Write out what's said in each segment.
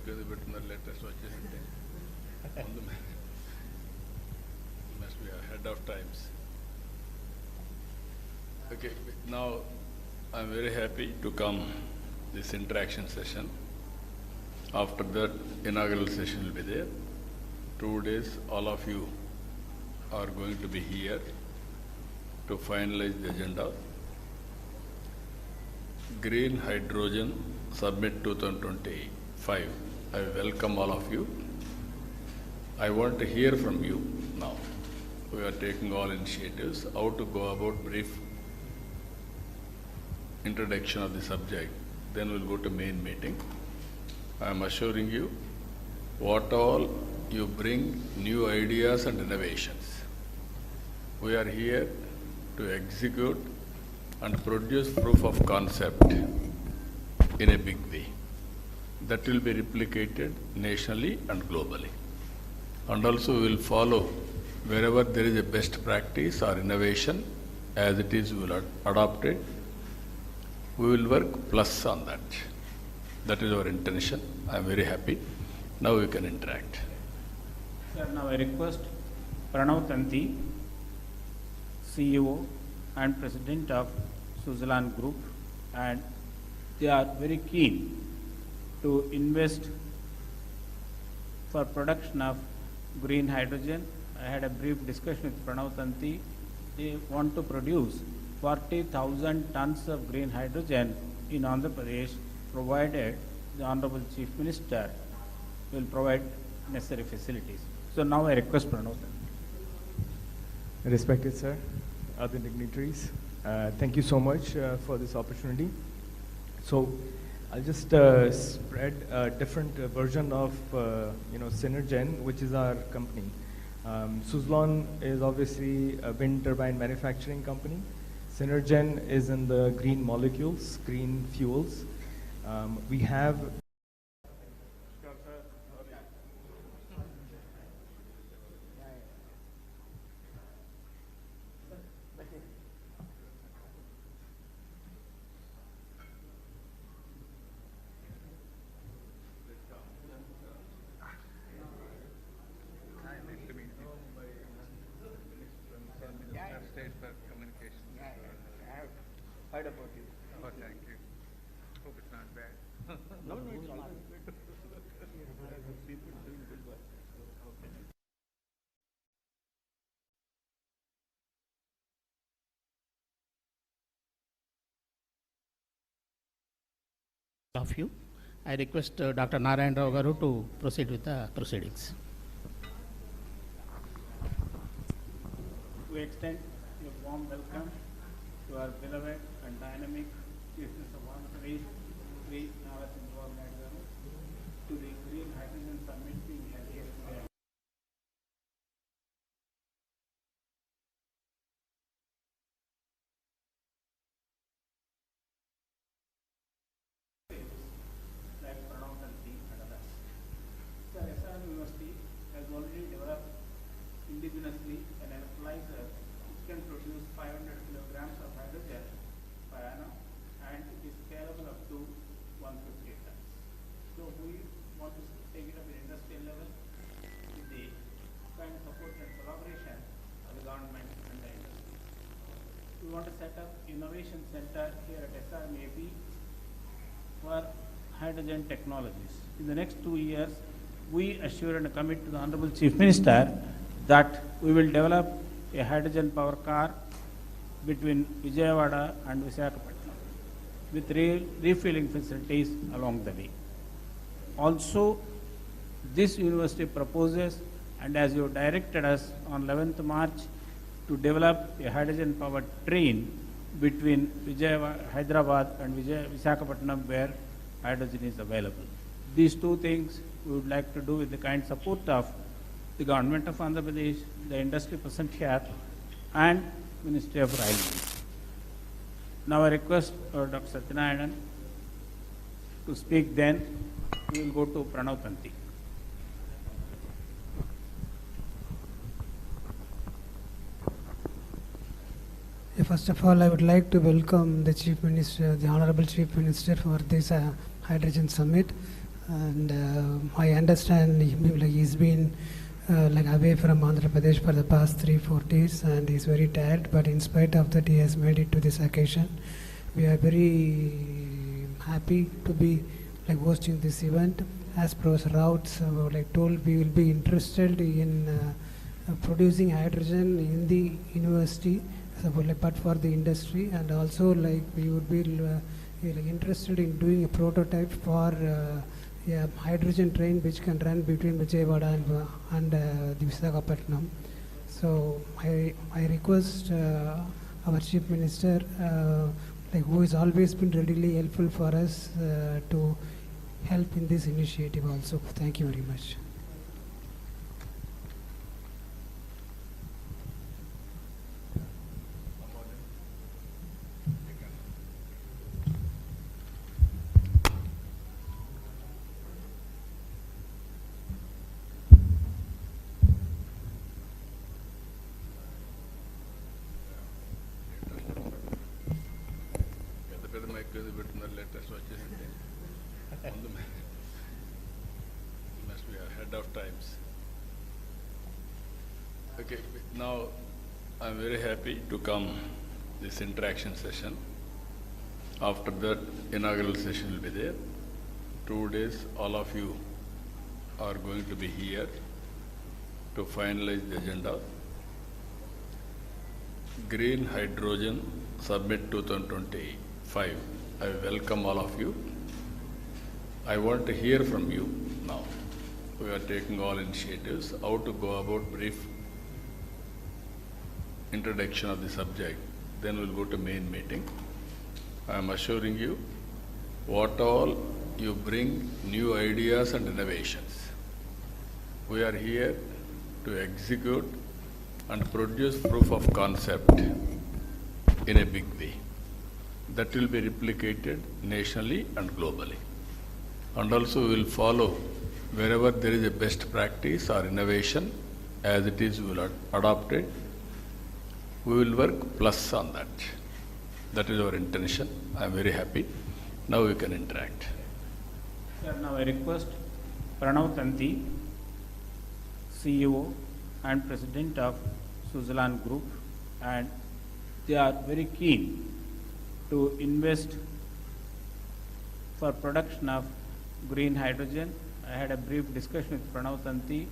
ఎక్కువ పెట్టున్నారు లేటెస్ట్ వచ్చేసింటే ముందు must be ahead of times. Okay, now I'm very happy to come this interaction session. After that, inaugural session will be there. 2 days, all of you are going to be here to finalize the agenda. Green Hydrogen Summit 2025. I welcome all of you. I want to hear from you now. We are taking all initiatives, how to go about brief introduction of the subject. Then we'll go to main meeting. I am assuring you, what all you bring new ideas and innovations. We are here to execute and produce proof of concept in a big way. That will be replicated nationally and globally. And also we will follow wherever there is a best practice or innovation, as it is, we will adopt it. We will work plus on that. That is our intention. I am very happy. Now we can interact. Sir, now I request Amaravathi, CEO and President of Suzlon Group, and they are very keen to invest for production of green hydrogen. I had a brief discussion with Amaravathi. They want to produce 40,000 tons of green hydrogen in Andhra Pradesh, provided the Honorable Chief Minister will provide necessary facilities. So now I request Amaravathi. Respected sir, other dignitaries, thank you so much for this opportunity. So I'll just spread a different version of Synergen, which is our company. Suzlon is obviously a wind turbine manufacturing company. Synergen is in the green molecules, green fuels. We have Heard about you. Oh, thank you. Hope it's not bad. No, it's all good. People doing good work. Of you, I request Dr. Narayana Rao Garu to proceed with the proceedings. We extend a warm welcome to our beloved and dynamic Chief Minister of Andhra Pradesh, Sri Chandrababu to the Green Hydrogen Summit being held here today. Like Amaravathi and others. Sir, SR University has already developed indigenously an electrolyzer which can produce 500 kilograms of hydrogen per annum, and it is scalable up to 150 tons. So we want to take it up at industrial level with the kind of support and collaboration of the government and the industry. We want to set up innovation center here at SRMAB for hydrogen technologies. In the next 2 years, we assure and commit to the Honorable Chief Minister that we will develop a hydrogen power car between Vijayawada and Visakhapatnam with refueling facilities along the way. Also, this university proposes, and as you directed us on 11th March, to develop a hydrogen powered train between Hyderabad and Visakhapatnam, where hydrogen is available. These two things we would like to do with the kind support of the government of Andhra Pradesh, the industry present here, and Ministry of Railways. Now I request Dr. Satyanarayanan to speak, then we will go to Amaravathi. First of all, I would like to welcome the Chief Minister, the Honorable Chief Minister, for this Hydrogen Summit. and I understand he's been away from Andhra Pradesh for the past 3-4 days, and he's very tired. But in spite of that, he has made it to this occasion. We are very happy to be hosting this event. As Professor Raut told, we will be interested in producing hydrogen in the university, but for the industry, and also we would be interested in doing a prototype for a hydrogen train which can run between Vijayawada and the Visakhapatnam. So I request our Chief Minister, who has always been readily helpful for us, to help in this initiative also. Thank you very much. Must be ahead of times. Okay, now I'm very happy to come this interaction session. After that, inaugural session will be there. 2 days, all of you are going to be here to finalize the agenda. Green Hydrogen Summit 2025. I welcome all of you. I want to hear from you now. We are taking all initiatives, how to go about brief introduction of the subject. Then we'll go to main meeting. I am assuring you, what all you bring new ideas and innovations. We are here to execute and produce proof of concept in a big way. That will be replicated nationally and globally. And also we will follow wherever there is a best practice or innovation, as it is, we will adopt it. We will work plus on that. That is our intention. I am very happy. Now we can interact. Sir, now I request Pranav Tanti, CEO and President of Switzerland Group, and they are very keen to invest for production of green hydrogen. I had a brief discussion with Pranav Tanti.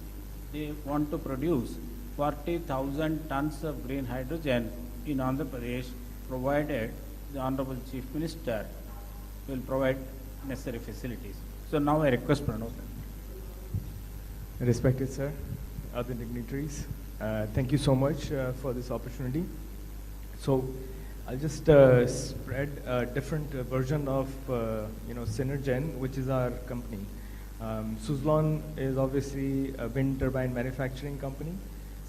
They want to produce 40,000 tons of green hydrogen in Andhra Pradesh, provided the Honorable Chief Minister will provide necessary facilities. So now I request Pranav Tanti. Respected sir, other dignitaries, thank you so much for this opportunity. So I'll just spread a different version of Synergen, which is our company. Suzlon is obviously a wind turbine manufacturing company.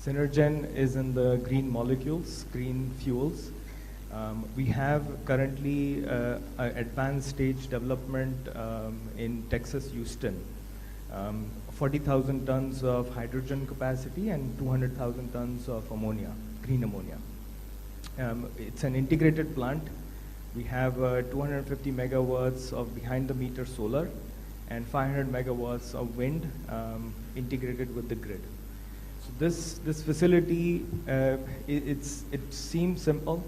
Synergen is in the green molecules, green fuels. We have currently advanced stage development in Texas, Houston. 40,000 tons of hydrogen capacity and 200,000 tons of ammonia, green ammonia. It's an integrated plant. We have 250 megawatts of behind-the-meter solar and 500 megawatts of wind integrated with the grid. So this facility, it seems simple,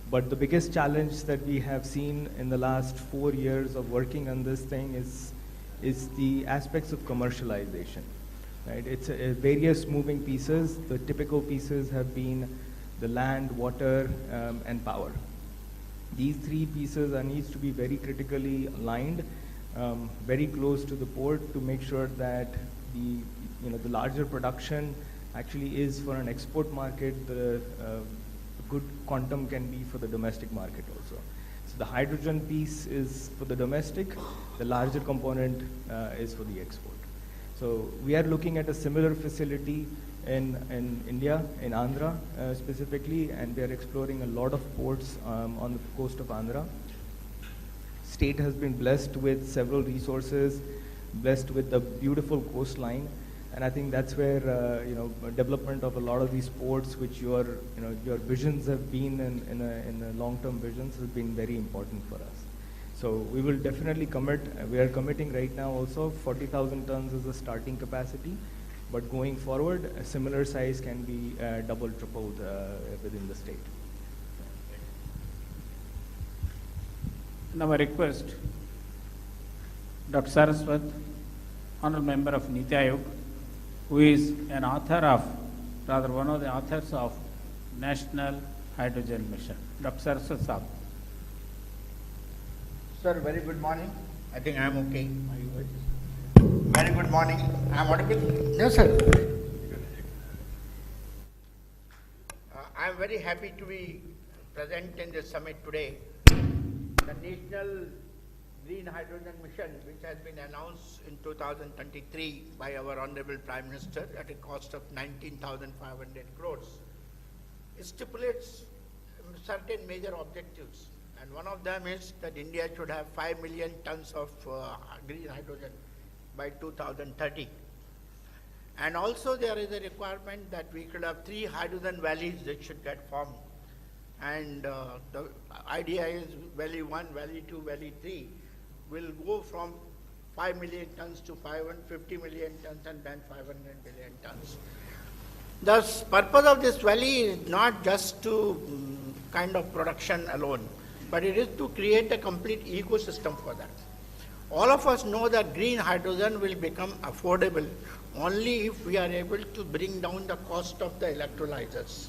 but the biggest challenge that we have seen in the last 4 years of working on this thing is the aspects of commercialization. Right? It's various moving pieces. The typical pieces have been the land, water, and power. These three pieces needs to be very critically aligned, very close to the port, to make sure that the larger production actually is for an export market. The good quantum can be for the domestic market also. So the hydrogen piece is for the domestic, the larger component is for the export. So we are looking at a similar facility in India, in Andhra specifically, and we are exploring a lot of ports on the coast of Andhra. State has been blessed with several resources, blessed with a beautiful coastline, and I think that's where development of a lot of these ports, which your visions have been in a long-term visions, has been very important for us. So we will definitely commit, we are committing right now also 40,000 tons is the starting capacity, but going forward, a similar size can be double, tripled within the state. Now I request Dr. Saraswat, Honorable Member of Niti Aayog, who is an author of, rather one of the authors of National Hydrogen Mission. Dr. Saraswat Saab. Sir, very good morning. I think I am okay. Very good morning. I am audible? Yes, sir. I am very happy to be present in this summit today. The National Green Hydrogen Mission, which has been announced in 2023 by our Honorable Prime Minister at a cost of 19,500 crores, stipulates certain major objectives. And one of them is that India should have 5 million tons of green hydrogen by 2030. And also there is a requirement that we should have 3 hydrogen valleys that should get formed. And the idea is Valley 1, Valley 2, Valley 3 will go from 5 million tons to 550 million tons and then 500 million tons. The purpose of this valley is not just to kind of production alone, but it is to create a complete ecosystem for that. All of us know that green hydrogen will become affordable only if we are able to bring down the cost of the electrolyzers.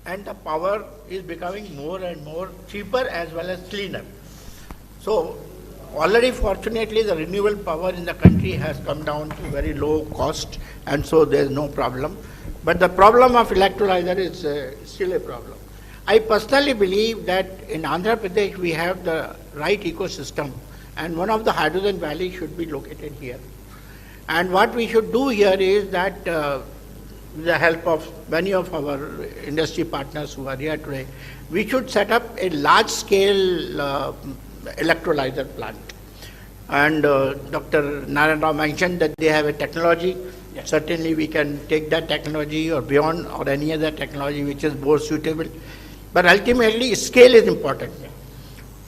And the power is becoming more and more cheaper as well as cleaner. So already fortunately the renewable power in the country has come down to very low cost, and so there is no problem. But the problem of electrolyzer is still a problem. I personally believe that in Andhra Pradesh we have the right ecosystem, and one of the hydrogen valleys should be located here. And what we should do here is that with the help of many of our industry partners who are here today, we should set up a large-scale electrolyzer plant. And Dr. Narendra mentioned that they have a technology. Yes. Certainly we can take that technology or beyond, or any other technology which is more suitable. But ultimately, scale is important. Yeah.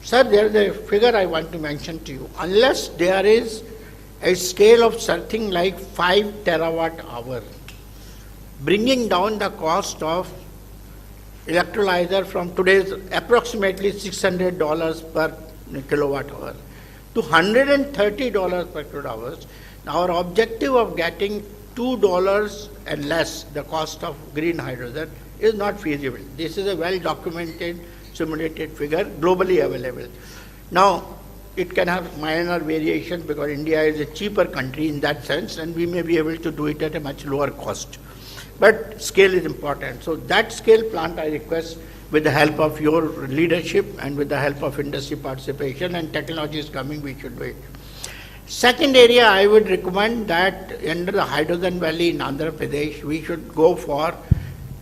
Sir, there is a figure I want to mention to you. Unless there is a scale of something like 5 terawatt hour, bringing down the cost of electrolyzer from today's approximately $600 per kilowatt hour to $130 per kilowatt hour, our objective of getting $2 and less the cost of green hydrogen is not feasible. This is a well-documented, simulated figure, globally available. Now, it can have minor variations because India is a cheaper country in that sense, and we may be able to do it at a much lower cost. But scale is important. So that scale plant I request, with the help of your leadership and with the help of industry participation and technology is coming, we should do it. Second area, I would recommend that under the hydrogen valley in Andhra Pradesh, we should go for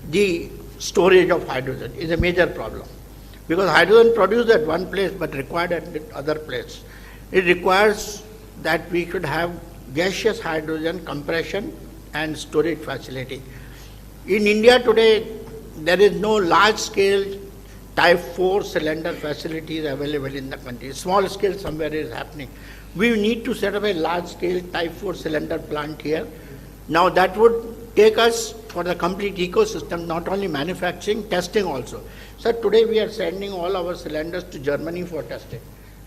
the storage of hydrogen. Is a major problem. Because hydrogen produced at one place but required at other place. It requires that we should have gaseous hydrogen compression and storage facility. In India today, there is no large-scale type 4 cylinder facilities available in the country. Small scale somewhere is happening. We need to set up a large-scale type 4 cylinder plant here. Now that would take us for the complete ecosystem, not only manufacturing, testing also. So today we are sending all our cylinders to Germany for testing.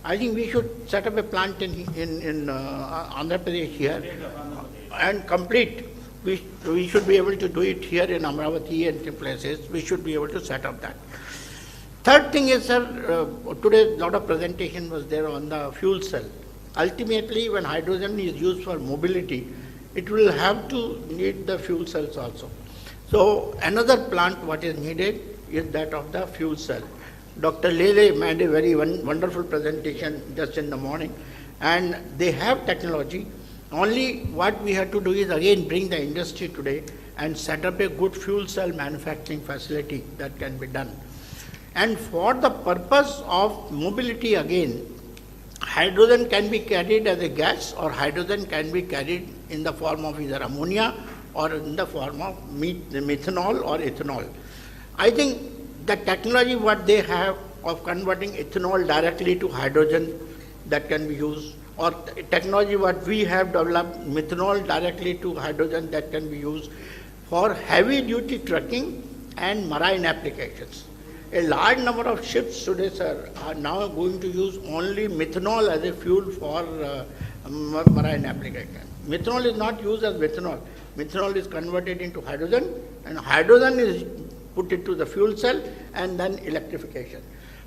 I think we should set up a plant in Andhra Pradesh here and complete. We should be able to do it here in Amaravathi and places. We should be able to set up that. Third thing is, sir, today a lot of presentation was there on the fuel cell. Ultimately, when hydrogen is used for mobility, it will have to need the fuel cells also. So another plant what is needed is that of the fuel cell. Dr. Lele made a very wonderful presentation just in the morning, and they have technology. Only what we have to do is again bring the industry today and set up a good fuel cell manufacturing facility that can be done. And for the purpose of mobility again, hydrogen can be carried as a gas, or hydrogen can be carried in the form of either ammonia or in the form of methanol or ethanol. I think the technology what they have of converting ethanol directly to hydrogen that can be used, or technology what we have developed, methanol directly to hydrogen, that can be used for heavy duty trucking and marine applications. A large number of ships today, sir, are now going to use only methanol as a fuel for marine application. Methanol is not used as methanol. Methanol is converted into hydrogen, and hydrogen is put into the fuel cell and then electrification.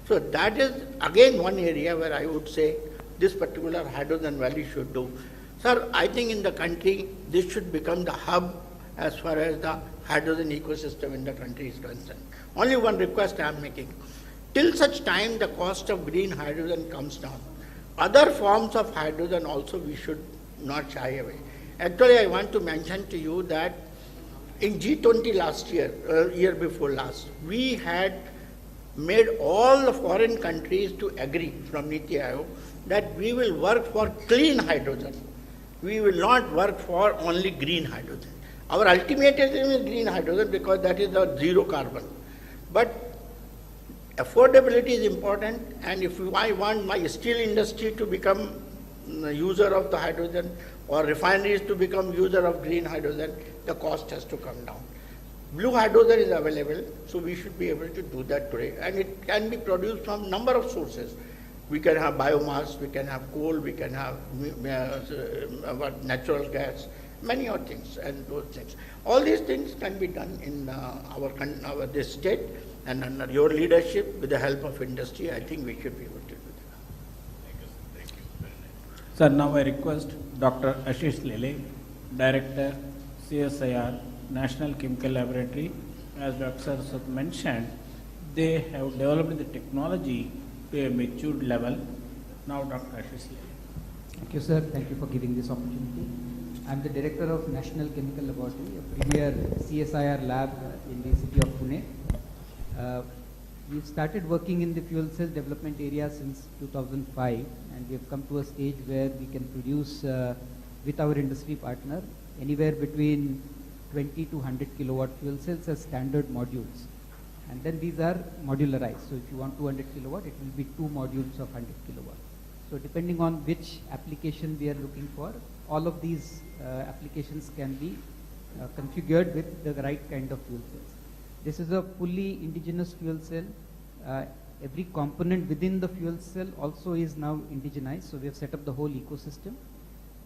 So that is again one area where I would say this particular hydrogen valley should do. Sir, I think in the country this should become the hub as far as the hydrogen ecosystem in the country is concerned. Only one request I am making. Till such time the cost of green hydrogen comes down, other forms of hydrogen also we should not shy away. Actually, I want to mention to you that in G20 last year, year before last, we had made all the foreign countries to agree from Niti Aayog that we will work for clean hydrogen. We will not work for only green hydrogen. Our ultimate aim is green hydrogen because that is the zero carbon. But affordability is important, and if I want my steel industry to become user of the hydrogen or refineries to become user of green hydrogen, the cost has to come down. Blue hydrogen is available, so we should be able to do that today, and it can be produced from number of sources. We can have biomass, we can have coal, we can have natural gas, many other things, and those things. All these things can be done in this state, and under your leadership, with the help of industry, I think we should be able to do that. Thank you very much. Sir, now I request Dr. Ashish Lele, Director, CSIR, National Chemical Laboratory. As Dr. Saraswat mentioned, they have developed the technology to a matured level. Now, Dr. Ashish Lele. Thank you, sir. Thank you for giving this opportunity. I am the Director of National Chemical Laboratory, a premier CSIR lab in the city of Pune. We've started working in the fuel cell development area since 2005, and we have come to a stage where we can produce with our industry partner anywhere between 20 to 100 kilowatt fuel cells as standard modules. And then these are modularized. So if you want 200 kilowatt, it will be 2 modules of 100 kilowatt. So depending on which application we are looking for, all of these applications can be configured with the right kind of fuel cells. This is a fully indigenous fuel cell. Every component within the fuel cell also is now indigenized. So we have set up the whole ecosystem.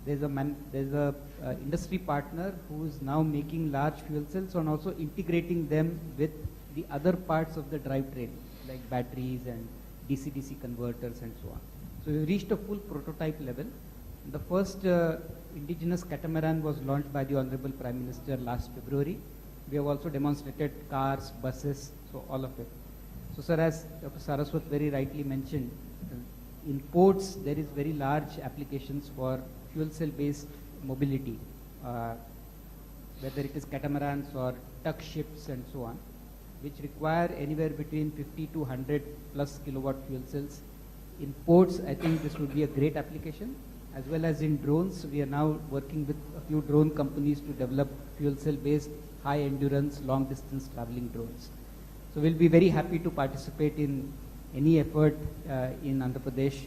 There's a industry partner who is now making large fuel cells and also integrating them with the other parts of the drivetrain, like batteries and DC-DC converters and so on. So we reached a full prototype level. The first indigenous catamaran was launched by the Honorable Prime Minister last February. We have also demonstrated cars, buses, so all of it. So sir, as Dr. Saraswat very rightly mentioned, in ports there is very large applications for fuel cell based mobility, whether it is catamarans or tug ships and so on, which require anywhere between 50 to 100 plus kilowatt fuel cells. In ports, I think this would be a great application, as well as in drones. We are now working with a few drone companies to develop fuel cell based high endurance, long distance traveling drones. So we'll be very happy to participate in any effort in Andhra Pradesh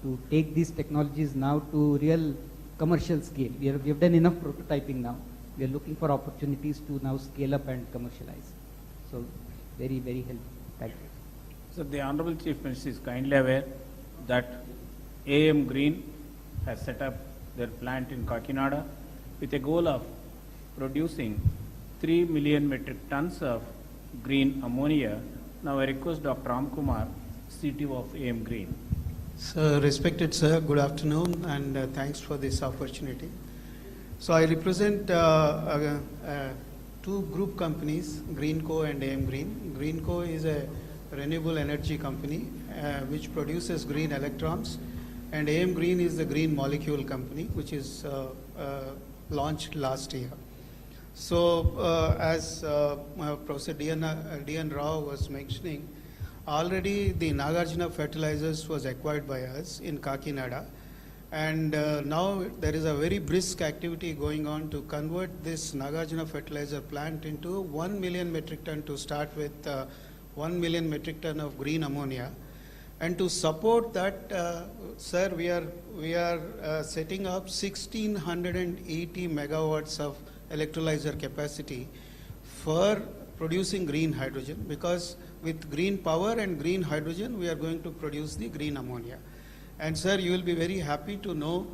to take these technologies now to real commercial scale. We have done enough prototyping now. We are looking for opportunities to now scale up and commercialize. So very, very helpful. Thank you. So the Honorable Chief Minister is kindly aware that AM Green has set up their plant in Kakinada with a goal of producing 3 million metric tons of green ammonia. Now I request Dr. Ramkumar, CTO of AM Green. So, respected sir, good afternoon, and thanks for this opportunity. So I represent two group companies, Greenco and AM Green. Greenco is a renewable energy company which produces green electrons, and AM Green is the green molecule company which is launched last year. So as Professor D.N. Rao was mentioning, already the Nagarjuna Fertilizers was acquired by us in Kakinada, and now there is a very brisk activity going on to convert this Nagarjuna Fertilizer plant into 1 million metric ton to start with, 1 million metric ton of green ammonia. And to support that, sir, we are setting up 1680 megawatts of electrolyzer capacity for producing green hydrogen, because with green power and green hydrogen, we are going to produce the green ammonia. And sir, you will be very happy to know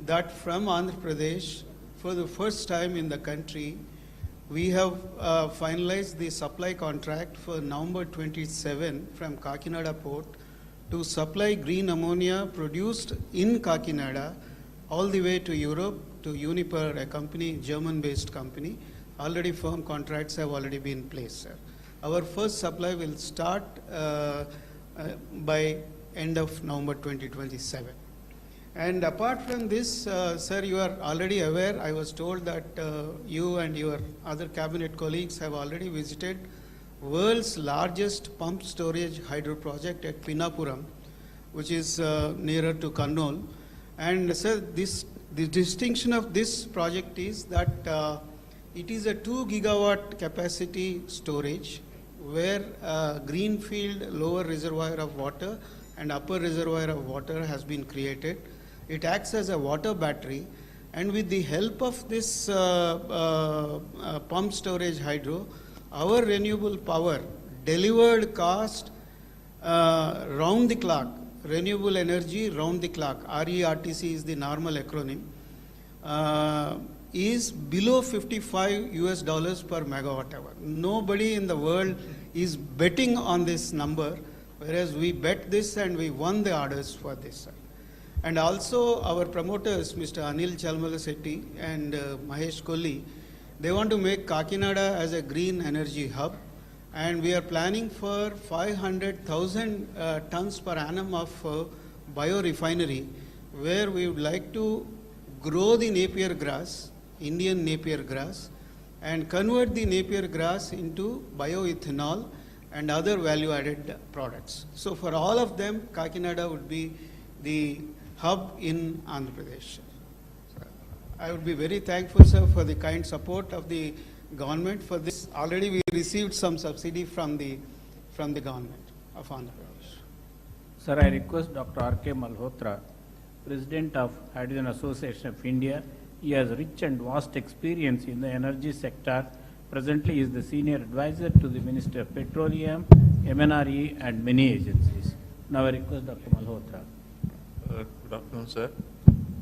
that from Andhra Pradesh, for the first time in the country, we have finalized the supply contract for November 27 from Kakinada port to supply green ammonia produced in Kakinada all the way to Europe to Uniper, a company, German-based company. Already firm contracts have already been placed, sir. Our first supply will start by end of November 2027. And apart from this, sir, you are already aware, I was told that you and your other cabinet colleagues have already visited world's largest pump storage hydro project at Pinnapuram, which is nearer to Kannur. And sir, the distinction of this project is that it is a 2 gigawatt capacity storage where greenfield lower reservoir of water and upper reservoir of water has been created. It acts as a water battery, and with the help of this pump storage hydro, our renewable power delivered cost round the clock, renewable energy round the clock, RERTC is the normal acronym, is below $55 per megawatt hour. Nobody in the world is betting on this number, whereas we bet this and we won the orders for this. And also our promoters, Mr. Anil Chalmalasetti and Mahesh Kolli, they want to make Kakinada as a green energy hub, and we are planning for 500,000 tons per annum of biorefinery, where we would like to grow the Napier grass, Indian Napier grass, and convert the Napier grass into bioethanol and other value-added products. So for all of them, Kakinada would be the hub in Andhra Pradesh. So I would be very thankful, sir, for the kind support of the government for this. Already we received some subsidy from the government of Andhra Pradesh. Sir, I request Dr. R.K. Malhotra, President of Hydrogen Association of India. He has rich and vast experience in the energy sector. Presently, he is the senior advisor to the Minister of Petroleum, MNRE, and many agencies. Now I request Dr. Malhotra. Good afternoon, sir.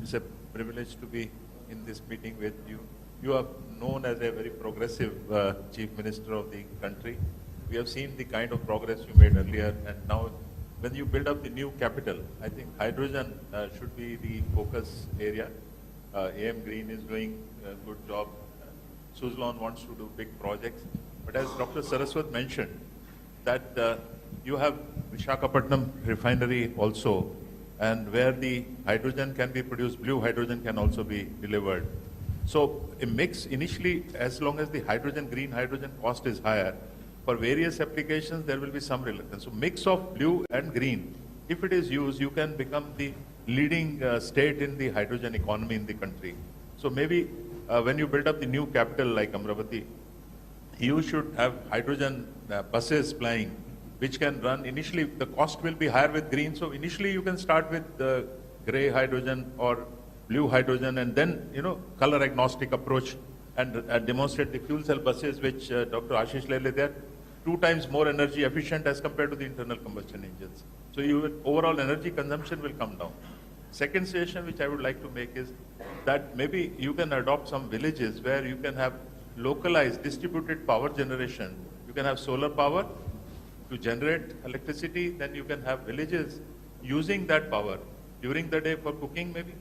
It's a privilege to be in this meeting with you. You are known as a very progressive Chief Minister of the country. We have seen the kind of progress you made earlier, and now when you build up the new capital, I think hydrogen should be the focus area. AM Green is doing a good job. Suzlon wants to do big projects. But as Dr. Saraswat mentioned, that you have Visakhapatnam refinery also, and where the hydrogen can be produced, blue hydrogen can also be delivered. So a mix initially, as long as the hydrogen, green hydrogen cost is higher, for various applications there will be some reluctance. So mix of blue and green, if it is used, you can become the leading state in the hydrogen economy in the country. So maybe when you build up the new capital like Amaravathi, you should have hydrogen buses plying, which can run. Initially, the cost will be higher with green, so initially you can start with the gray hydrogen or blue hydrogen, and then, color agnostic approach and demonstrate the fuel cell buses, which Dr. Ashish Lele, they are 2 times more energy efficient as compared to the internal combustion engines. So overall energy consumption will come down. Second suggestion which I would like to make is that maybe you can adopt some villages where you can have localized distributed power generation. You can have solar power to generate electricity, then you can have villages using that power during the day for cooking maybe,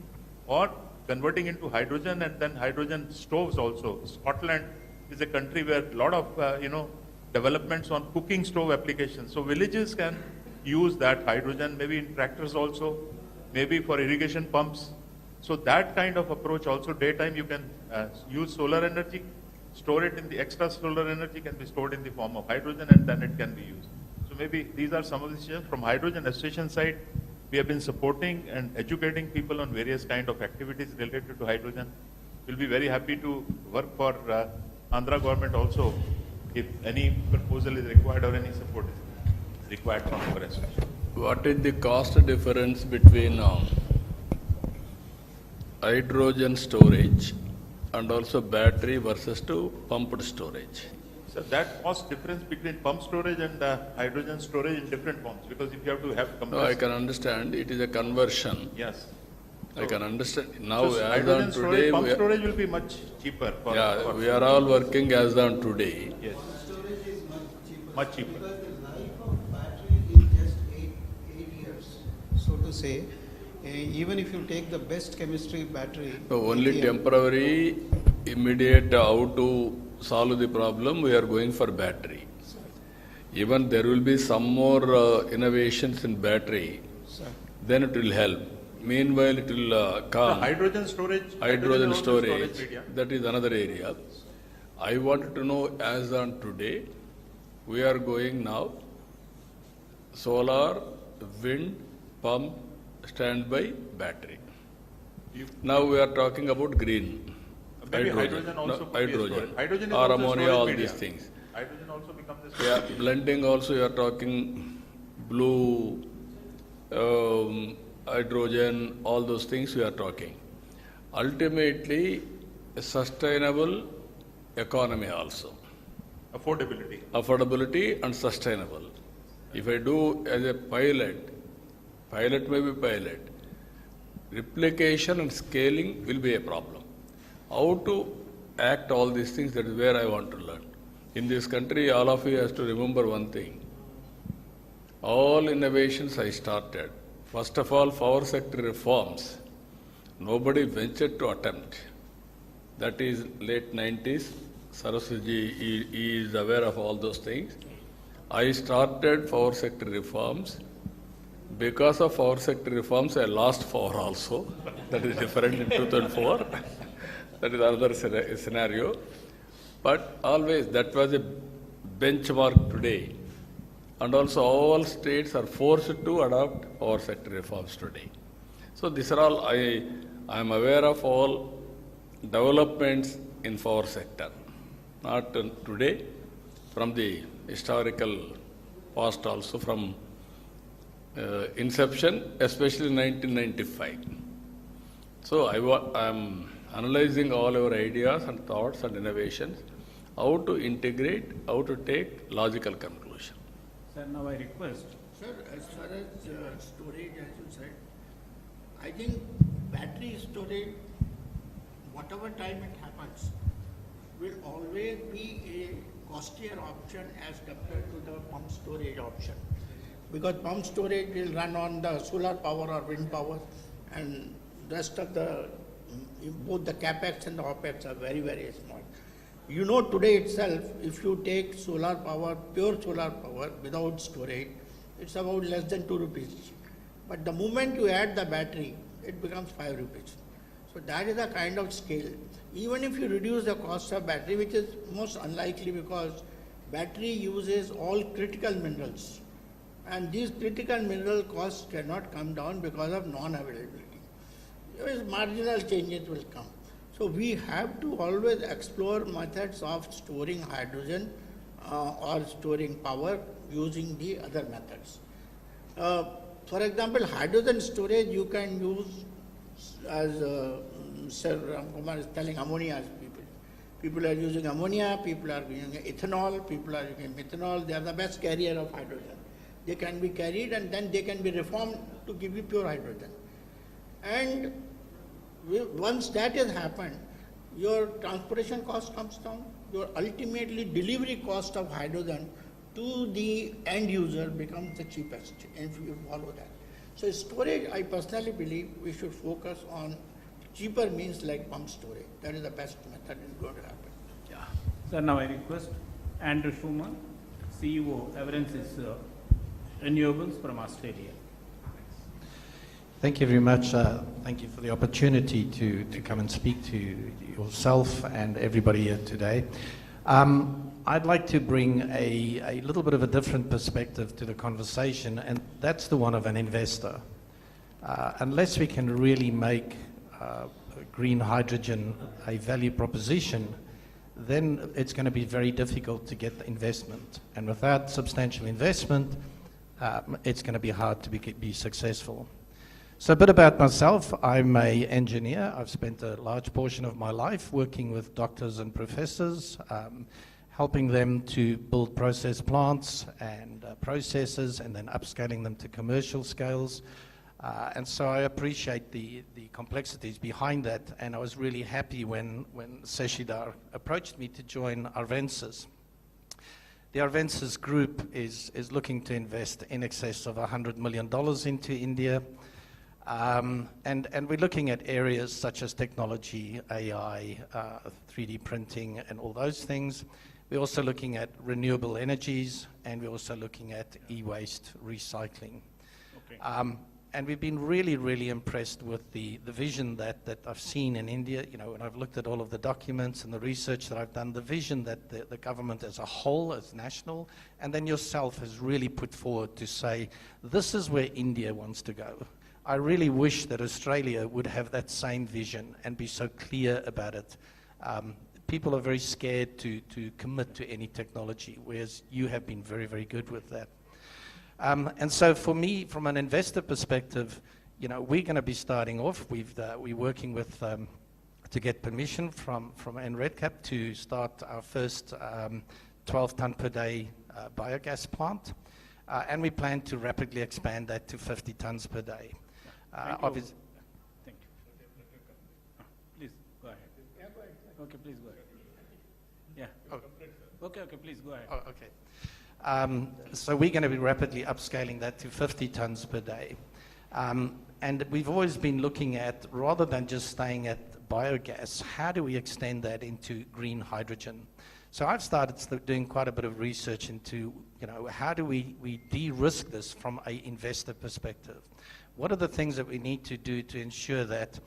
or converting into hydrogen, and then hydrogen stoves also. Scotland is a country where a lot of developments on cooking stove applications. So villages can use that hydrogen, maybe in tractors also, maybe for irrigation pumps. So that kind of approach also, daytime you can use solar energy, store it in the extra solar energy can be stored in the form of hydrogen, and then it can be used. So maybe these are some of the suggestions. From hydrogen association side, we have been supporting and educating people on various kind of activities related to hydrogen. We'll be very happy to work for Andhra government also if any proposal is required or any support is required from our association. What is the cost difference between hydrogen storage and also battery versus to pumped storage? So that cost difference between pump storage and hydrogen storage in different forms, because if you have to have No, compressed. I can understand. It is a conversion. Yes. I can understand. Now, So as hydrogen on storage, today, pump storage will be much cheaper. we are all working as on today. Yes. Storage is Much cheaper. because the life of battery is just 8 years. So to say, even if you take the best chemistry battery. So only lithium, temporary, immediate, how to solve the problem, we are going for battery. Even there will be some more innovations in battery, Sir. then it will help. Meanwhile, it will come. Hydrogen storage. Hydrogen is also storage, media. that is another area. I wanted to know, as on today, we are going now solar, wind, pump, standby, battery. Now we are talking about green. Maybe hydrogen also No, could be a hydrogen, storage. Hydrogen is or also ammonia, storage all media. these things. Hydrogen also becomes a Yeah, storage. blending also you are talking blue, hydrogen, all those things we are talking. Ultimately, a sustainable economy also. Affordability. Affordability and sustainable. If I do as a pilot may be pilot, replication and scaling will be a problem. How to act all these things, that is where I want to learn. In this country, all of you have to remember one thing. All innovations I started, first of all, power sector reforms, nobody ventured to attempt. That is late 90s. Saraswati is aware of all those things. I started power sector reforms. Because of power sector reforms, I lost power also. That is different in 2004. That is another scenario. But always that was a benchmark today. And also all states are forced to adopt power sector reforms today. So these are all, I am aware of all developments in power sector. Not today, from the historical past also, from inception, especially 1995. So I am analyzing all our ideas and thoughts and innovations, how to integrate, how to take logical conclusion. Sir, now I request. Sir, as far as storage, as you said, I think battery storage, whatever time it happens, will always be a costlier option as compared to the pump storage option. Because pump storage will run on the solar power or wind power, and rest of the, both the capex and the opex are very, very small. You know, today itself, if you take solar power, pure solar power without storage, it's about less than 2 rupees. But the moment you add the battery, it becomes 5 rupees. So that is the kind of scale. Even if you reduce the cost of battery, which is most unlikely because battery uses all critical minerals. And these critical mineral costs cannot come down because of non-availability. Marginal changes will come. So we have to always explore methods of storing hydrogen or storing power using the other methods. For example, hydrogen storage you can use as Sir Ramkumar is telling, ammonia as people. People are using ammonia, people are using ethanol, people are using methanol. They are the best carrier of hydrogen. They can be carried and then they can be reformed to give you pure hydrogen. And once that has happened, your transportation cost comes down, your ultimately delivery cost of hydrogen to the end user becomes the cheapest if you follow that. So storage, I personally believe we should focus on cheaper means like pump storage. That is the best method is going to happen. Yeah. Sir, now I request Andrew Schumann, CEO, Everensis Renewables from Australia. Thank you very much. Thank you for the opportunity to come and speak to yourself and everybody here today. I'd like to bring a little bit of a different perspective to the conversation, and that's the one of an investor. Unless we can really make green hydrogen a value proposition, then it's going to be very difficult to get the investment. And without substantial investment, it's going to be hard to be successful. So a bit about myself. I'm an engineer. I've spent a large portion of my life working with doctors and professors, helping them to build process plants and processes and then upscaling them to commercial scales. And so I appreciate the complexities behind that, and I was really happy when Seshidhar approached me to join Arvensis. The Arvensis group is looking to invest in excess of $100 million into India. And we're looking at areas such as technology, AI, 3D printing, and all those things. We're also looking at renewable energies, and we're also looking at e-waste recycling. Okay. And we've been really, really impressed with the vision that I've seen in India. You know, when I've looked at all of the documents and the research that I've done, the vision that the government as a whole, as national, and then yourself has really put forward to say, this is where India wants to go. I really wish that Australia would have that same vision and be so clear about it. People are very scared to commit to any technology, whereas you have been very, very good with that. And so for me, from an investor perspective, you know, we're going to be starting off. We're working with to get permission from NREDCap to start our first 12-ton per day biogas plant, and we plan to rapidly expand that to 50 tons per day. Obviously. Thank you. Please go ahead. Yeah, go ahead. Okay, please go ahead. Yeah. Oh. Okay, please go ahead. Oh, okay. So we're going to be rapidly upscaling that to 50 tons per day. And we've always been looking at, rather than just staying at biogas, how do we extend that into green hydrogen? So I've started doing quite a bit of research into, you know, how do we de-risk this from an investor perspective? What are the things that we need to do to ensure that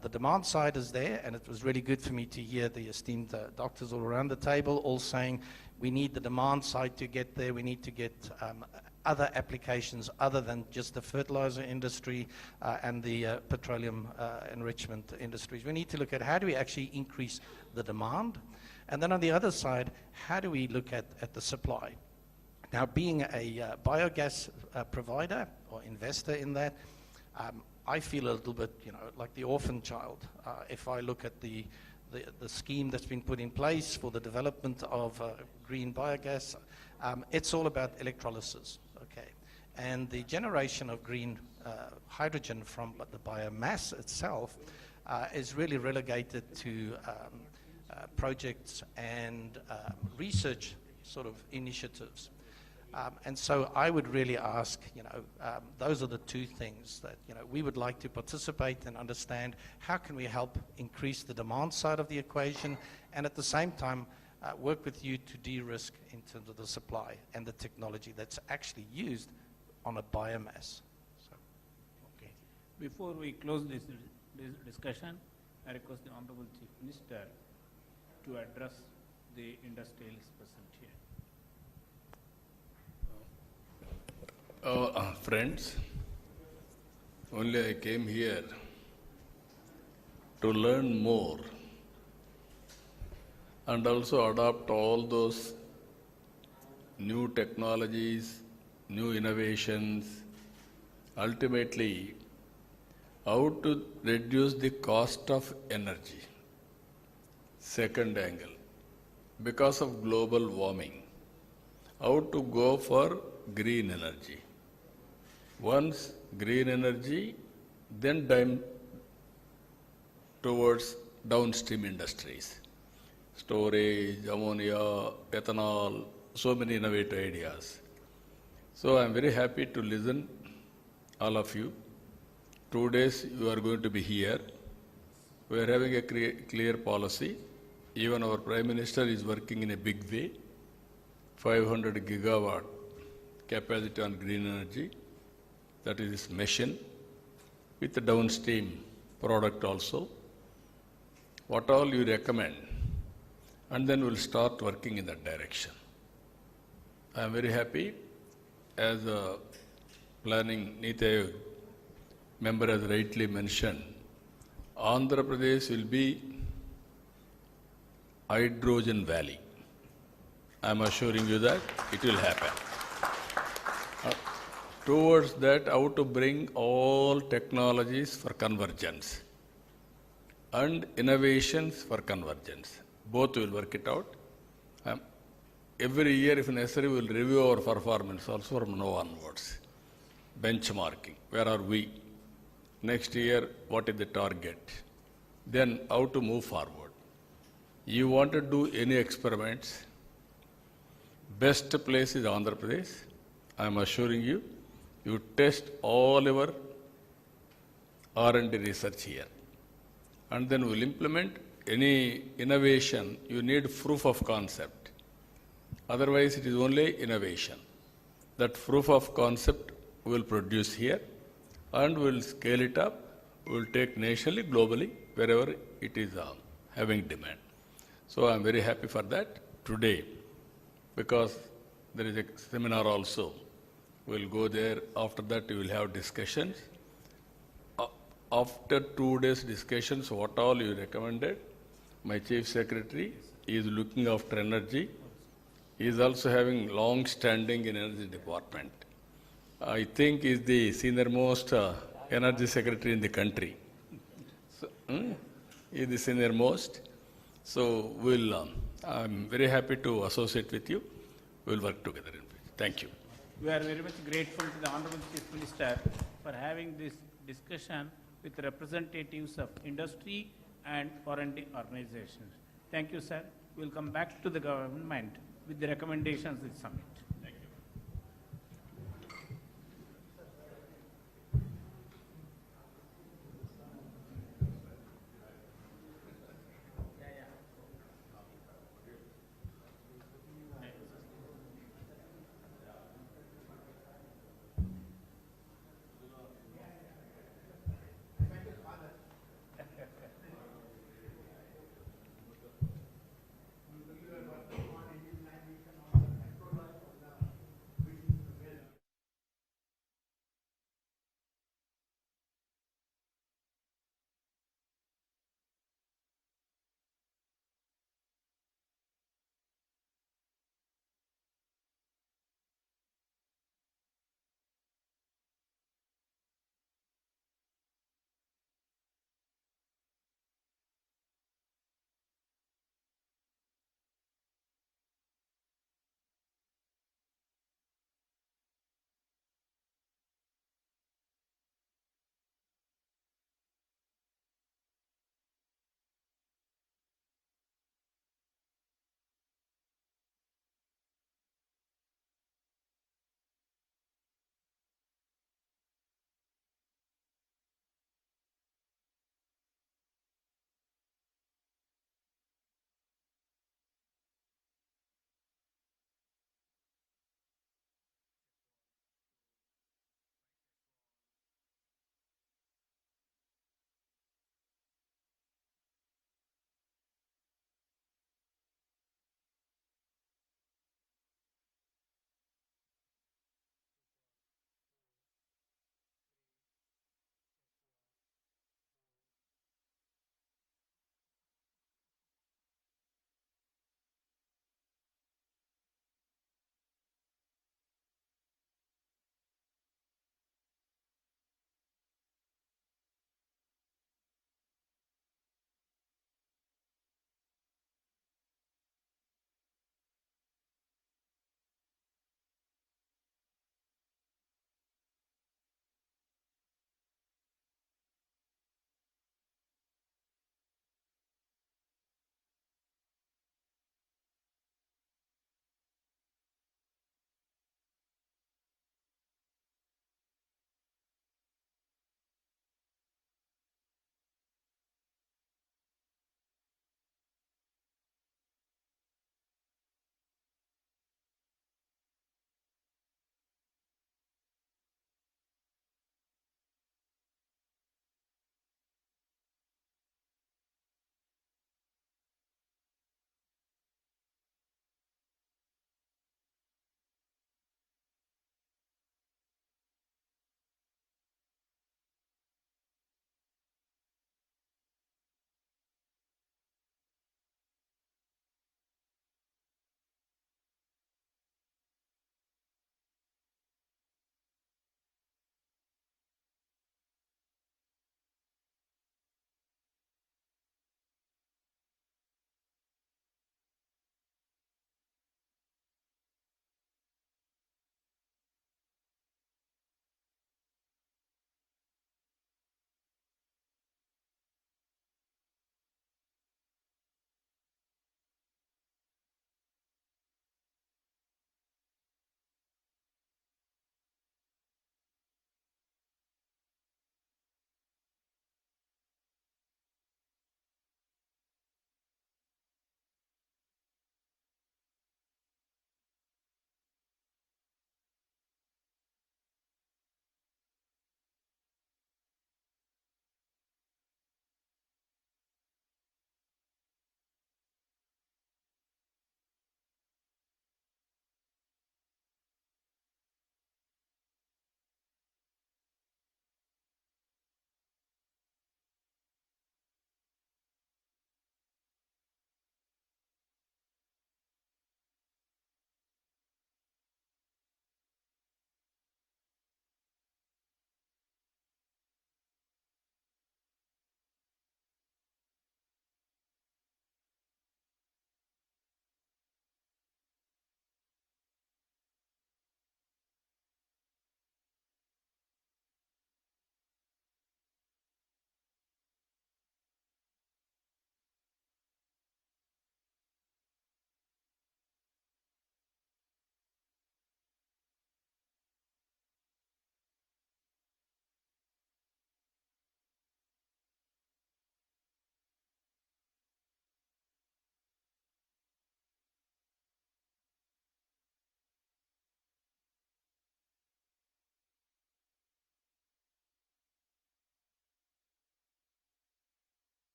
the demand side is there? And it was really good for me to hear the esteemed doctors all around the table all saying, we need the demand side to get there. We need to get other applications other than just the fertilizer industry and the petroleum enrichment industries. We need to look at how do we actually increase the demand? And then on the other side, how do we look at the supply? Now, being a biogas provider or investor in that, I feel a little bit, you know, like the orphan child. If I look at the scheme that's been put in place for the development of green biogas, it's all about electrolysis, okay? And the generation of green hydrogen from the biomass itself is really relegated to projects and research sort of initiatives. And so I would really ask, you know, those are the two things that, you know, we would like to participate and understand how can we help increase the demand side of the equation and at the same time work with you to de-risk in terms of the supply and the technology that's actually used on a biomass. So. Okay. Before we close this discussion, I request the Honorable Chief Minister to address the industrialists present here. Friends, only I came here to learn more and also adopt all those new technologies, new innovations, ultimately how to reduce the cost of energy. Second angle, because of global warming, how to go for green energy. Once green energy, then towards downstream industries. Storage, ammonia, ethanol, so many innovative ideas. So I am very happy to listen all of you. 2 days you are going to be here. We are having a clear policy. Even our Prime Minister is working in a big way. 500 gigawatt capacity on green energy. That is his mission, with the downstream product also. What all you recommend, and then we'll start working in that direction. I am very happy, as a planning Niti Aayog member has rightly mentioned, Andhra Pradesh will be hydrogen valley. I am assuring you that it will happen. towards that how to bring all technologies for convergence and innovations for convergence. Both will work it out. Every year, if necessary, we will review our performance also from now onwards. Benchmarking, where are we? Next year, what is the target? Then how to move forward. You want to do any experiments, best place is Andhra Pradesh. I am assuring you, you test all your R&D research here. And then we'll implement any innovation, you need proof of concept. Otherwise, it is only innovation. That proof of concept we will produce here and we will scale it up. We will take nationally, globally, wherever it is having demand. So I am very happy for that today because there is a seminar also. We will go there. After that, we will have discussions. After 2 days discussions, what all you recommended, my chief secretary is looking after energy. He is also having long standing in energy department. I think he is the senior most energy secretary in the country. So, he is the senior most. So I'm very happy to associate with you. We will work together. Thank you. We are very much grateful to the Honorable Chief Minister for having this discussion with representatives of industry and R&D organizations. Thank you, sir. We will come back to the government with the recommendations of the summit. Thank you.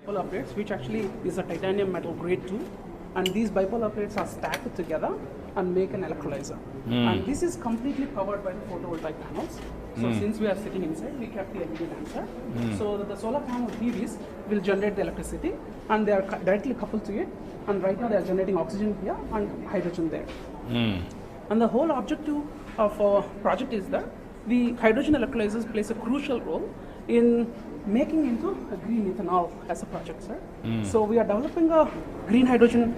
Bipolar plates, which actually is a titanium metal grade 2, and these bipolar plates are stacked together and make an electrolyzer. And this is completely covered by the photovoltaic panels. So since we are sitting inside, we kept the LED lamps. So that the solar panel PVs will generate the electricity, and they are directly coupled to it. And right now they are generating oxygen here and hydrogen there. And the whole objective of our project is that the hydrogen electrolyzers plays a crucial role in making into a green ethanol as a project, sir. So we are developing a green hydrogen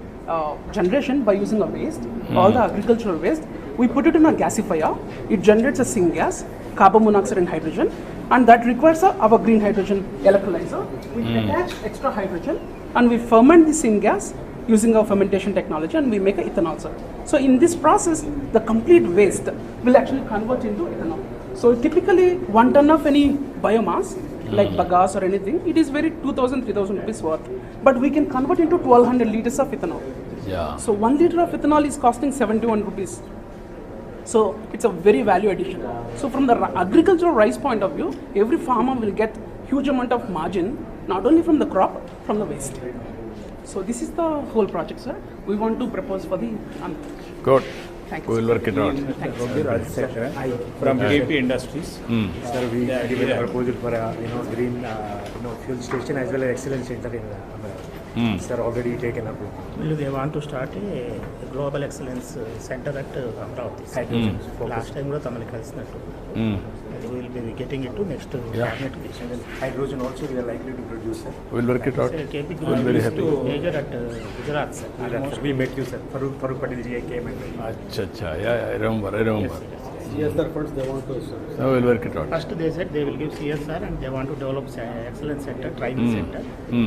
generation by using a waste, all the agricultural waste. We put it in a gasifier. It generates a syngas, carbon monoxide and hydrogen, and that requires our green hydrogen electrolyzer. We attach extra hydrogen and we ferment the syngas using our fermentation technology, and we make an ethanol, sir. So in this process, the complete waste will actually convert into ethanol. So typically 1 ton of any biomass, like bagasse or anything, it is very 2,000, 3,000 rupees worth. But we can convert into 1,200 liters of ethanol. Yeah. So 1 liter of ethanol is costing 71 rupees. So it's a very value addition. So from the agricultural rice point of view, every farmer will get huge amount of margin, not only from the crop, from the waste. So this is the whole project, sir. We want to propose for the Good. Thank We you. will work it out. From KP Industries. Sir, we given a proposal for a green fuel station as well as excellence center in Amaravathi. Sir, already taken up. Well, they want to start a global excellence center at Amaravathi. Last time we Tamil Kalsinattu. We will be getting it to next cabinet. And then hydrogen also we are likely to produce, sir. We will work it out. KP We will be very happy. major at Gujarat, sir. Sir, we met you, sir. Farooq Patel ji came and Acha. Yeah, I remember. CSR funds they want to, sir. Now we will work it out. First they said they will give CSR and they want to develop excellence center, training center.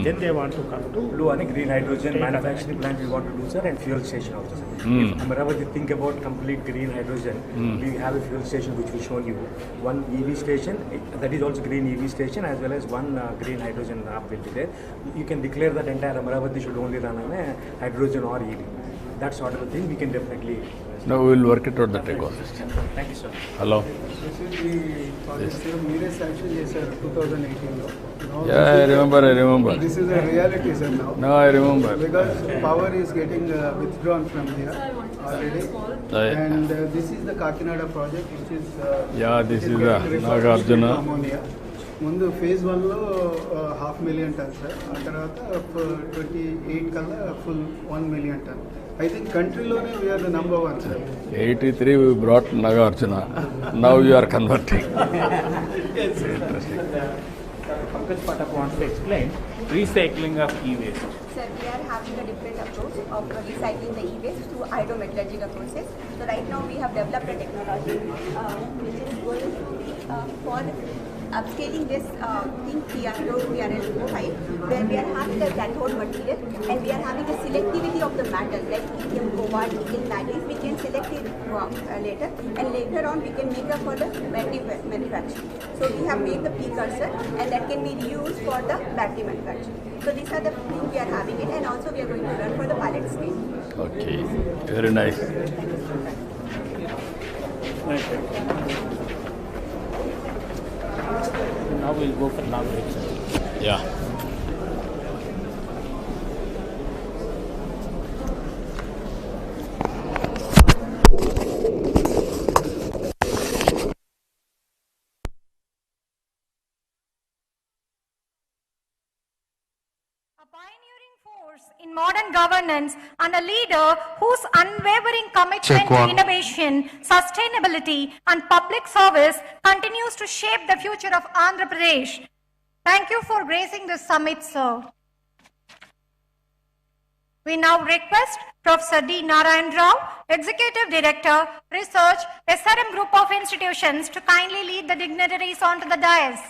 Then they want to come to blue and green hydrogen manufacturing plant we want to do, sir, and fuel station also, sir. If Amaravathi think about complete green hydrogen, we have a fuel station which we shown you. One EV station, that is also green EV station, as well as one green hydrogen hub will be there. You can declare that entire Amaravathi should only run on a hydrogen or EV. That sort of a thing we can definitely. Now we will work it out, that ecosystem. Thank you, sir. Hello. This is the project, sir. Mere sanction is, sir, 2018. Yeah, I remember. This is a reality, sir, now. No, I remember. Because power is getting withdrawn from here already. And this is the Kakinada project, which is... this is the Nagarjuna. Ammonia. ముందు phase 1 లో 500,000 tons, sir. ఆ తర్వాత 28 కల్లా full 1 million ton. I think countryలోనే we are the number 1, sir. 83 we brought Nagarjuna. Now you are converting. Yes, interesting. Pankaj Patak wants to explain recycling of e-waste. Sir, we are having a different approach of recycling the e-waste through hydrometallurgical process. So right now we have developed a technology which is going to be for upscaling this thing PRL05, where we are having a cathode material and we are having a selectivity of the metal like lithium, cobalt, nickel, manganese. We can select it later, and later on we can make up for the battery manufacturing. So we have made the precursor and that can be reused for the battery manufacturing. So these are the things we are having it, and also we are going to run for the pilot stage. Okay, very nice. now we'll go for long break, sir. Yeah. In modern governance and a leader whose unwavering commitment to innovation, sustainability and public service continues to shape the future of Andhra Pradesh. Thank you for gracing this summit, sir. We now request Professor D. Narayan Rao, Executive Director, Research, SRM Group of Institutions, to kindly lead the dignitaries onto the dais.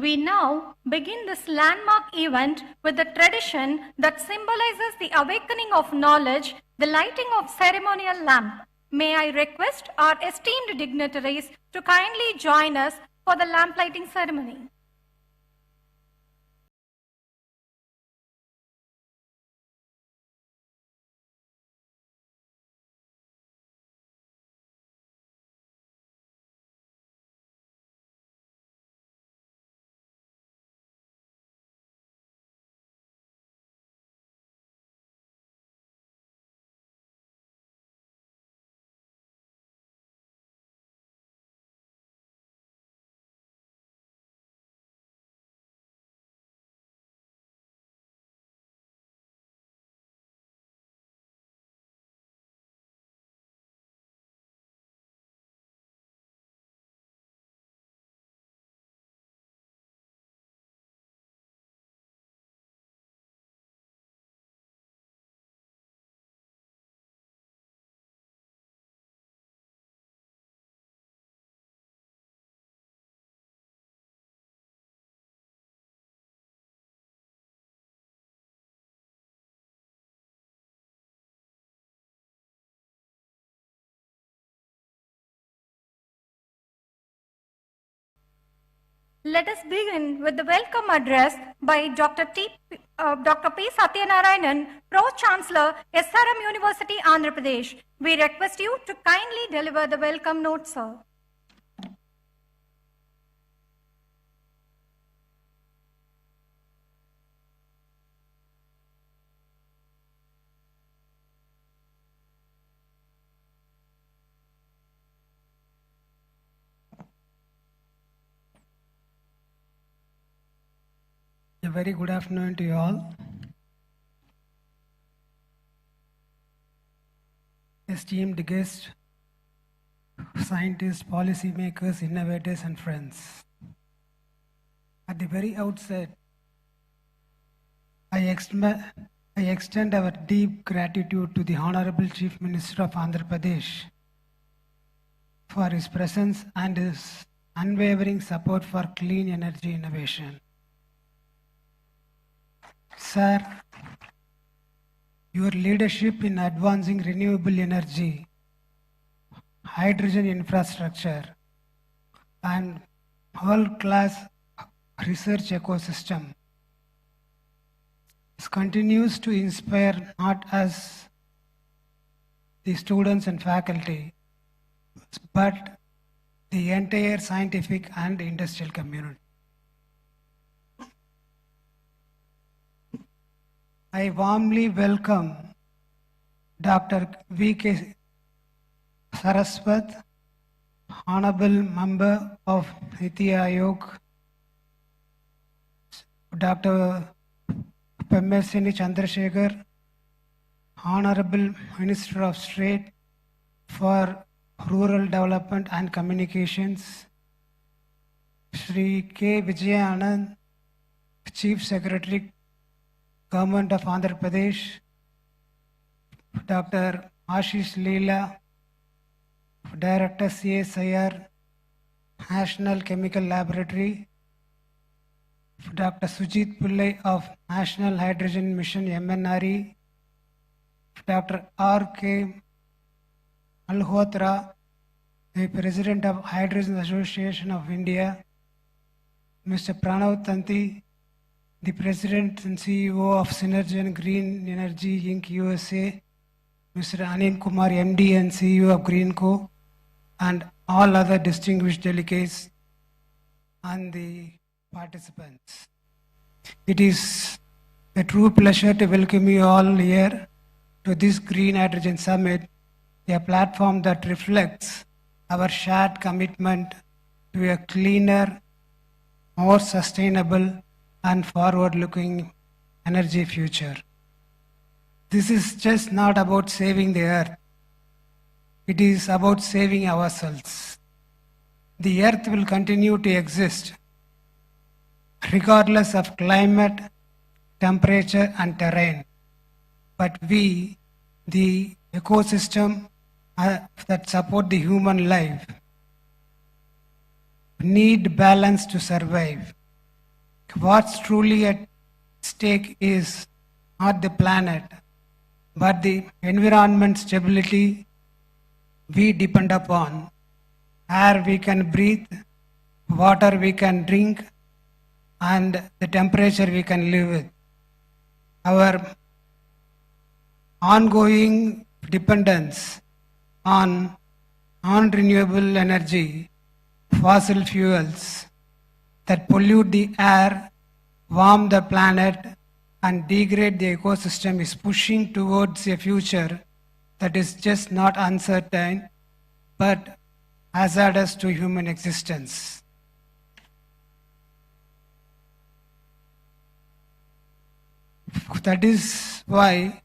We now begin this landmark event with the tradition that symbolizes the awakening of knowledge, the lighting of ceremonial lamp. May I request our esteemed dignitaries to kindly join us for the lamp lighting ceremony. Let us begin with the welcome address by Dr. P. Satyanarayanan, Pro-Chancellor, SRM University, Andhra Pradesh. We request you to kindly deliver the welcome note, sir. A very good afternoon to you all. Esteemed guests, scientists, policymakers, innovators, and friends. At the very outset, I extend our deep gratitude to the Honorable Chief Minister of Andhra Pradesh for his presence and his unwavering support for clean energy innovation. Sir, your leadership in advancing renewable energy, hydrogen infrastructure, and world-class research ecosystem continues to inspire not us, the students and faculty, but the entire scientific and industrial community. I warmly welcome Dr. V.K. Saraswat, Honorable Member of Niti Aayog, Dr. Pemesini Chandrasekhar, Honorable Minister of State for Rural Development and Communications, Shri K. Vijaya Anand, Chief Secretary, Government of Andhra Pradesh, Dr. Ashish Leela, Director CSIR, National Chemical Laboratory, Dr. Sujit Pillai of National Hydrogen Mission MNRE, Dr. R.K. Malhotra, the President of Hydrogen Association of India, Mr. Pranav Tanti, the President and CEO of Synergen Green Energy Inc. USA, Mr. Anil Kumar, MD and CEO of Greenco, and all other distinguished delegates and the participants. It is a true pleasure to welcome you all here to this Green Hydrogen Summit, a platform that reflects our shared commitment to a cleaner, more sustainable, and forward-looking energy future. This is just not about saving the earth. It is about saving ourselves. The earth will continue to exist regardless of climate, temperature, and terrain. But we, the ecosystem that support the human life, need balance to survive. what's truly at stake is not the planet, but the environment stability we depend upon. Air we can breathe, water we can drink, and the temperature we can live with. Our ongoing dependence on non-renewable energy, fossil fuels that pollute the air, warm the planet, and degrade the ecosystem is pushing towards a future that is just not uncertain, but hazardous to human existence. That is why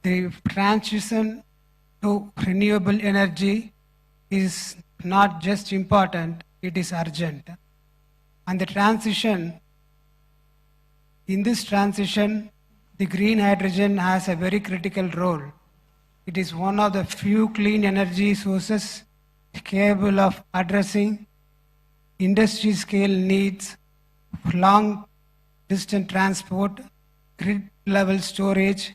the transition to renewable energy is not just important, it is urgent. And in this transition, the green hydrogen has a very critical role. It is one of the few clean energy sources capable of addressing industry scale needs, long distance transport, grid level storage,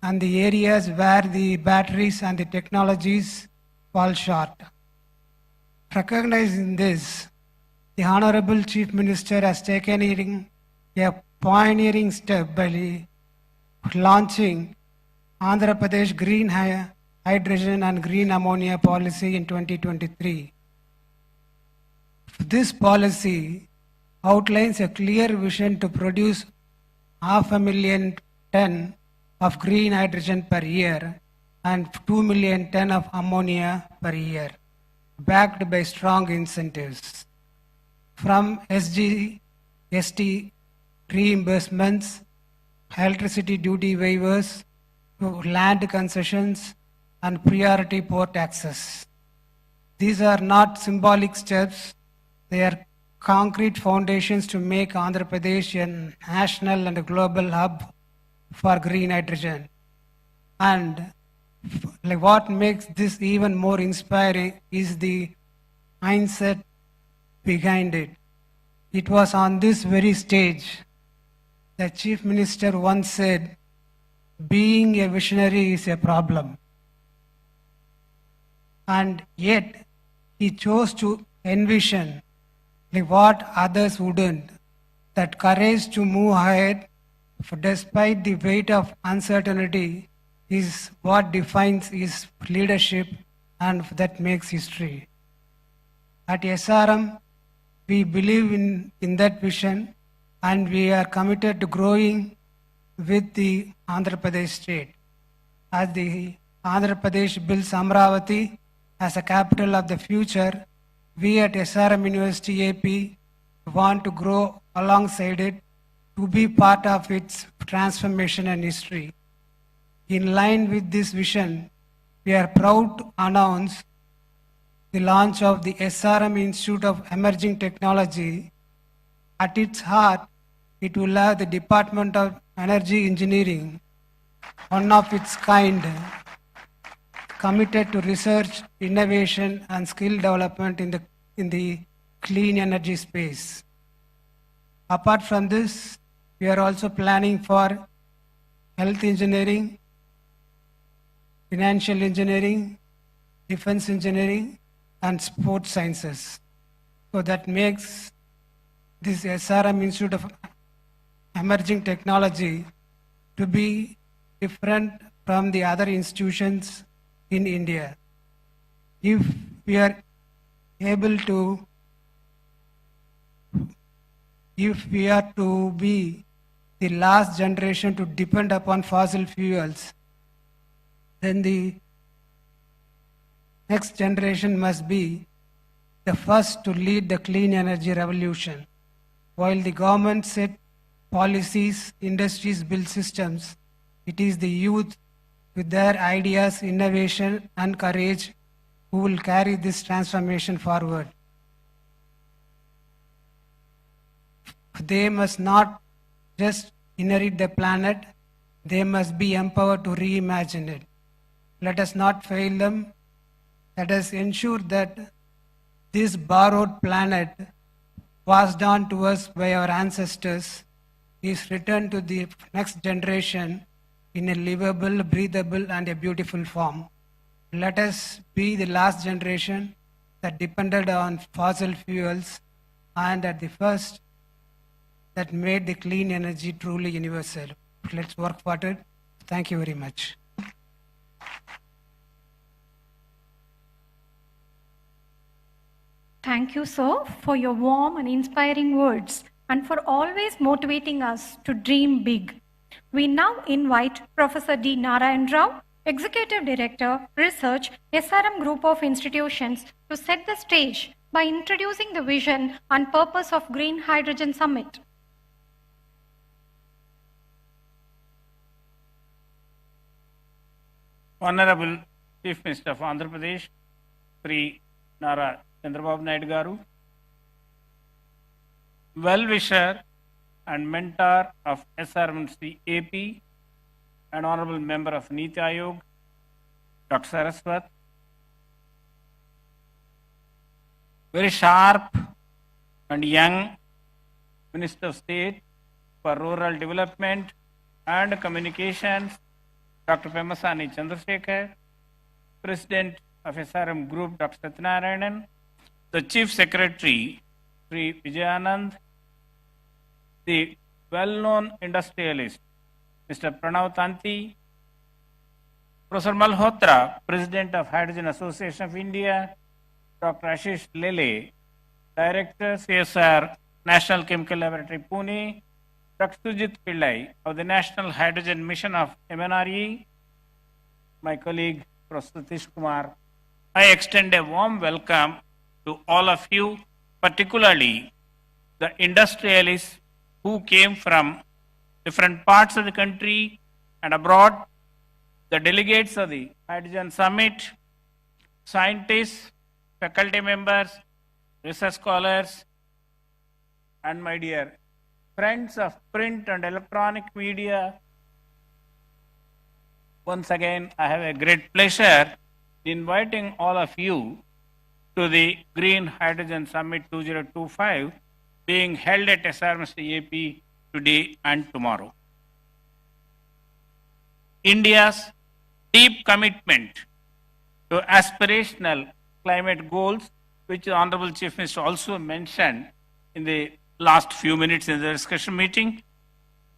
and the areas where the batteries and the technologies fall short. Recognizing this, the Honorable Chief Minister has taken a pioneering step by launching Andhra Pradesh Green Hydrogen and Green Ammonia Policy in 2023. This policy outlines a clear vision to produce 500,000 tons of green hydrogen per year and 2 million tons of ammonia per year, backed by strong incentives. From SGST reimbursements, electricity duty waivers, to land concessions and priority port access. These are not symbolic steps, they are concrete foundations to make Andhra Pradesh a national and a global hub for green hydrogen. And what makes this even more inspiring is the mindset behind it. It was on this very stage that Chief Minister once said, being a visionary is a problem. And yet, he chose to envision what others wouldn't, that courage to move ahead despite the weight of uncertainty is what defines his leadership and that makes history. At SRM, we believe in that vision and we are committed to growing with the Andhra Pradesh state. As the Andhra Pradesh builds Amaravathi as a capital of the future, we at SRM University AP want to grow alongside it to be part of its transformation and history. In line with this vision, we are proud to announce the launch of the SRM Institute of Emerging Technology. At its heart, it will have the Department of Energy Engineering, one of its kind, committed to research, innovation, and skill development in the clean energy space. Apart from this, we are also planning for health engineering, financial engineering, defense engineering, and sports sciences. So that makes this SRM Institute of Emerging Technology to be different from the other institutions in India. If we are to be the last generation to depend upon fossil fuels, then the next generation must be the first to lead the clean energy revolution. While the government set policies, industries build systems, it is the youth with their ideas, innovation, and courage who will carry this transformation forward. They must not just inherit the planet, they must be empowered to reimagine it. Let us not fail them. Let us ensure that this borrowed planet passed on to us by our ancestors is returned to the next generation in a livable, breathable, and a beautiful form. Let us be the last generation that depended on fossil fuels and at the first that made the clean energy truly universal. Let's work for it. Thank you very much. Thank you, sir, for your warm and inspiring words and for always motivating us to dream big. We now invite Professor D. Narayan Rao, Executive Director, Research, SRM Group of Institutions, to set the stage by introducing the vision and purpose of Green Hydrogen Summit. Honorable Chief Minister of Andhra Pradesh, Sri Nara Chandrababu Naidu Garu, well-wisher and mentor of SRMC AP, and Honorable Member of Niti Ayog, Dr. Saraswat, very sharp and young Minister of State for Rural Development and Communications, Dr. Pemasani Chandrasekhar, President of SRM Group, Dr. Satyanarayanan, the Chief Secretary, Sri Vijayanand, the well-known industrialist, Mr. Pranav Tanti, Professor Malhotra, President of Hydrogen Association of India, Dr. Ashish Lele, Director, CSR, National Chemical Laboratory, Pune, Dr. Sujit Pillai of the National Hydrogen Mission of MNRE, my colleague, Professor Satish Kumar. I extend a warm welcome to all of you, particularly the industrialists who came from different parts of the country and abroad, the delegates of the Hydrogen Summit, scientists, faculty members, research scholars, and my dear friends of print and electronic media. Once again, I have a great pleasure inviting all of you to the Green Hydrogen Summit 2025 being held at SRMC AP today and tomorrow. India's deep commitment to aspirational climate goals, which the Honorable Chief Minister also mentioned in the last few minutes in the discussion meeting,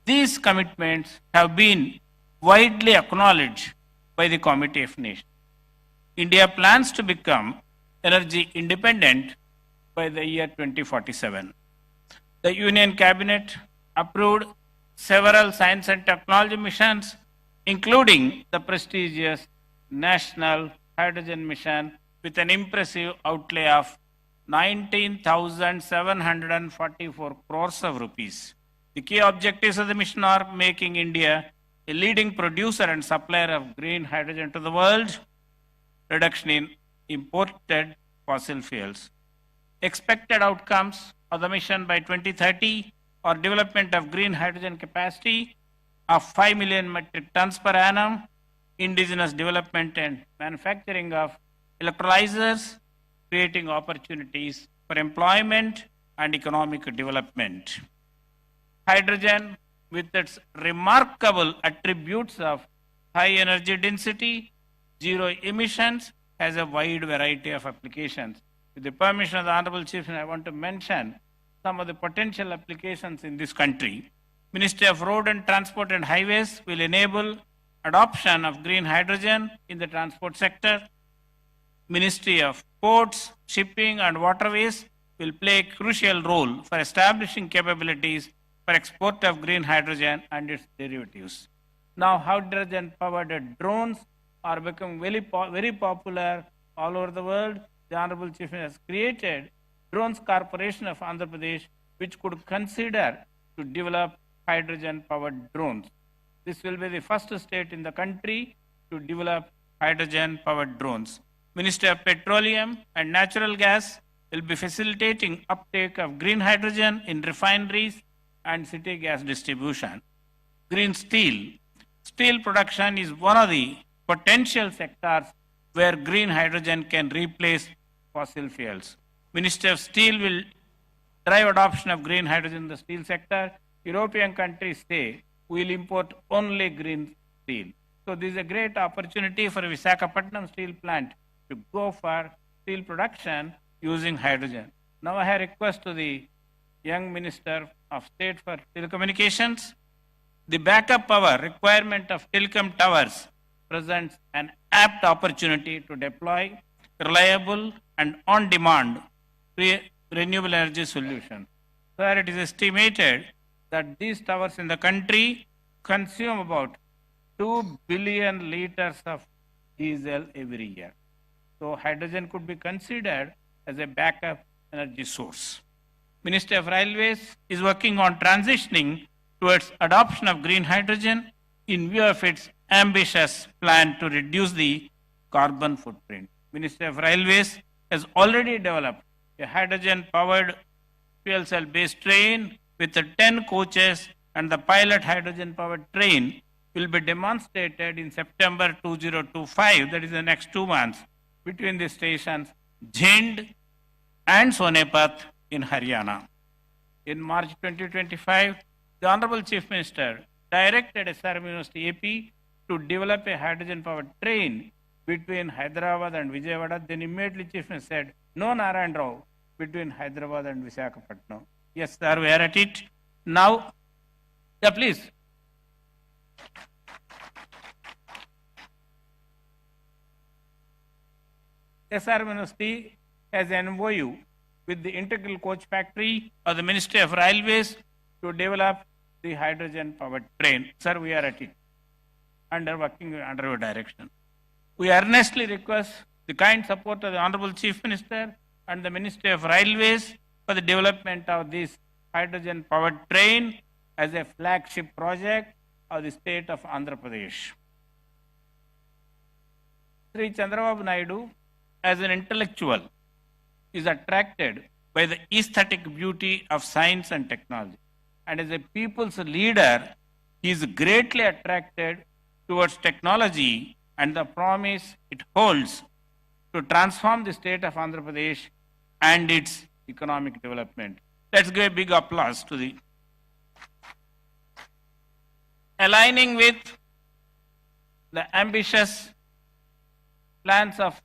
these commitments have been widely acknowledged by the Committee of Nations. India plans to become energy independent by the year 2047. The Union Cabinet approved several science and technology missions, including the prestigious National Hydrogen Mission with an impressive outlay of 19,744 crores of rupees. The key objectives of the mission are making India a leading producer and supplier of green hydrogen to the world, reduction in imported fossil fuels. Expected outcomes of the mission by 2030 are development of green hydrogen capacity of 5 million metric tons per annum, indigenous development and manufacturing of electrolyzers, creating opportunities for employment and economic development. Hydrogen, with its remarkable attributes of high energy density, zero emissions, has a wide variety of applications. With the permission of the Honorable Chief, I want to mention some of the potential applications in this country. Ministry of Road and Transport and Highways will enable adoption of green hydrogen in the transport sector. Ministry of Ports, Shipping and Waterways will play a crucial role for establishing capabilities for export of green hydrogen and its derivatives. Now, hydrogen-powered drones are becoming very popular all over the world. The Honorable Chief Minister has created Drones Corporation of Andhra Pradesh, which could consider to develop hydrogen-powered drones. This will be the first state in the country to develop hydrogen-powered drones. Ministry of Petroleum and Natural Gas will be facilitating uptake of green hydrogen in refineries and city gas distribution. Green steel. Steel production is one of the potential sectors where green hydrogen can replace fossil fuels. Ministry of Steel will drive adoption of green hydrogen in the steel sector. European countries say we will import only green steel. So this is a great opportunity for Visakhapatnam steel plant to go for steel production using hydrogen. Now I have a request to the young Minister of State for Telecommunications. The backup power requirement of telecom towers presents an apt opportunity to deploy reliable and on-demand renewable energy solutions. Sir, it is estimated that these towers in the country consume about 2 billion liters of diesel every year. So hydrogen could be considered as a backup energy source. Ministry of Railways is working on transitioning towards adoption of green hydrogen in view of its ambitious plan to reduce the carbon footprint. Ministry of Railways has already developed a hydrogen-powered fuel cell-based train with the 10 coaches, and the pilot hydrogen-powered train will be demonstrated in September 2025, that is the next 2 months, between the stations Jhind and Sonepat in Haryana. In March 2025, the Honorable Chief Minister directed SRM University AP to develop a hydrogen-powered train between Hyderabad and Vijayawada. Then immediately Chief Minister said, no Narayan Rao between Hyderabad and Visakhapatnam. Yes, sir, we are at it. Now, please. SRM University has an MOU with the Integral Coach Factory of the Ministry of Railways to develop the hydrogen-powered train. Sir, we are at it, working under your direction. We earnestly request the kind support of the Honorable Chief Minister and the Ministry of Railways for the development of this hydrogen-powered train as a flagship project of the state of Andhra Pradesh. Sri Chandrababu Naidu, as an intellectual, is attracted by the aesthetic beauty of science and technology. And as a people's leader, he is greatly attracted towards technology and the promise it holds to transform the state of Andhra Pradesh and its economic development. Let's give a big applause to the aligning with the ambitious plans of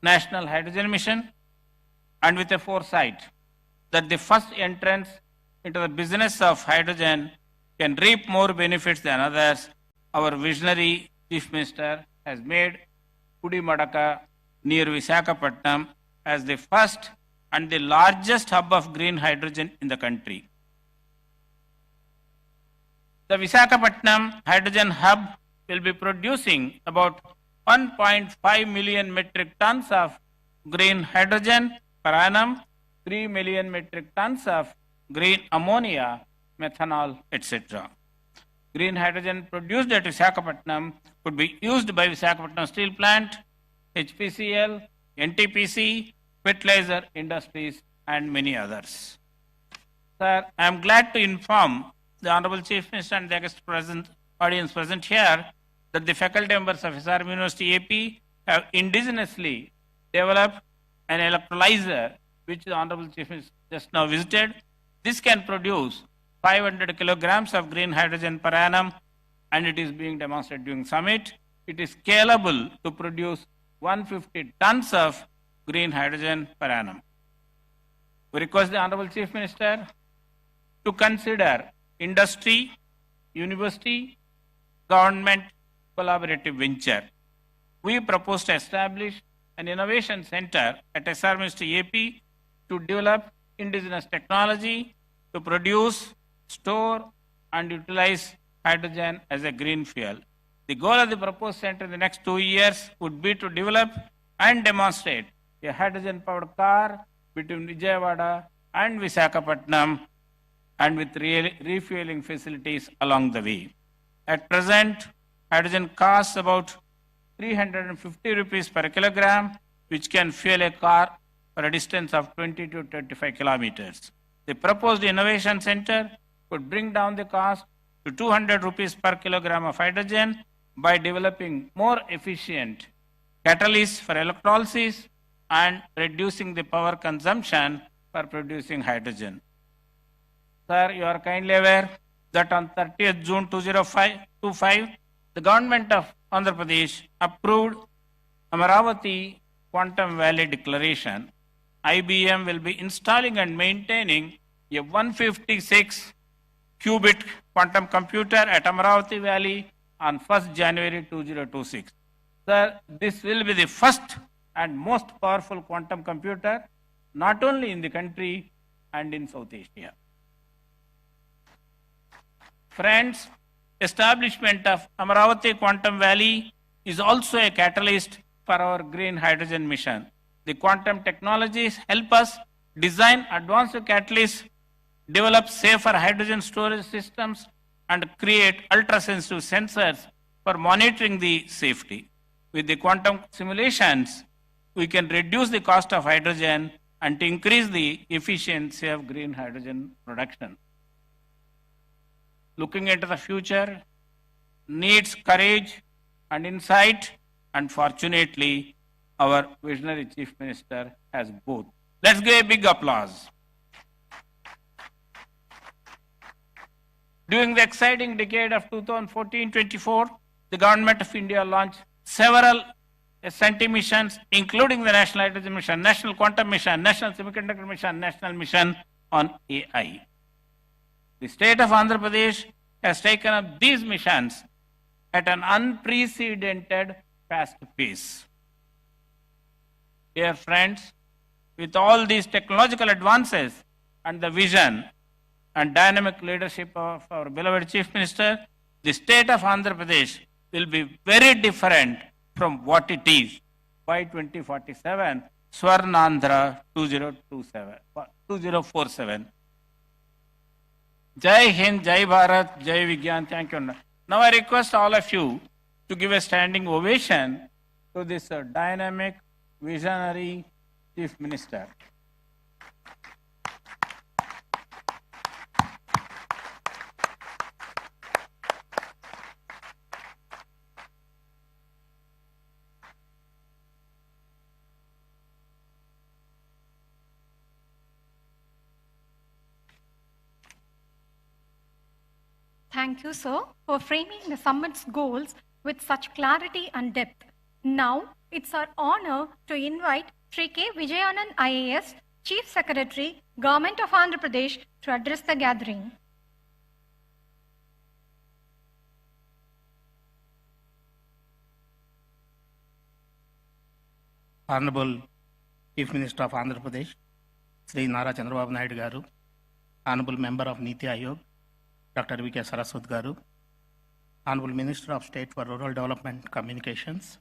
National Hydrogen Mission and with a foresight that the first entrance into the business of hydrogen can reap more benefits than others, our visionary Chief Minister has made Pudimadaka near Visakhapatnam as the first and the largest hub of green hydrogen in the country. The Visakhapatnam Hydrogen Hub will be producing about 1.5 million metric tons of green hydrogen per annum, 3 million metric tons of green ammonia, methanol, etc. Green hydrogen produced at Visakhapatnam could be used by Visakhapatnam Steel Plant, HPCL, NTPC, fertilizer industries, and many others. Sir, I am glad to inform the Honorable Chief Minister and the audience present here that the faculty members of SRM University AP have indigenously developed an electrolyzer which the Honorable Chief Minister just now visited. This can produce 500 kilograms of green hydrogen per annum, and it is being demonstrated during summit. It is scalable to produce 150 tons of green hydrogen per annum. We request the Honorable Chief Minister to consider industry, university, government collaborative venture. We propose to establish an innovation center at SRM University AP to develop indigenous technology to produce, store, and utilize hydrogen as a green fuel. The goal of the proposed center in the next 2 years would be to develop and demonstrate a hydrogen-powered car between Vijayawada and Visakhapatnam, and with refueling facilities along the way. At present, hydrogen costs about 350 rupees per kilogram, which can fuel a car for a distance of 20 to 25 kilometers. The proposed innovation center could bring down the cost to 200 rupees per kilogram of hydrogen by developing more efficient catalysts for electrolysis and reducing the power consumption for producing hydrogen. Sir, you are kindly aware that on 30th June 2025, the government of Andhra Pradesh approved Amaravathi Quantum Valley Declaration. IBM will be installing and maintaining a 156 qubit quantum computer at Amaravathi Valley on 1st January 2026. Sir, this will be the first and most powerful quantum computer not only in the country and in South Asia. Friends, establishment of Amaravathi Quantum Valley is also a catalyst for our green hydrogen mission. The quantum technologies help us design advanced catalysts, develop safer hydrogen storage systems, and create ultra-sensitive sensors for monitoring the safety. With the quantum simulations, we can reduce the cost of hydrogen and to increase the efficiency of green hydrogen production. Looking into the future needs courage and insight, and fortunately, our visionary Chief Minister has both. Let's give a big applause. During the exciting decade of 2014-24, the Government of India launched several SNT missions, including the National Hydrogen Mission, National Quantum Mission, National Semiconductor Mission, National Mission on AI. The state of Andhra Pradesh has taken up these missions at an unprecedented fast pace. Dear friends, with all these technological advances and the vision and dynamic leadership of our beloved Chief Minister, the state of Andhra Pradesh will be very different from what it is by 2047, Swarnandhra 2047. Jai Hind, Jai Bharat, Jai Vigyan. Thank you. Now I request all of you to give a standing ovation to this dynamic, visionary Chief Minister. Thank you, sir, for framing the summit's goals with such clarity and depth. Now, it's our honor to invite Sri K. Vijayanand IAS, Chief Secretary, Government of Andhra Pradesh, to address the gathering. Honorable Chief Minister of Andhra Pradesh, Sri Nara Chandrababu Naidu Garu, Honorable Member of Niti Ayog, Dr. V.K. Saraswat Garu, Honorable Minister of State for Rural Development Communications,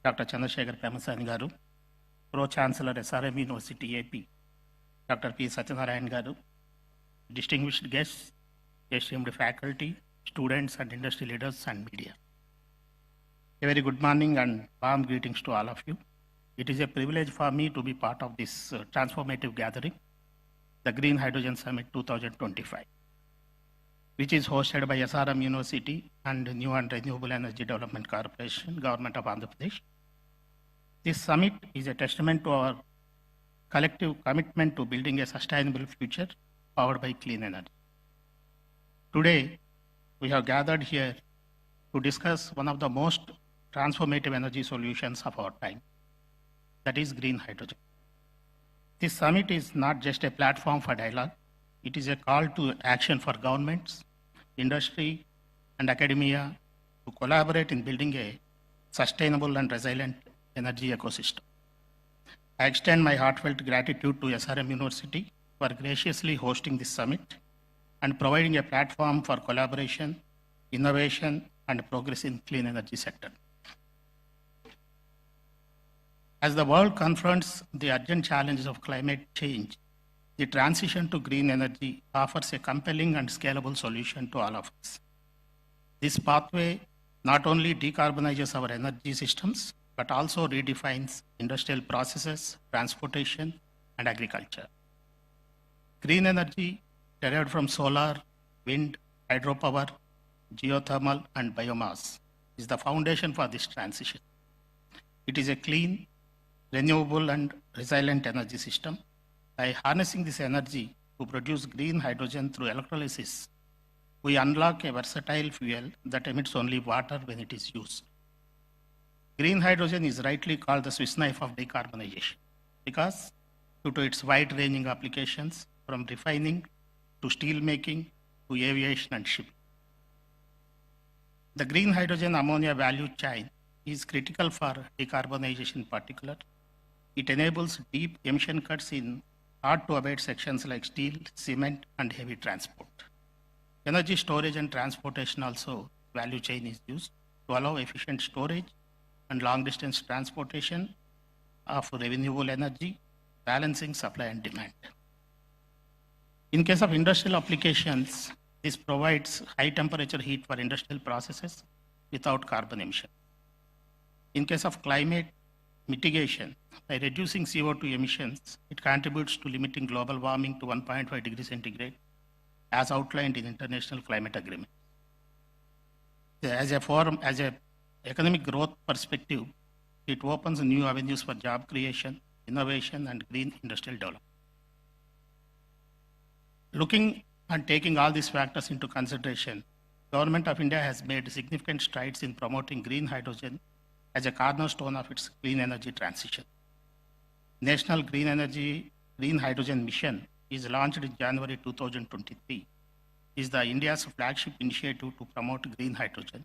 Dr. Chandrasekhar Pemasani Garu, Pro-Chancellor SRM University AP, Dr. P. Satyanarayan Garu, distinguished guests, esteemed faculty, students and industry leaders and media. A very good morning and warm greetings to all of you. It is a privilege for me to be part of this transformative gathering, the Green Hydrogen Summit 2025. Which is hosted by SRM University and New and Renewable Energy Development Corporation, Government of Andhra Pradesh. This summit is a testament to our collective commitment to building a sustainable future powered by clean energy. Today, we have gathered here to discuss one of the most transformative energy solutions of our time, that is green hydrogen. This summit is not just a platform for dialogue, it is a call to action for governments, industry, and academia to collaborate in building a sustainable and resilient energy ecosystem. I extend my heartfelt gratitude to SRM University for graciously hosting this summit and providing a platform for collaboration, innovation, and progress in clean energy sector. As the world confronts the urgent challenges of climate change, the transition to green energy offers a compelling and scalable solution to all of us. This pathway not only decarbonizes our energy systems, but also redefines industrial processes, transportation, and agriculture. Green energy derived from solar, wind, hydropower, geothermal, and biomass is the foundation for this transition. It is a clean, renewable, and resilient energy system By harnessing this energy to produce green hydrogen through electrolysis, we unlock a versatile fuel that emits only water when it is used. Green hydrogen is rightly called the Swiss knife of decarbonization because due to its wide-ranging applications from refining to steel making to aviation and shipping. The green hydrogen ammonia value chain is critical for decarbonization in particular. It enables deep emission cuts in hard-to-abate sections like steel, cement, and heavy transport. Energy storage and transportation also value chain is used to allow efficient storage and long-distance transportation of renewable energy, balancing supply and demand. In case of industrial applications, this provides high-temperature heat for industrial processes without carbon emission. In case of climate mitigation, by reducing CO2 emissions, it contributes to limiting global warming to 1.5 degrees centigrade, as outlined in international climate agreement. As a economic growth perspective, it opens new avenues for job creation, innovation, and green industrial development. Looking and taking all these factors into consideration, Government of India has made significant strides in promoting green hydrogen as a cornerstone of its clean energy transition. National Green Hydrogen Mission is launched in January 2023. Is the India's flagship initiative to promote green hydrogen.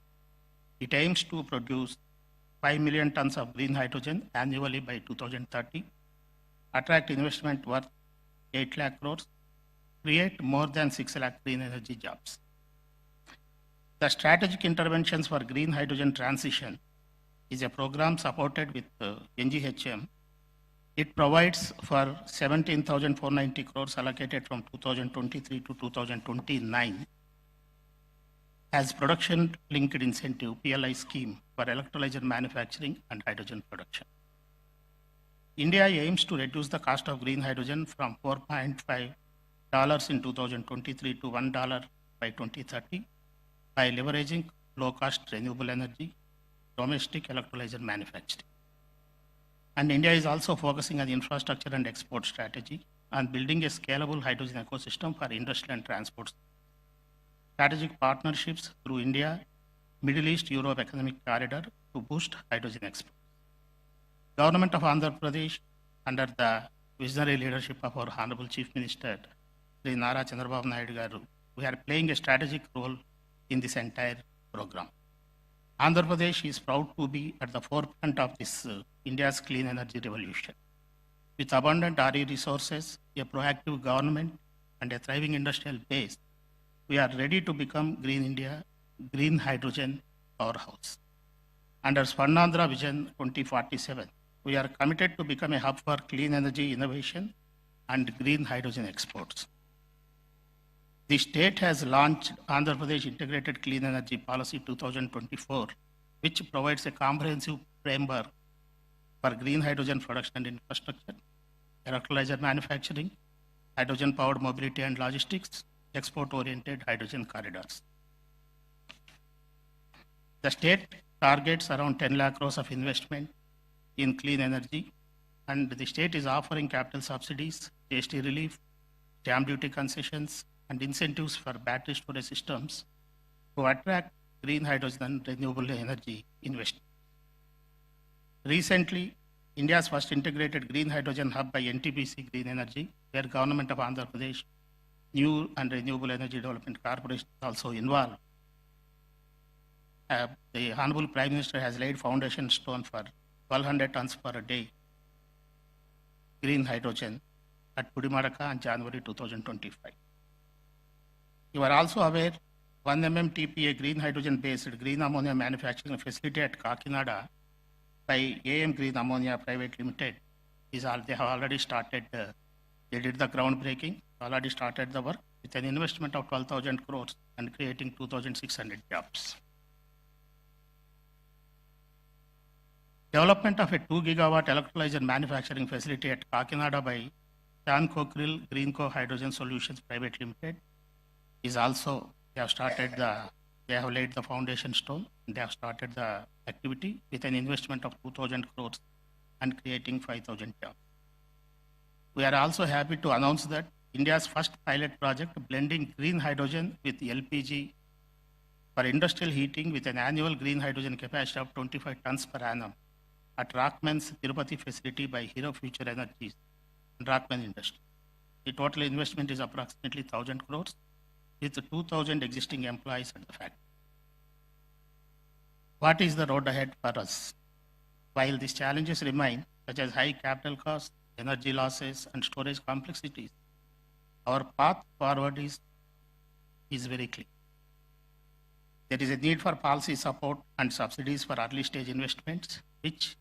It aims to produce 5 million tons of green hydrogen annually by 2030, attract investment worth 8 lakh crores, create more than 6 lakh green energy jobs. The Strategic Interventions for Green Hydrogen Transition is a program supported with NGHM. It provides for 17,490 crores allocated from 2023 to 2029 as production-linked incentive (PLI) scheme for electrolyzer manufacturing and hydrogen production. India aims to reduce the cost of green hydrogen from $4.5 in 2023 to $1 by 2030 by leveraging low-cost renewable energy, domestic electrolyzer manufacturing. And India is also focusing on infrastructure and export strategy and building a scalable hydrogen ecosystem for industry and transport. Strategic partnerships through India, Middle East, Europe Economic Corridor to boost hydrogen exports. Government of Andhra Pradesh, under the visionary leadership of our Honorable Chief Minister, Sri Nara Chandrababu Naidu Garu, we are playing a strategic role in this entire program. Andhra Pradesh is proud to be at the forefront of this India's clean energy revolution. With abundant RE resources, a proactive government, and a thriving industrial base, we are ready to become Green India, green hydrogen powerhouse. Under Swarnandhra Vision 2047, we are committed to become a hub for clean energy innovation and green hydrogen exports. The state has launched Andhra Pradesh Integrated Clean Energy Policy 2024, which provides a comprehensive framework for green hydrogen production and infrastructure, electrolyzer manufacturing, hydrogen-powered mobility and logistics, export-oriented hydrogen corridors. The state targets around 10 lakh crores of investment in clean energy, and the state is offering capital subsidies, GST relief, stamp duty concessions, and incentives for battery storage systems to attract green hydrogen and renewable energy investment. Recently, India's first integrated green hydrogen hub by NTPC Green Energy, where Government of Andhra Pradesh New and Renewable Energy Development Corporation is also involved. The Honorable Prime Minister has laid foundation stone for 1,200 tons per day green hydrogen at Pudimadaka in January 2025. You are also aware 1 MMTPA green hydrogen based green ammonia manufacturing facility at Kakinada by AM Green Ammonia Private Limited they have already started, they did the groundbreaking, already started the work with an investment of 12,000 crores and creating 2,600 jobs. Development of a 2 gigawatt electrolyzer manufacturing facility at Kakinada by Chan Cockerill Greenco Hydrogen Solutions Private Limited is also, they have laid the foundation stone, and they have started the activity with an investment of 2,000 crores and creating 5,000 jobs. We are also happy to announce that India's first pilot project blending green hydrogen with LPG for industrial heating with an annual green hydrogen capacity of 25 tons per annum at Rockman's Tirupati facility by Hero Future Energies and Rockman Industry. The total investment is approximately 1,000 crores with 2,000 existing employees at the factory. What is the road ahead for us? While these challenges remain, such as high capital costs, energy losses, and storage complexities, our path forward is very clear. There is a need for policy support and subsidies for early stage investments, which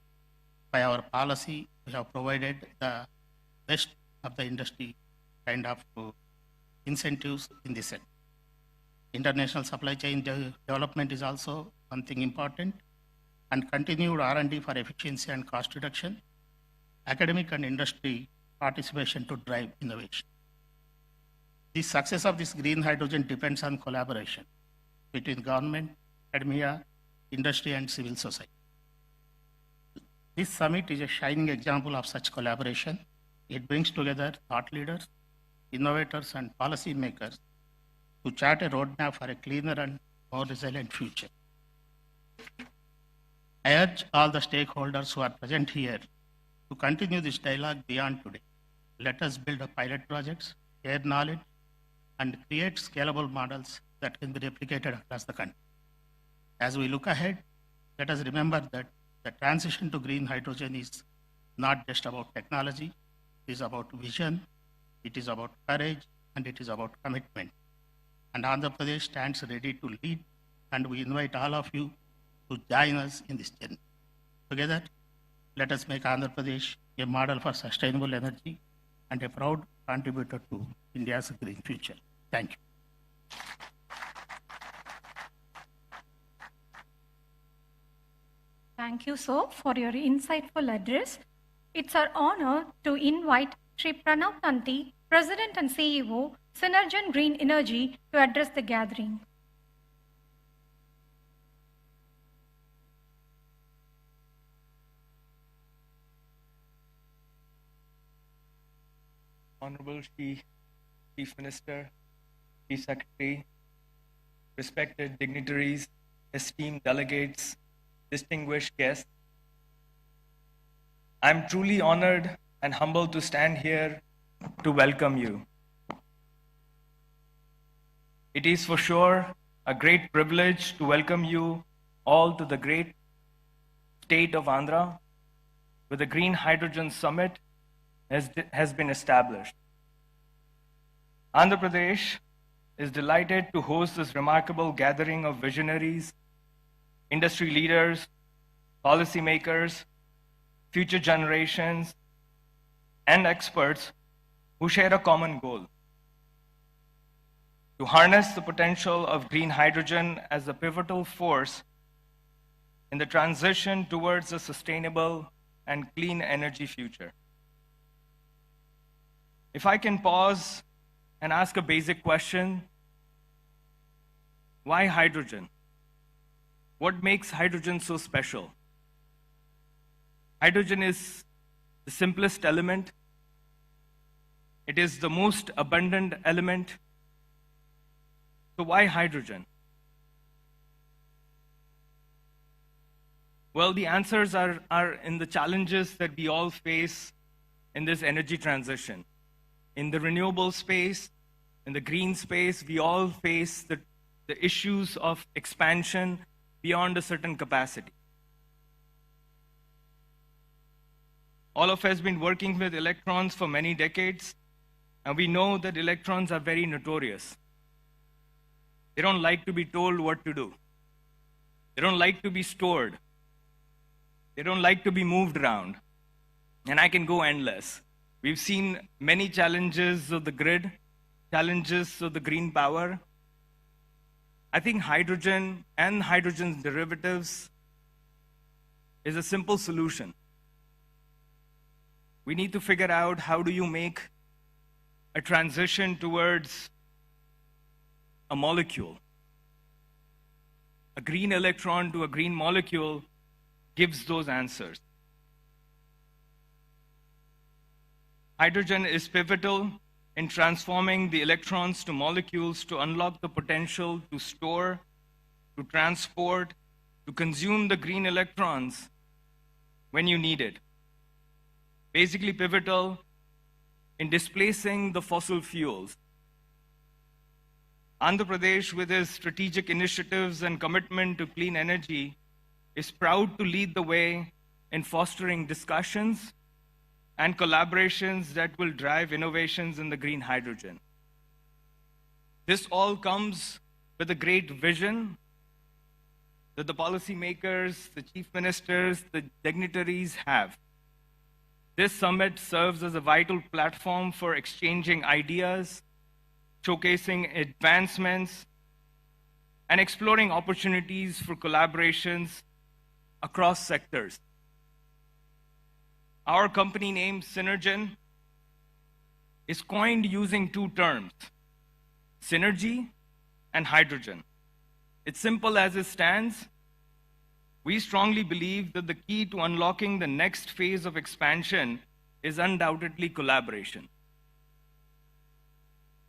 by our policy we have provided the best of the industry kind of incentives in this sector. International supply chain development is also one thing important, and continued R&D for efficiency and cost reduction, academic and industry participation to drive innovation. The success of this green hydrogen depends on collaboration between government, academia, industry, and civil society. This summit is a shining example of such collaboration. It brings together thought leaders, innovators, and policy makers to chart a roadmap for a cleaner and more resilient future. I urge all the stakeholders who are present here to continue this dialogue beyond today. Let us build pilot projects, share knowledge, and create scalable models that can be replicated across the country. As we look ahead, let us remember that the transition to green hydrogen is not just about technology, it is about vision, it is about courage, and it is about commitment. And Andhra Pradesh stands ready to lead, and we invite all of you to join us in this journey. Together, let us make Andhra Pradesh a model for sustainable energy and a proud contributor to India's green future. Thank you. Thank you, sir, for your insightful address. It's our honor to invite Sri Pranav Tanti, President and CEO, Synergen Green Energy, to address the gathering. Honorable Chief Minister, Chief Secretary, respected dignitaries, esteemed delegates, distinguished guests, I'm truly honored and humbled to stand here to welcome you. It is for sure a great privilege to welcome you all to the great state of Andhra, where the Green Hydrogen Summit has been established. Andhra Pradesh is delighted to host this remarkable gathering of visionaries, industry leaders, policymakers, future generations, and experts who share a common goal: to harness the potential of green hydrogen as a pivotal force in the transition towards a sustainable and clean energy future. If I can pause and ask a basic question, why hydrogen? What makes hydrogen so special? Hydrogen is the simplest element. It is the most abundant element. So why hydrogen? Well, the answers are in the challenges that we all face in this energy transition. In the renewable space, in the green space, we all face the issues of expansion beyond a certain capacity. All of us have been working with electrons for many decades, and we know that electrons are very notorious. They don't like to be told what to do. They don't like to be stored. They don't like to be moved around. And I can go endless. We've seen many challenges of the grid, challenges of the green power. I think hydrogen and hydrogen's derivatives is a simple solution. We need to figure out how do you make a transition towards a molecule. A green electron to a green molecule gives those answers. Hydrogen is pivotal in transforming the electrons to molecules to unlock the potential to store, to transport, to consume the green electrons when you need it. Basically pivotal in displacing the fossil fuels. Andhra Pradesh, with its strategic initiatives and commitment to clean energy, is proud to lead the way in fostering discussions and collaborations that will drive innovations in the green hydrogen. This all comes with a great vision that the policymakers, the chief ministers, the dignitaries have. This summit serves as a vital platform for exchanging ideas, showcasing advancements, and exploring opportunities for collaborations across sectors. Our company name, Synergen, is coined using two terms, synergy and hydrogen. It's simple as it stands. We strongly believe that the key to unlocking the next phase of expansion is undoubtedly collaboration.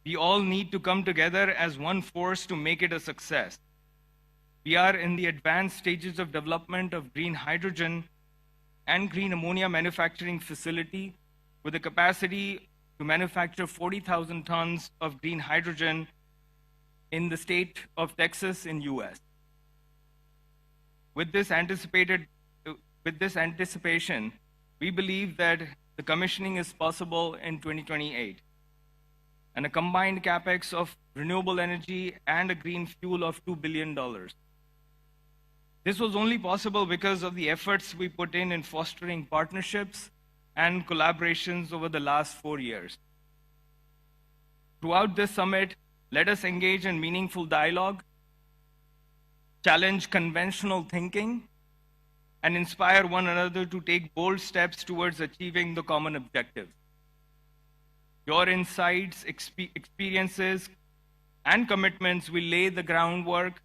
We all need to come together as one force to make it a success. We are in the advanced stages of development of green hydrogen and green ammonia manufacturing facility with a capacity to manufacture 40,000 tons of green hydrogen in the state of Texas in US. With this anticipation, we believe that the commissioning is possible in 2028. And a combined capex of renewable energy and a green fuel of $2 billion. This was only possible because of the efforts we put in fostering partnerships and collaborations over the last 4 years. Throughout this summit, let us engage in meaningful dialogue, challenge conventional thinking, and inspire one another to take bold steps towards achieving the common objectives. Your insights, experiences, and commitments will lay the groundwork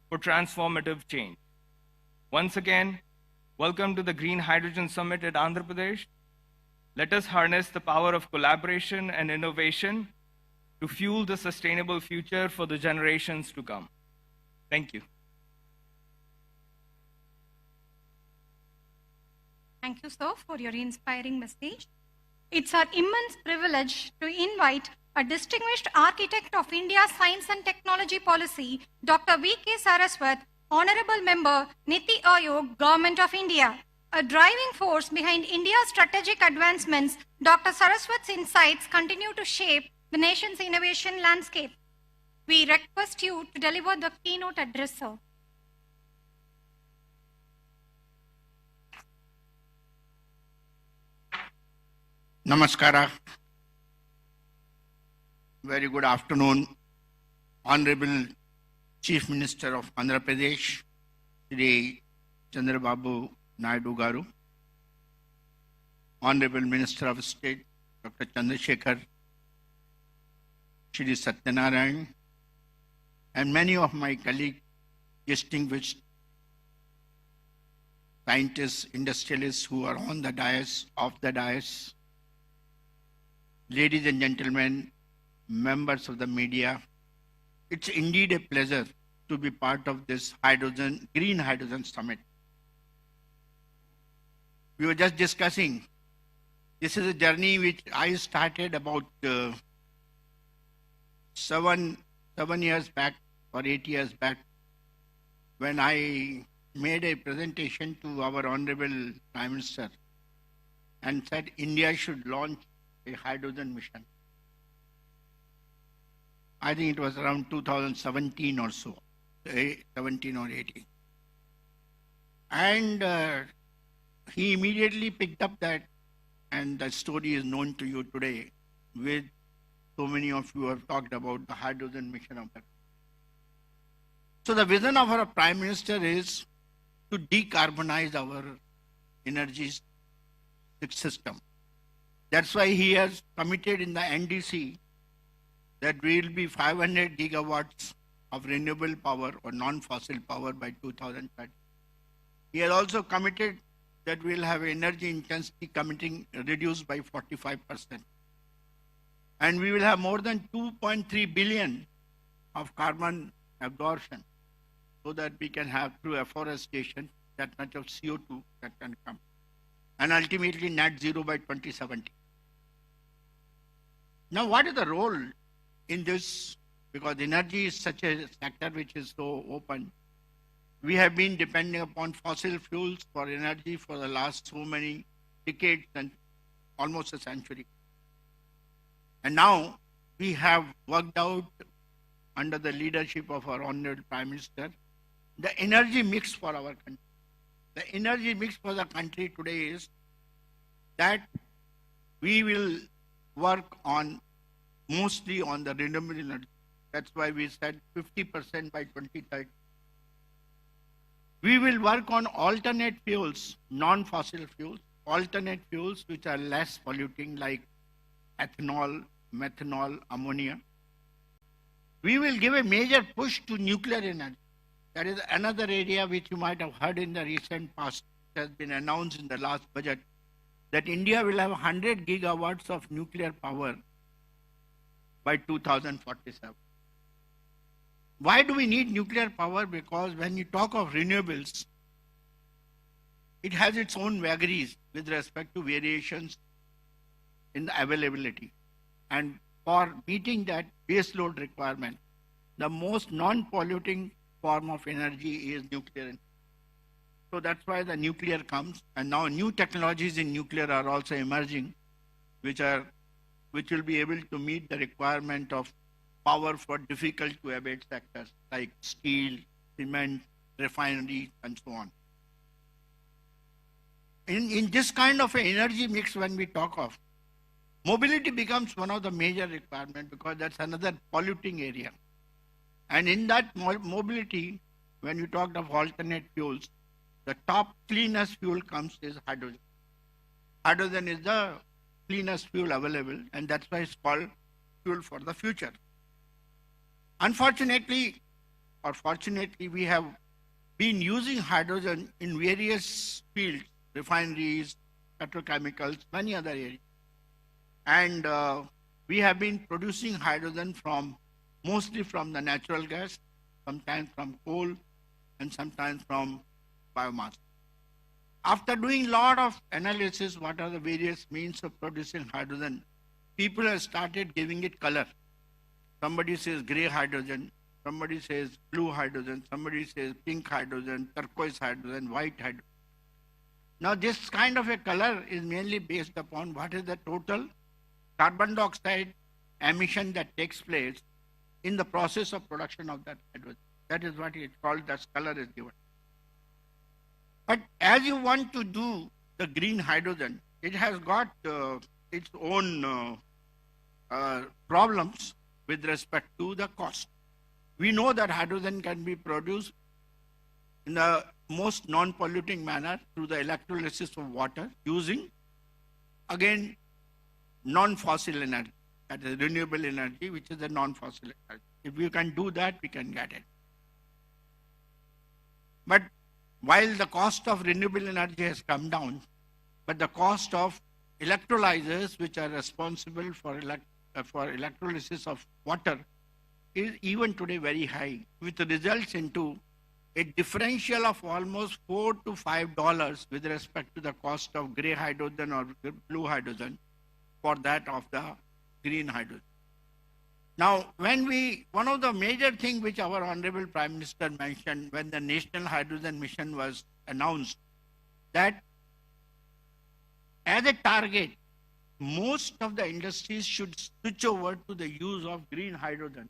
for transformative change. Once again, welcome to the Green Hydrogen Summit at Andhra Pradesh. Let us harness the power of collaboration and innovation to fuel the sustainable future for the generations to come. Thank you. Thank you, sir, for your inspiring message. It's our immense privilege to invite a distinguished architect of India's science and technology policy, Dr. V.K. Saraswat, Honorable Member, Niti Aayog, Government of India. A driving force behind India's strategic advancements, Dr. Saraswat's insights continue to shape the nation's innovation landscape. We request you to deliver the keynote address, sir. Namaskara. Very good afternoon, Honorable Chief Minister of Andhra Pradesh, Shri Chandrababu Naidu Garu, Honorable Minister of State, Dr. Chandrasekhar, Shri Satyanarayan, and many of my colleagues, distinguished scientists, industrialists who are on the dais, off the dais, ladies and gentlemen, members of the media, it's indeed a pleasure to be part of this Green Hydrogen Summit. We were just discussing, this is a journey which I started about 7 years back or 8 years back, when I made a presentation to our Honorable Prime Minister and said India should launch a hydrogen mission. I think it was around 2017 or so, 17 or 18. And he immediately picked up that, and the story is known to you today, with so many of you have talked about the hydrogen mission of that. So the vision of our Prime Minister is to decarbonize our energy system. That's why he has committed in the NDC that we will be 500 gigawatts of renewable power or non-fossil power by 2030. He has also committed that we'll have energy intensity committing reduced by 45%. And we will have more than 2.3 billion of carbon absorption, so that we can have through afforestation that much of CO2 that can come. And ultimately net zero by 2070. Now what is the role in this? Because energy is such a sector which is so open. We have been depending upon fossil fuels for energy for the last so many decades and almost a century. And now we have worked out under the leadership of our Honorable Prime Minister, the energy mix for our country. The energy mix for the country today is that we will work on mostly on the renewable energy. That's why we said 50% by 2030. We will work on alternate fuels, non-fossil fuels, alternate fuels which are less polluting like ethanol, methanol, ammonia. We will give a major push to nuclear energy. That is another area which you might have heard in the recent past. It has been announced in the last budget that India will have 100 gigawatts of nuclear power by 2047. Why do we need nuclear power? Because when you talk of renewables, it has its own vagaries with respect to variations in the availability. And for meeting that base load requirement, the most non-polluting form of energy is nuclear. So that's why the nuclear comes, and now new technologies in nuclear are also emerging, which will be able to meet the requirement of power for difficult to abate sectors like steel, cement, refinery, and so on. In this kind of an energy mix, when we talk of, mobility becomes one of the major requirements because that's another polluting area. And in that mobility, when you talked of alternate fuels, the top cleanest fuel comes is hydrogen. Hydrogen is the cleanest fuel available, and that's why it's called fuel for the future. Unfortunately, or fortunately, we have been using hydrogen in various fields, refineries, petrochemicals, many other areas. And we have been producing hydrogen mostly from the natural gas, sometimes from coal, and sometimes from biomass. After doing a lot of analysis, what are the various means of producing hydrogen, people have started giving it color. Somebody says gray hydrogen, somebody says blue hydrogen, somebody says pink hydrogen, turquoise hydrogen, white hydrogen. Now this kind of a color is mainly based upon what is the total carbon dioxide emission that takes place in the process of production of that hydrogen. That is what it's called, that color is given. But as you want to do the green hydrogen, it has got its own problems with respect to the cost. We know that hydrogen can be produced in the most non-polluting manner through the electrolysis of water using, again, non-fossil energy, that is renewable energy, which is a non-fossil energy. If we can do that, we can get it. But while the cost of renewable energy has come down, but the cost of electrolyzers, which are responsible for electrolysis of water, is even today very high, which results into a differential of almost $4 to $5 with respect to the cost of gray hydrogen or blue hydrogen for that of the green hydrogen. Now, one of the major things which our Honorable Prime Minister mentioned when the National Hydrogen Mission was announced, that as a target, most of the industries should switch over to the use of green hydrogen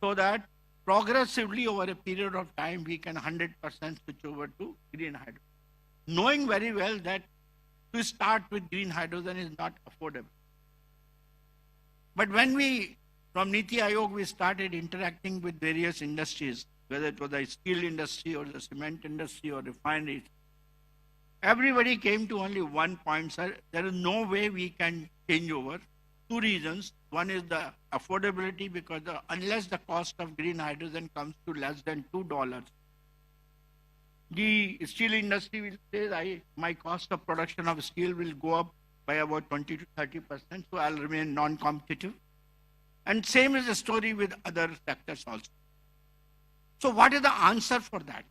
so that progressively over a period of time we can 100% switch over to green hydrogen. Knowing very well that to start with green hydrogen is not affordable. But when from Niti Aayog, we started interacting with various industries, whether it was the steel industry or the cement industry or refineries, everybody came to only one point, sir, there is no way we can change over. Two reasons. One is the affordability, because unless the cost of green hydrogen comes to less than $2, the steel industry will say, my cost of production of steel will go up by about 20 to 30%, so I'll remain non-competitive. And same is the story with other sectors also. So what is the answer for that?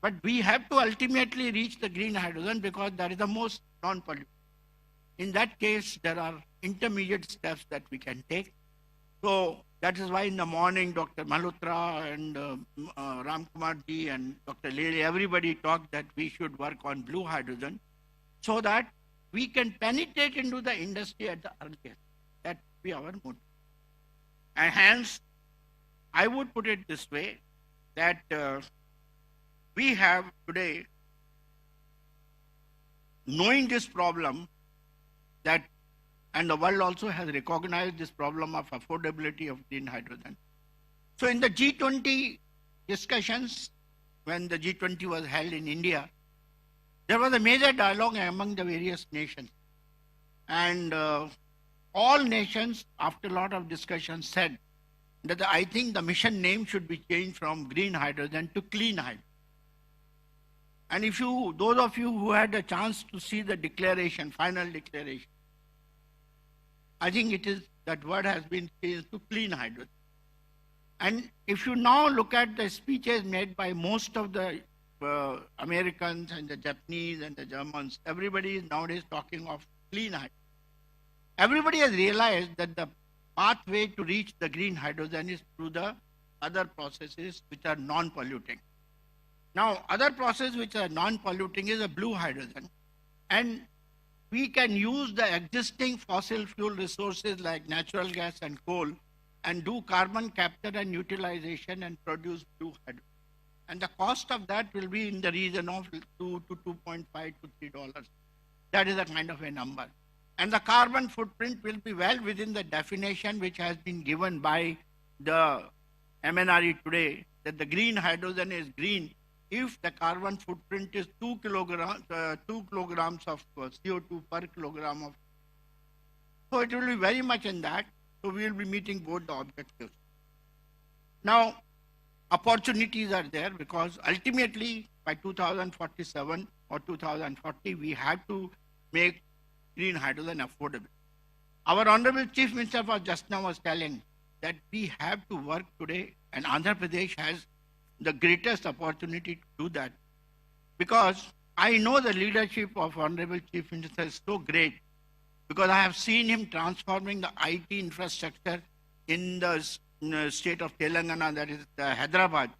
But we have to ultimately reach the green hydrogen because that is the most non-polluting. In that case, there are intermediate steps that we can take. So that is why in the morning, Dr. Malhotra and Ram Kumar ji and Dr. Lely, everybody talked that we should work on blue hydrogen so that we can penetrate into the industry at the earliest. That will be our motive. And hence, I would put it this way, that we have today, knowing this problem, that, and the world also has recognized this problem of affordability of green hydrogen. So in the G20 discussions, when the G20 was held in India, there was a major dialogue among the various nations. And all nations, after a lot of discussion, said that I think the mission name should be changed from green hydrogen to clean hydrogen. And if you, those of you who had a chance to see the declaration, final declaration, I think it is, that word has been changed to clean hydrogen. And if you now look at the speeches made by most of the Americans and the Japanese and the Germans, everybody is nowadays talking of clean hydrogen. Everybody has realized that the pathway to reach the green hydrogen is through the other processes which are non-polluting. Now, other process which are non-polluting is a blue hydrogen. And we can use the existing fossil fuel resources like natural gas and coal and do carbon capture and utilization and produce blue hydrogen. And the cost of that will be in the region of $2 to $2.5 to $3. That is a kind of a number. And the carbon footprint will be well within the definition which has been given by the MNRE today, that the green hydrogen is green if the carbon footprint is 2 kilograms of CO2 per kilogram of. So it will be very much in that. So we will be meeting both the objectives. Now, opportunities are there because ultimately by 2047 or 2040, we have to make green hydrogen affordable. Our Honorable Chief Minister for just now was telling that we have to work today, and Andhra Pradesh has the greatest opportunity to do that, because I know the leadership of Honorable Chief Minister is so great, because I have seen him transforming the IT infrastructure in the state of Telangana, that is Hyderabad,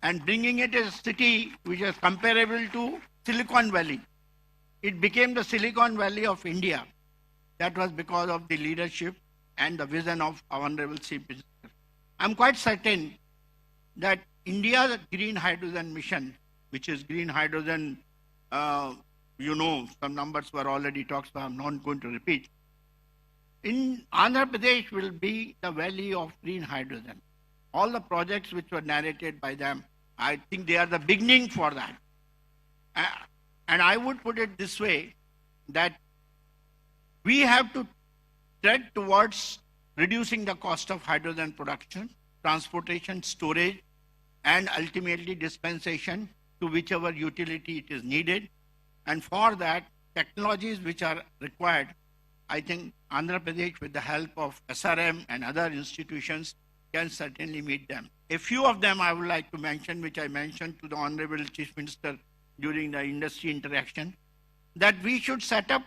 and bringing it as a city which is comparable to Silicon Valley. It became the Silicon Valley of India. That was because of the leadership and the vision of our Honorable Chief Minister. I'm quite certain that India's green hydrogen mission, which is green hydrogen, some numbers were already talked, so I'm not going to repeat. In Andhra Pradesh will be the valley of green hydrogen. All the projects which were narrated by them, I think they are the beginning for that. And I would put it this way, that we have to tread towards reducing the cost of hydrogen production, transportation, storage, and ultimately dispensation to whichever utility it is needed. And for that, technologies which are required, I think Andhra Pradesh, with the help of SRM and other institutions, can certainly meet them. A few of them I would like to mention, which I mentioned to the Honorable Chief Minister during the industry interaction, that we should set up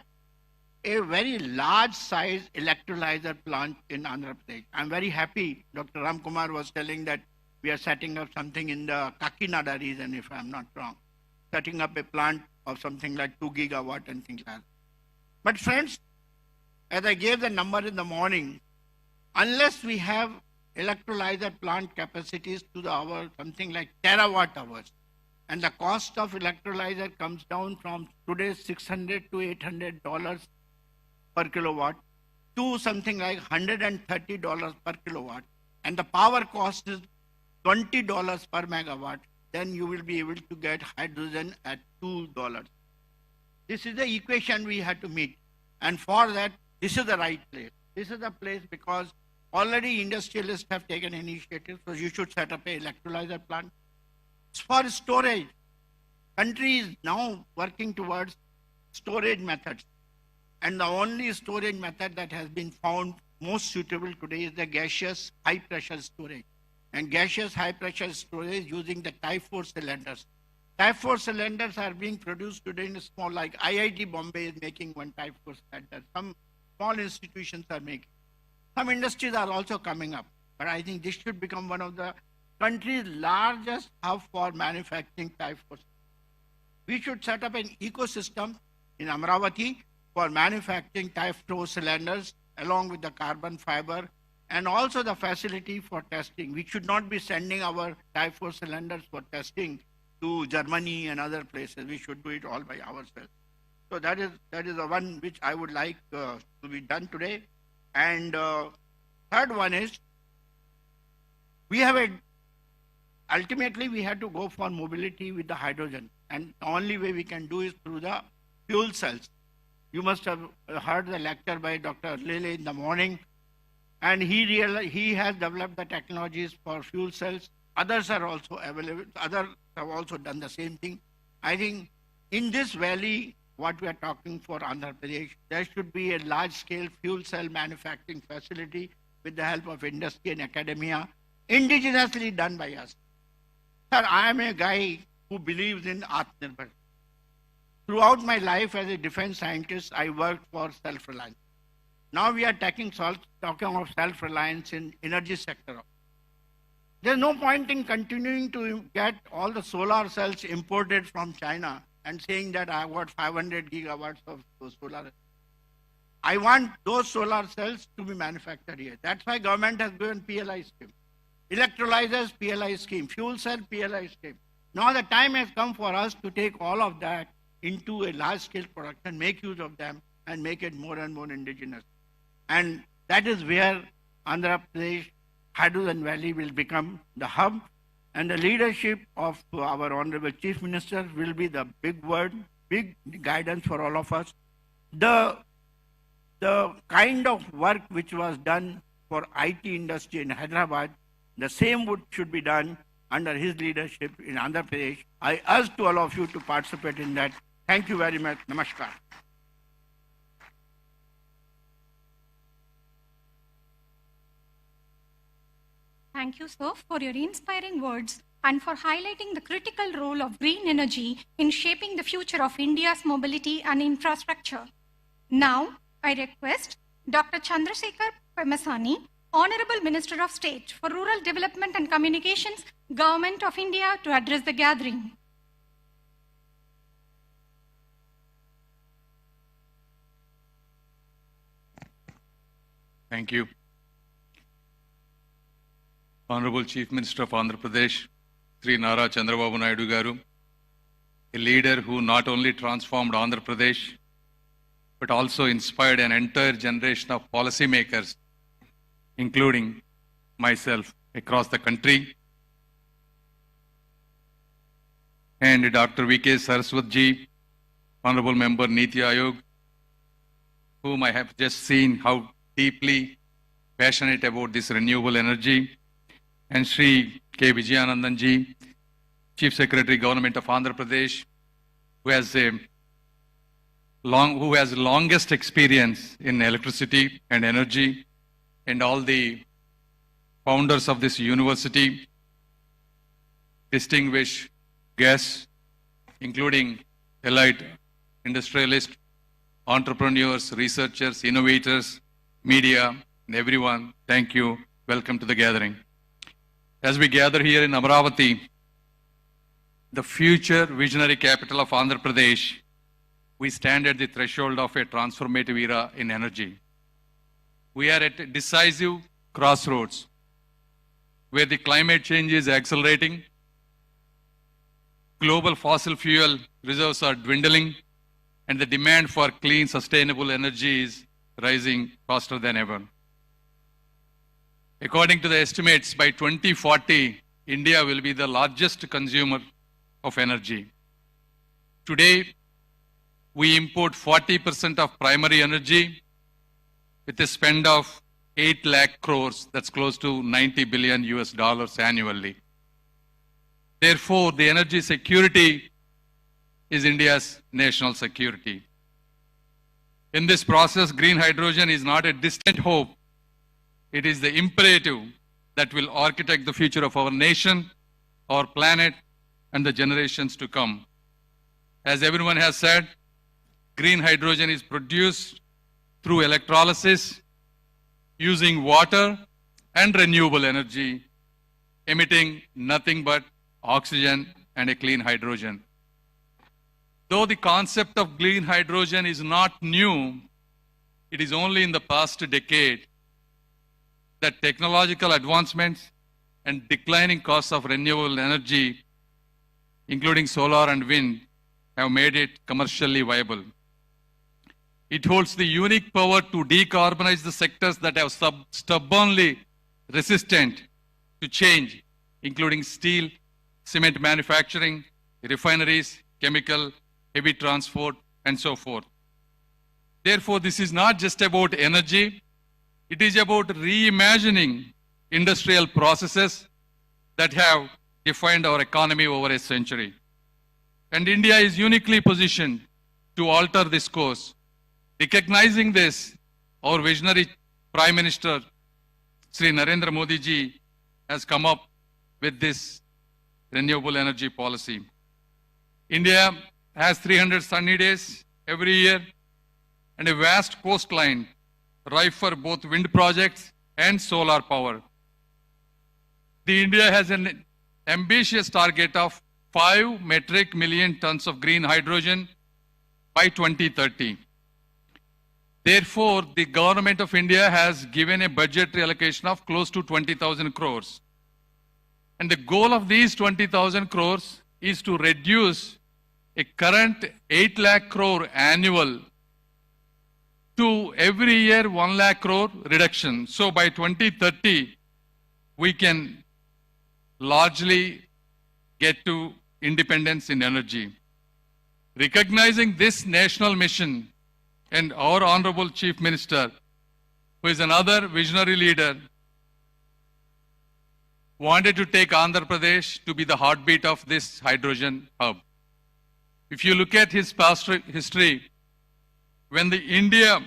a very large size electrolyzer plant in Andhra Pradesh. I'm very happy, Dr. Ram Kumar was telling that we are setting up something in the Kakinada region, if I'm not wrong, setting up a plant of something like 2 gigawatt and things like that. But friends, as I gave the number in the morning, unless we have electrolyzer plant capacities to the hour, something like terawatt hours, and the cost of electrolyzer comes down from today's $600 to $800 per kilowatt to something like $130 per kilowatt, and the power cost is $20 per megawatt, then you will be able to get hydrogen at $2. This is the equation we have to meet. And for that, this is the right place. This is the place because already industrialists have taken initiative, so you should set up an electrolyzer plant. For storage, country is now working towards storage methods. And the only storage method that has been found most suitable today is the gaseous high pressure storage. And gaseous high pressure storage using the Type 4 cylinders. Type 4 cylinders are being produced today in a small, like IIT Bombay is making one Type 4 cylinder. Some small institutions are making. Some industries are also coming up. But I think this should become one of the country's largest hub for manufacturing Type 4. We should set up an ecosystem in Amaravathi for manufacturing Type 4 cylinders along with the carbon fiber and also the facility for testing. We should not be sending our Type 4 cylinders for testing to Germany and other places. We should do it all by ourselves. So that is the one which I would like to be done today. And third one is, ultimately we have to go for mobility with the hydrogen. And the only way we can do is through the fuel cells. You must have heard the lecture by Dr. Lele in the morning. And he has developed the technologies for fuel cells. Others are also available. Others have also done the same thing. I think in this valley, what we are talking for Andhra Pradesh, there should be a large-scale fuel cell manufacturing facility with the help of industry and academia, indigenously done by us. Sir, I am a guy who believes in Atmanirbhar. Throughout my life as a defense scientist, I worked for self-reliance. Now we are talking of self-reliance in energy sector. There's no point in continuing to get all the solar cells imported from China and saying that I got 500 gigawatts of solar. I want those solar cells to be manufactured here. That's why government has given PLI scheme. Electrolyzers, PLI scheme. Fuel cell, PLI scheme. Now the time has come for us to take all of that into a large-scale production, make use of them, and make it more and more indigenous. And that is where Andhra Pradesh Hydrogen Valley will become the hub, and the leadership of our Honorable Chief Minister will be the big word, big guidance for all of us. The kind of work which was done for IT industry in Hyderabad, the same should be done under his leadership in Andhra Pradesh. I urge to all of you to participate in that. Thank you very much. Namaskar. Thank you, sir, for your inspiring words and for highlighting the critical role of green energy in shaping the future of India's mobility and infrastructure. Now, I request Dr. Chandrasekhar Pemasani, Honorable Minister of State for Rural Development and Communications, Government of India, to address the gathering. Thank you. Honorable Chief Minister of Andhra Pradesh, Sri Nara Chandrababu Naidu Garu, a leader who not only transformed Andhra Pradesh, but also inspired an entire generation of policymakers, including myself, across the country. And Dr. V.K. Saraswatji, Honorable Member Niti Aayog, whom I have just seen how deeply passionate about this renewable energy, and Sri K. Vijayanandanji, Chief Secretary, Government of Andhra Pradesh, who has longest experience in electricity and energy, and all the founders of this university, distinguished guests, including elite industrialists, entrepreneurs, researchers, innovators, media, and everyone, thank you. Welcome to the gathering. As we gather here in Amaravathi, the future visionary capital of Andhra Pradesh, we stand at the threshold of a transformative era in energy. We are at a decisive crossroads where the climate change is accelerating, global fossil fuel reserves are dwindling, and the demand for clean, sustainable energy is rising faster than ever. According to the estimates, by 2040, India will be the largest consumer of energy. Today, we import 40% of primary energy with a spend of 8 lakh crores, that's close to $90 billion US annually. Therefore, the energy security is India's national security. In this process, green hydrogen is not a distant hope. It is the imperative that will architect the future of our nation, our planet, and the generations to come. As everyone has said, green hydrogen is produced through electrolysis, using water and renewable energy, emitting nothing but oxygen and a clean hydrogen. Though the concept of green hydrogen is not new, it is only in the past decade that technological advancements and declining costs of renewable energy, including solar and wind, have made it commercially viable. It holds the unique power to decarbonize the sectors that have stubbornly resistant to change, including steel, cement manufacturing, refineries, chemical, heavy transport, and so forth. Therefore, this is not just about energy, it is about reimagining industrial processes that have defined our economy over a century. And India is uniquely positioned to alter this course. Recognizing this, our visionary Prime Minister, Sri Narendra Modi ji, has come up with this renewable energy policy. India has 300 sunny days every year and a vast coastline ripe for both wind projects and solar power. India has an ambitious target of 5 metric million tons of green hydrogen by 2030. Therefore, the government of India has given a budgetary allocation of close to 20,000 crores. And the goal of these 20,000 crores is to reduce a current 8 lakh crore annual to every year 1 lakh crore reduction. So by 2030, we can largely get to independence in energy. Recognizing this national mission and our Honorable Chief Minister, who is another visionary leader, wanted to take Andhra Pradesh to be the heartbeat of this hydrogen hub. If you look at his past history, when India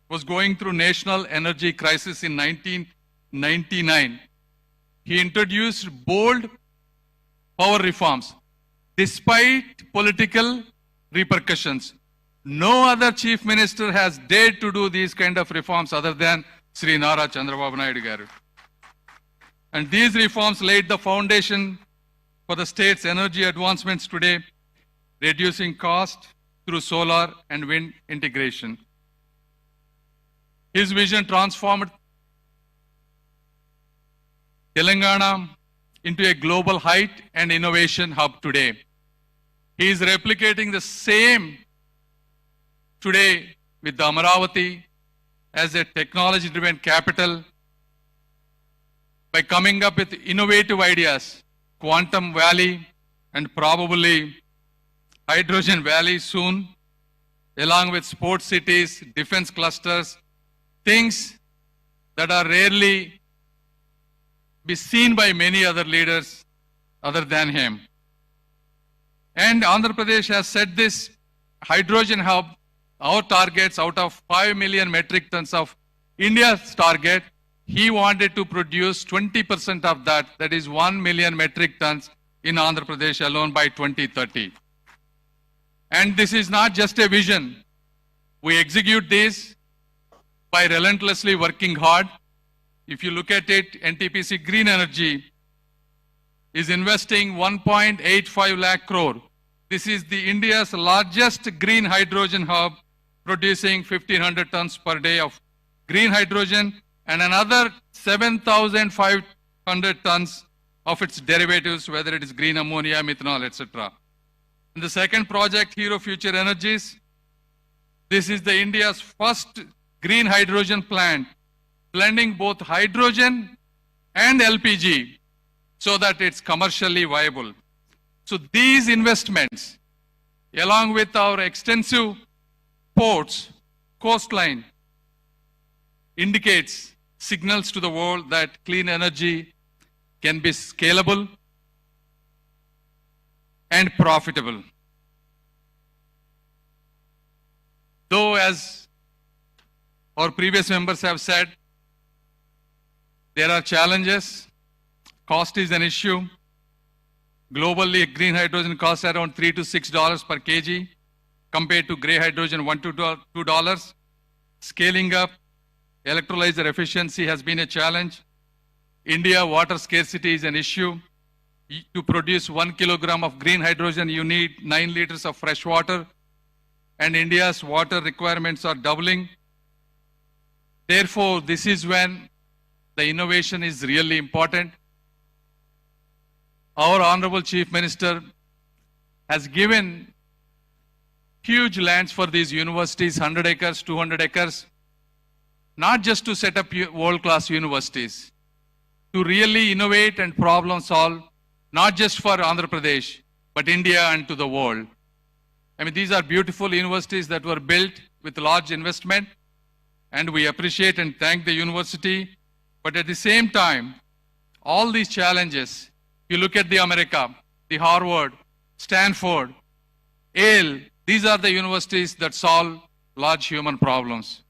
was going through national energy crisis in 1999, he introduced bold power reforms despite political repercussions. No other chief minister has dared to do these kind of reforms other than Sri Nara Chandrababu Naidu garu. And these reforms laid the foundation for the state's energy advancements today, reducing cost through solar and wind integration. His vision transformed Telangana into a global height and innovation hub today. He is replicating the same today with the Amaravathi as a technology-driven capital by coming up with innovative ideas, Quantum Valley and probably Hydrogen Valley soon, along with sports cities, defense clusters, things that are rarely be seen by many other leaders other than him. And Andhra Pradesh has set this hydrogen hub, our targets out of 5 million metric tons of India's target, he wanted to produce 20% of that, that is 1 million metric tons in Andhra Pradesh alone by 2030. And this is not just a vision. We execute this by relentlessly working hard. If you look at it, NTPC Green Energy is investing 1.85 lakh crore. This is the India's largest green hydrogen hub, producing 1,500 tons per day of green hydrogen and another 7,500 tons of its derivatives, whether it is green ammonia, methanol, etc. And the second project, Hero Future Energies, this is the India's first green hydrogen plant, blending both hydrogen and LPG so that it's commercially viable. So these investments, along with our extensive ports, coastline, indicates signals to the world that clean energy can be scalable and profitable. as our previous members have said, there are challenges. Cost is an issue. Globally, green hydrogen costs around $3 to $6 per kg, compared to gray hydrogen $1 to $2. Scaling up electrolyzer efficiency has been a challenge. India water scarcity is an issue. To produce 1 kilogram of green hydrogen, you need 9 liters of fresh water, and India's water requirements are doubling. Therefore, this is when the innovation is really important. Our Honorable Chief Minister has given huge lands for these universities, 100 acres, 200 acres, not just to set up world-class universities, to really innovate and problem solve, not just for Andhra Pradesh, but India and to the world. I mean, these are beautiful universities that were built with large investment, and we appreciate and thank the university. But at the same time, all these challenges, you look at the America, the Harvard, Stanford, Yale, these are the universities that solve large human problems.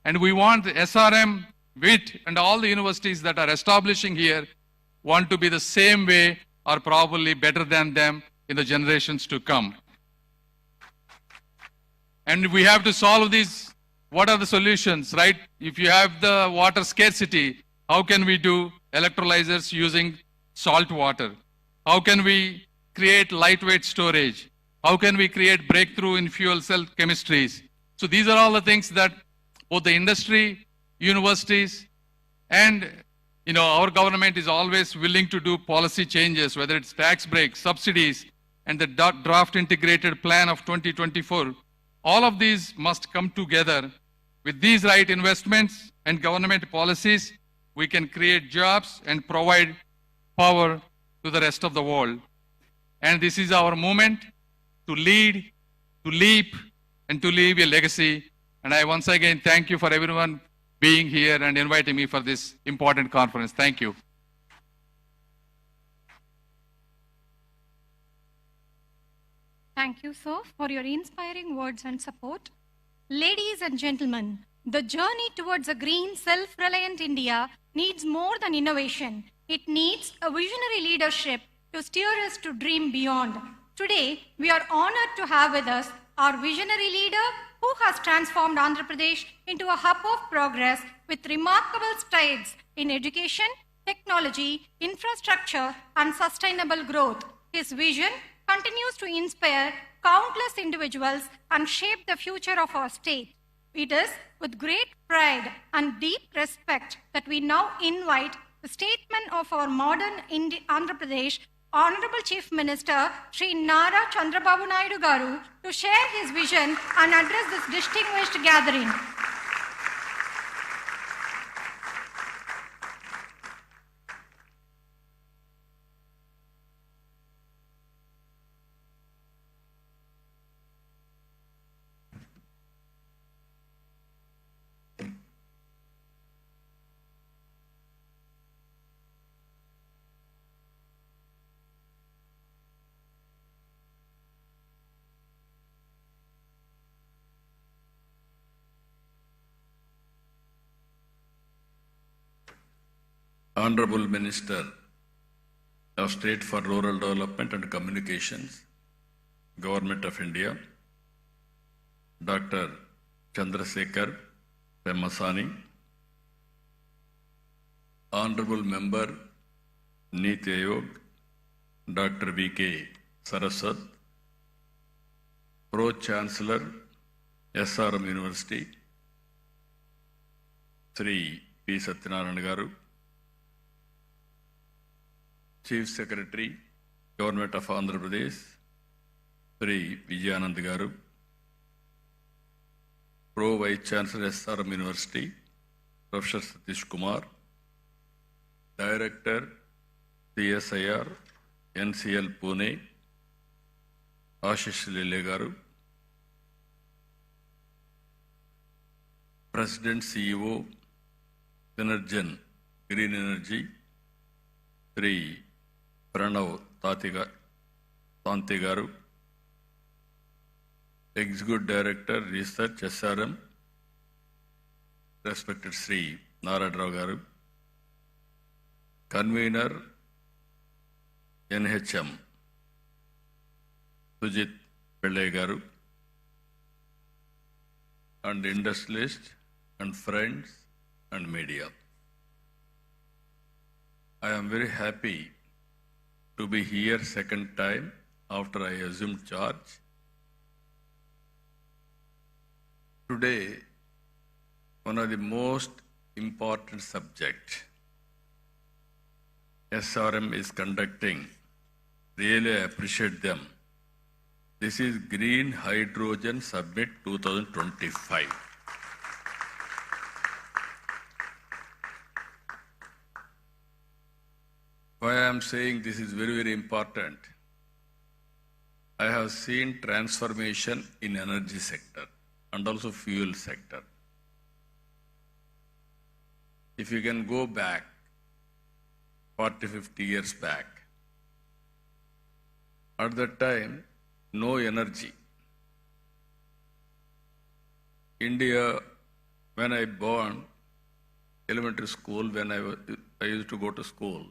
And we want the SRM, WIT, and all the universities that are establishing here want to be the same way or probably better than them in the generations to come. And we have to solve these. What are the solutions, right? If you have the water scarcity, how can we do electrolyzers using salt water? How can we create lightweight storage? How can we create breakthrough in fuel cell chemistries? So these are all the things that both the industry, universities, and our government is always willing to do policy changes, whether it's tax breaks, subsidies, and the draft integrated plan of 2024. All of these must come together. With these right investments and government policies, we can create jobs and provide power to the rest of the world. And this is our moment to lead, to leap, and to leave a legacy. And I once again thank you for everyone being here and inviting me for this important conference. Thank you. Thank you, sir, for your inspiring words and support. Ladies and gentlemen, the journey towards a green, self-reliant India needs more than innovation. It needs a visionary leadership to steer us to dream beyond. Today, we are honored to have with us our visionary leader who has transformed Andhra Pradesh into a hub of progress with remarkable strides in education, technology, infrastructure, and sustainable growth. His vision continues to inspire countless individuals and shape the future of our state. It is with great pride and deep respect that we now invite the statesman of our modern Andhra Pradesh, Honorable Chief Minister Sri Nara Chandrababu Naidu Garu, to share his vision and address this distinguished gathering. Honorable Minister of State for Rural Development and Communications, Government of India, Dr. Chandrasekhar Pemmasani, Honorable Member, Niti Aayog, Dr. V.K. Saraswat, Pro-Chancellor, SRM University, Sri P. Satyanarayana Garu, Chief Secretary, Government of Andhra Pradesh, Sri Vijayanand Garu, Pro Vice Chancellor SRM University, Professor Satish Kumar, Director, CSIR, NCL Pune, Ashish Lele Garu, President CEO, Synergen Green Energy, Sri Pranav Tante Garu, Executive Director, Research, SRM, respected Sri Narayana Garu, Convener, NHM, Sujit Pillai Garu, and industrialists and friends and media. I am very happy to be here second time after I assumed charge. Today, one of the most important subjects SRM is conducting. Really, I appreciate them. This is Green Hydrogen Summit 2025. Why I am saying this is very, very important? I have seen transformation in energy sector and also fuel sector. If you can go back 40, 50 years back, at that time, no energy. India, when I born, elementary school, when I used to go to school,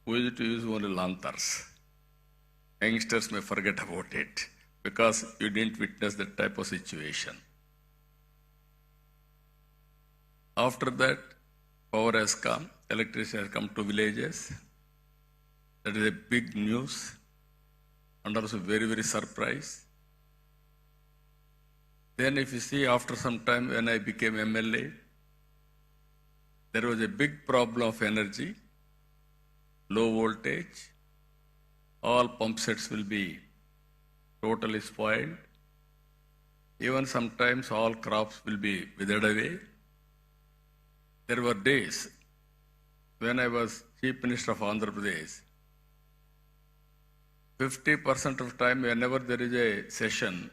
we used to use only lanterns. Youngsters may forget about it because you didn't witness that type of situation. After that, power has come, electricity has come to villages. That is a big news and also very, very surprise. Then if you see after some time when I became MLA, there was a big problem of energy, low voltage, all pump sets will be totally spoiled. Even sometimes all crops will be withered away. There were days when I was Chief Minister of Andhra Pradesh, 50% of time whenever there is a session,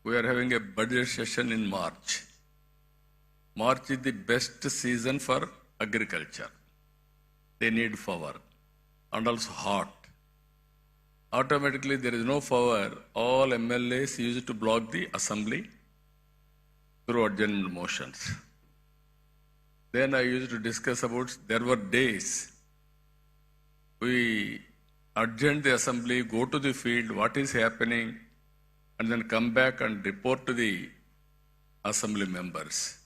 we are having a budget session in March. March is the best season for agriculture. They need power and also hot. Automatically there is no power. All MLAs used to block the assembly through adjournment motions. Then I used to discuss about, there were days we adjourn the assembly, go to the field, what is happening, and then come back and report to the assembly members.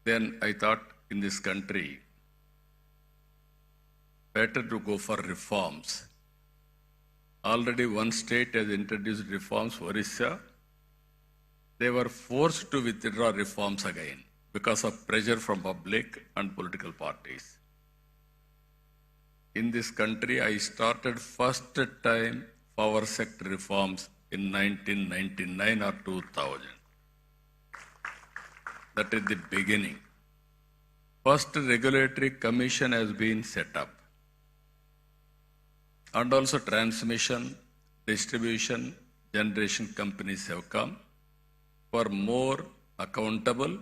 Then I thought in this country, better to go for reforms. Already one state has introduced reforms, Orissa. They were forced to withdraw reforms again because of pressure from public and political parties. In this country, I started first time power sector reforms in 1999 or 2000. That is the beginning. First regulatory commission has been set up. And also transmission, distribution, generation companies have come for more accountable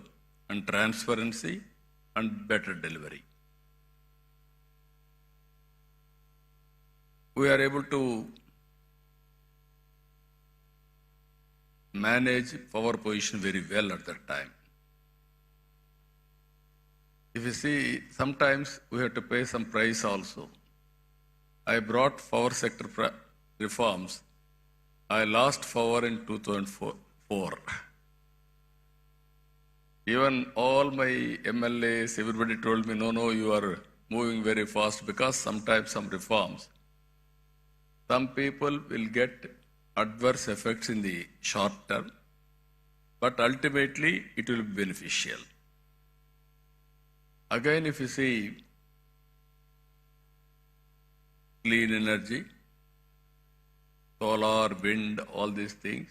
and transparency and better delivery. We are able to manage power position very well at that time. If you see, sometimes we have to pay some price also. I brought power sector reforms. I lost power in 2004. Even all my MLAs, everybody told me, no, you are moving very fast because sometimes some reforms, some people will get adverse effects in the short term, but ultimately it will be beneficial. Again, if you see clean energy, solar, wind, all these things,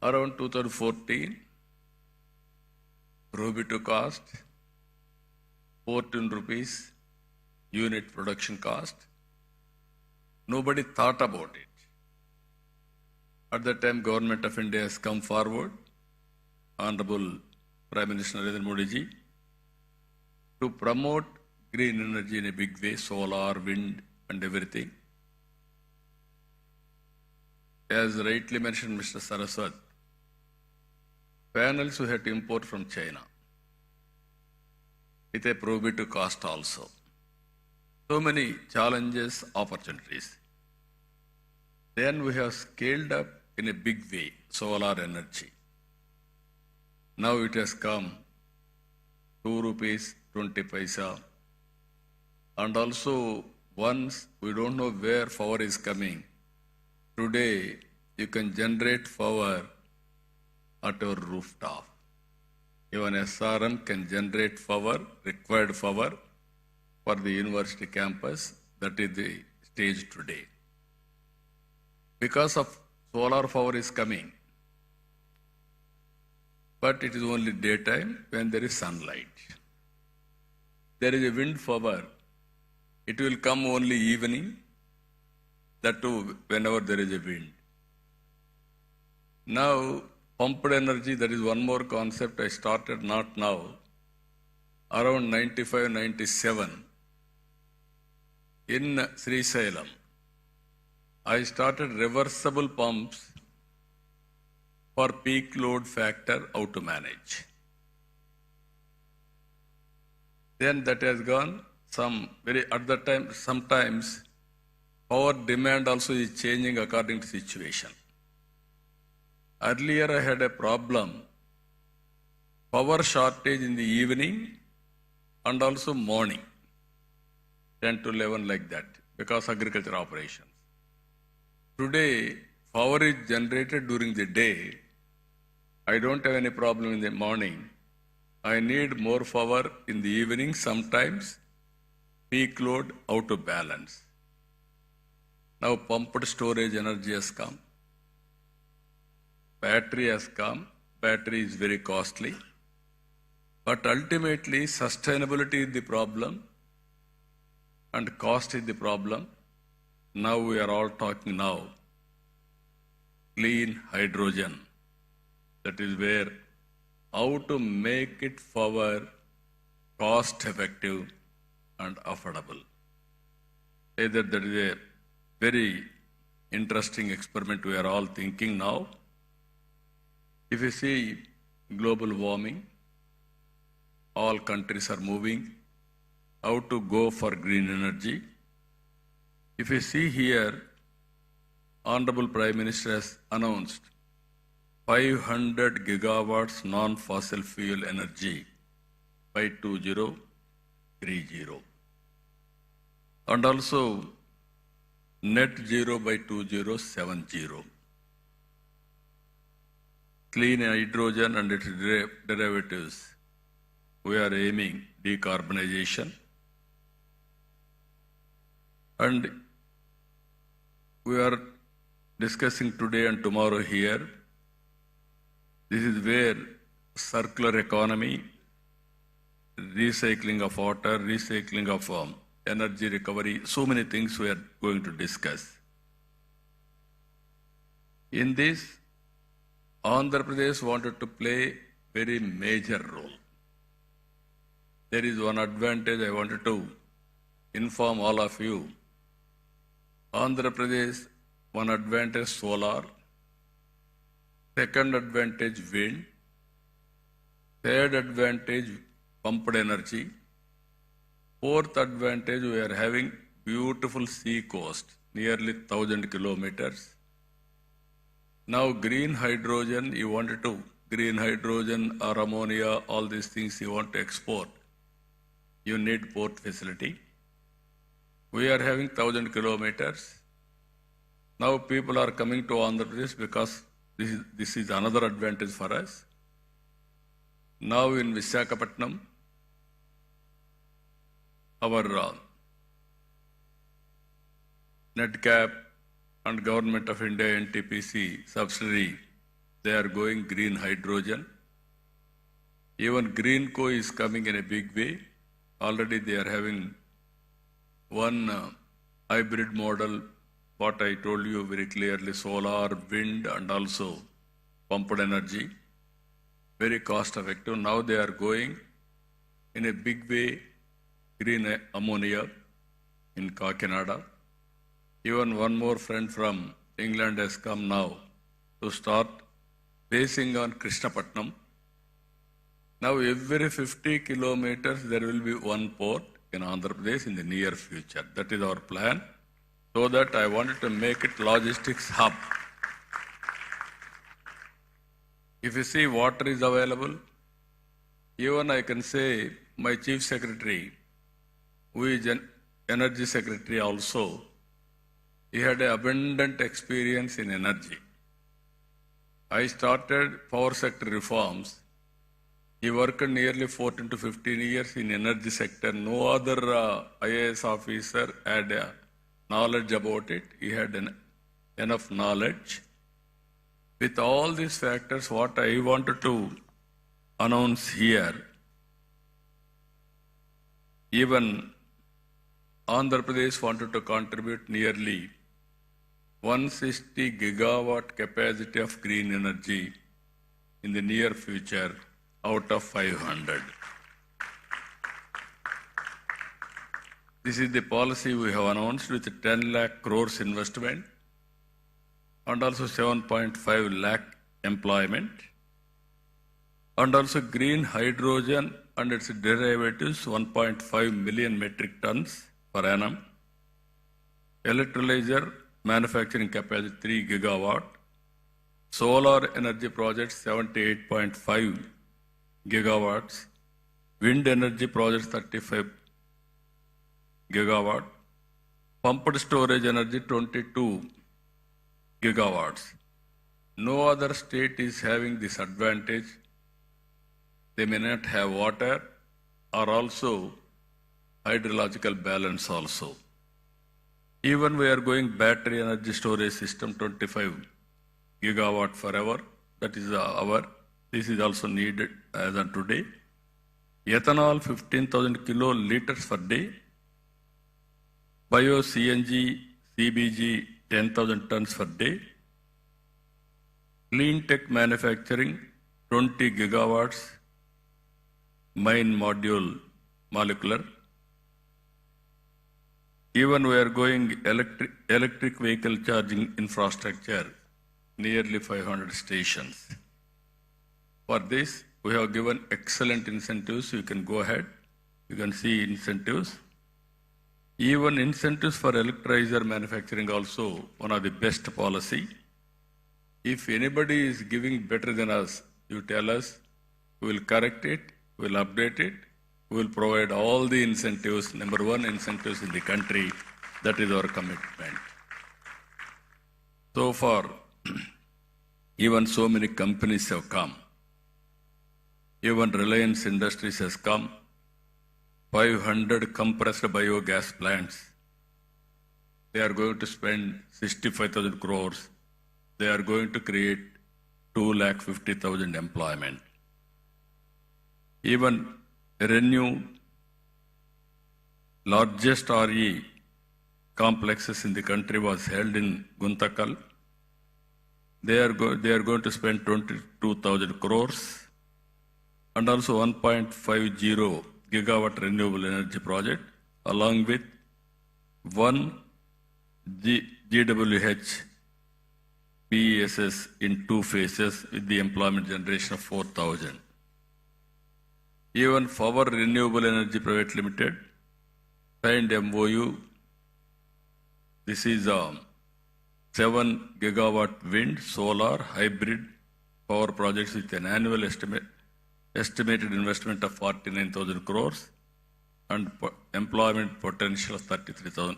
around 2014, prohibitive cost, 14 rupees unit production cost. Nobody thought about it. At that time, Government of India has come forward, Honorable Prime Minister Narendra Modi ji, to promote green energy in a big way, solar, wind and everything. as rightly mentioned Mr. Saraswat, panels we had to import from China with a prohibitive cost also. So many challenges, opportunities. Then we have scaled up in a big way solar energy. Now it has come ₹2.20. And also, once we don't know where power is coming, today you can generate power at your rooftop. Even SRM can generate power, required power for the university campus. That is the stage today. Because of solar power is coming, but it is only daytime when there is sunlight. There is a wind power. It will come only evening, that too whenever there is a wind. Now, pumped energy, that is one more concept I started not now. Around 95, 97, in Sri Salem, I started reversible pumps for peak load factor, how to manage. Then that has gone at the time, sometimes power demand also is changing according to situation. Earlier I had a problem, power shortage in the evening and also morning, 10 to 11 like that, because agriculture operations. Today, power is generated during the day. I don't have any problem in the morning. I need more power in the evening, sometimes peak load out of balance. Now pumped storage energy has come. Battery has come. Battery is very costly. But ultimately, sustainability is the problem and cost is the problem. Now we are all talking now. Clean hydrogen. That is where how to make it power cost effective and affordable. Either that is a very interesting experiment we are all thinking now. If you see global warming, all countries are moving how to go for green energy. If you see here, Honorable Prime Minister has announced 500 gigawatts non-fossil fuel energy by 2030. And also net zero by 2070. Clean hydrogen and its derivatives. We are aiming decarbonization. And we are discussing today and tomorrow here. This is where circular economy, recycling of water, recycling of energy recovery, so many things we are going to discuss. In this, Andhra Pradesh wanted to play very major role. There is one advantage I wanted to inform all of you. Andhra Pradesh, one advantage solar, second advantage wind, third advantage pumped energy, fourth advantage we are having beautiful sea coast, nearly 1,000 kilometers. Now green hydrogen, you wanted to, green hydrogen or ammonia, all these things you want to export, you need port facility. We are having 1,000 kilometers. Now people are coming to Andhra Pradesh because this is another advantage for us. Now in Visakhapatnam, our NetCap and Government of India NTPC subsidiary, they are going green hydrogen. Even Greenco is coming in a big way. Already they are having one hybrid model, what I told you very clearly, solar, wind and also pumped energy, very cost effective. Now they are going in a big way, green ammonia in Kakinada. Even one more friend from England has come now to start basing on Krishnapatnam. Now every 50 kilometers there will be one port in Andhra Pradesh in the near future. That is our plan. So that I wanted to make it logistics hub. If you see water is available, even I can say my chief secretary, who is an energy secretary also, he had an abundant experience in energy. I started power sector reforms. He worked nearly 14 to 15 years in energy sector. No other IAS officer had knowledge about it. He had enough knowledge. With all these factors, what I wanted to announce here, even Andhra Pradesh wanted to contribute nearly 160 gigawatt capacity of green energy in the near future out of 500. This is the policy we have announced with 10 lakh crores investment and also 7.5 lakh employment, and also green hydrogen and its derivatives 1.5 million metric tons per annum, electrolyzer manufacturing capacity 3 gigawatt, solar energy projects 78.5 gigawatts, wind energy projects 35 gigawatt, pumped storage energy 22 gigawatts. No other state is having this advantage. They may not have water or also hydrological balance also. Even we are going battery energy storage system 25 gigawatt forever. That is this is also needed as on today. Ethanol 15,000 kiloliters per day. Bio CNG, CBG 10,000 tons per day. Clean tech manufacturing 20 gigawatts. Mine module molecular. Even we are going electric vehicle charging infrastructure, nearly 500 stations. For this, we have given excellent incentives. You can go ahead. You can see incentives. Even incentives for electrolyzer manufacturing also one of the best policy. If anybody is giving better than us, you tell us, we will correct it, we will update it, we will provide all the incentives, number one incentives in the country. That is our commitment. So far, even so many companies have come. Even Reliance Industries has come. 500 compressed biogas plants. They are going to spend 65,000 crores. They are going to create 250,000 employment. Even Renew, largest RE complexes in the country, was held in Guntakal. They are going to spend 22,000 crores and also 1.50 gigawatt renewable energy project, along with one GWH PESS in 2 phases with the employment generation of 4,000. Even Power Renewable Energy Private Limited signed MOU. This is 7 gigawatt wind, solar, hybrid power projects with an annual estimated investment of 49,000 crores and employment potential of 33,000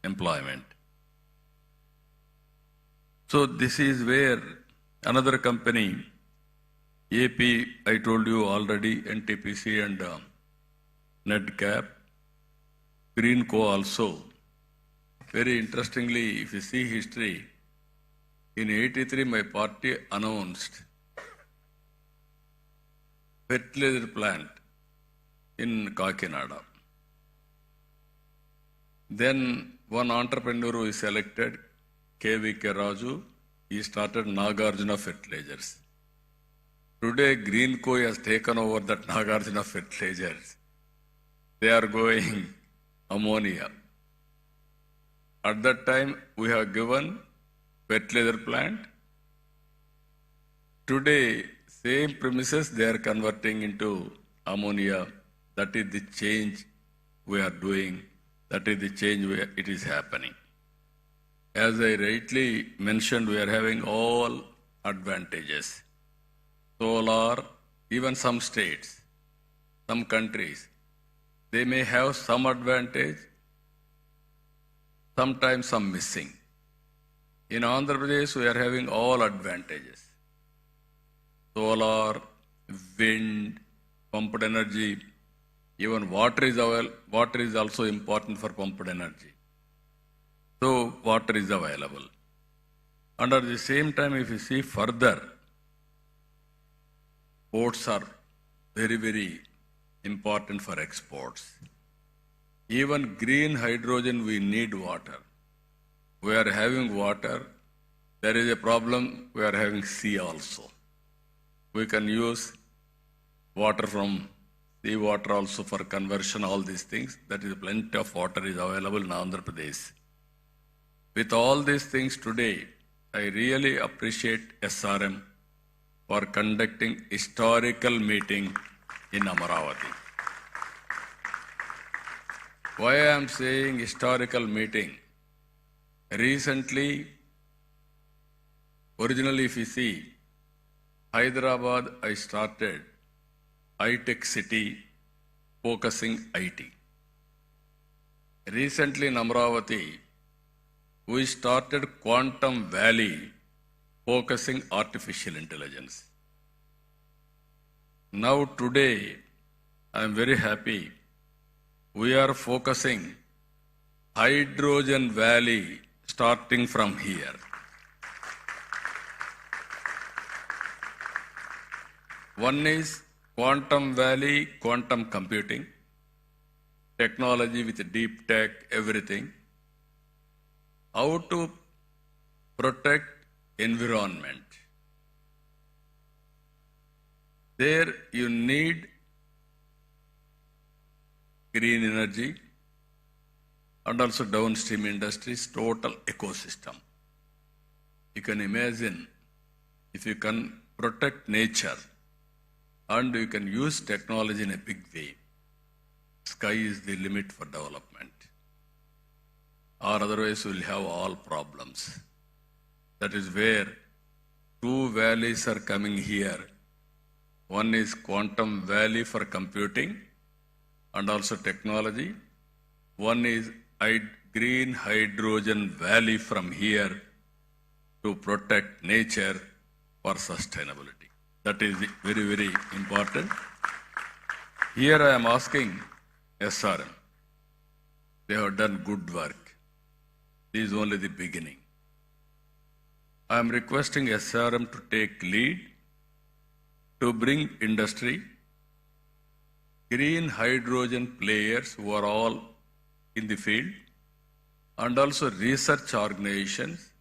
employment. So this is where another company, AP, I told you already, NTPC and NetCap, Greenco also. Very interestingly, if you see history, in '83 my party announced fertilizer plant in Kakinada. Then one entrepreneur who is selected, KVK Raju, he started Nagarjuna Fertilizers. Today, Greenco has taken over that Nagarjuna Fertilizers. They are going ammonia. At that time, we have given fertilizer plant. Today, same premises they are converting into ammonia. That is the change we are doing. That is the change it is happening. As I rightly mentioned, we are having all advantages. Solar, even some states, some countries, they may have some advantage, sometimes some missing. In Andhra Pradesh, we are having all advantages. Solar, wind, pumped energy, even water is also important for pumped energy. So water is available. And at the same time, if you see further, ports are very, very important for exports. Even green hydrogen, we need water. We are having water. There is a problem, we are having sea also. We can use water from sea water also for conversion, all these things. That is plenty of water is available in Andhra Pradesh. With all these things today, I really appreciate SRM for conducting historical meeting in Amaravathi. Why I am saying historical meeting? Recently, originally if you see, Hyderabad I started high-tech city focusing IT. Recently in Amaravathi, we started Quantum Valley focusing artificial intelligence. Now today, I am very happy, we are focusing Hydrogen Valley starting from here. One is Quantum Valley, quantum computing, technology with deep tech, everything. How to protect environment. There you need green energy and also downstream industries, total ecosystem. You can imagine if you can protect nature and you can use technology in a big way, sky is the limit for development. Or otherwise we will have all problems. That is where two valleys are coming here. One is Quantum Valley for computing and also technology. One is Green Hydrogen Valley from here to protect nature for sustainability. That is very, very important. Here I am asking SRM. They have done good work. This is only the beginning. I am requesting SRM to take lead to bring industry, green hydrogen players who are all in the field, and also research organizations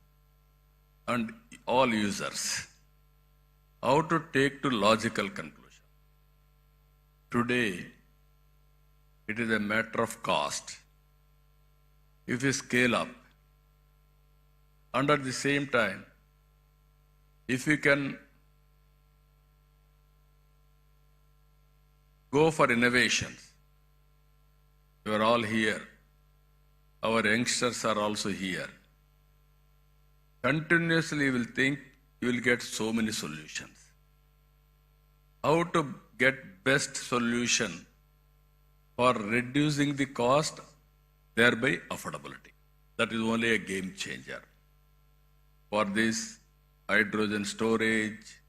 and all users. How to take to logical conclusion. Today, it is a matter of cost. If you scale up, and at the same time, if you can go for innovations, you are all here. Our youngsters are also here. Continuously you will think you will get so many solutions. How to get best solution for reducing the cost, thereby affordability. That is only a game changer. For this, hydrogen storage,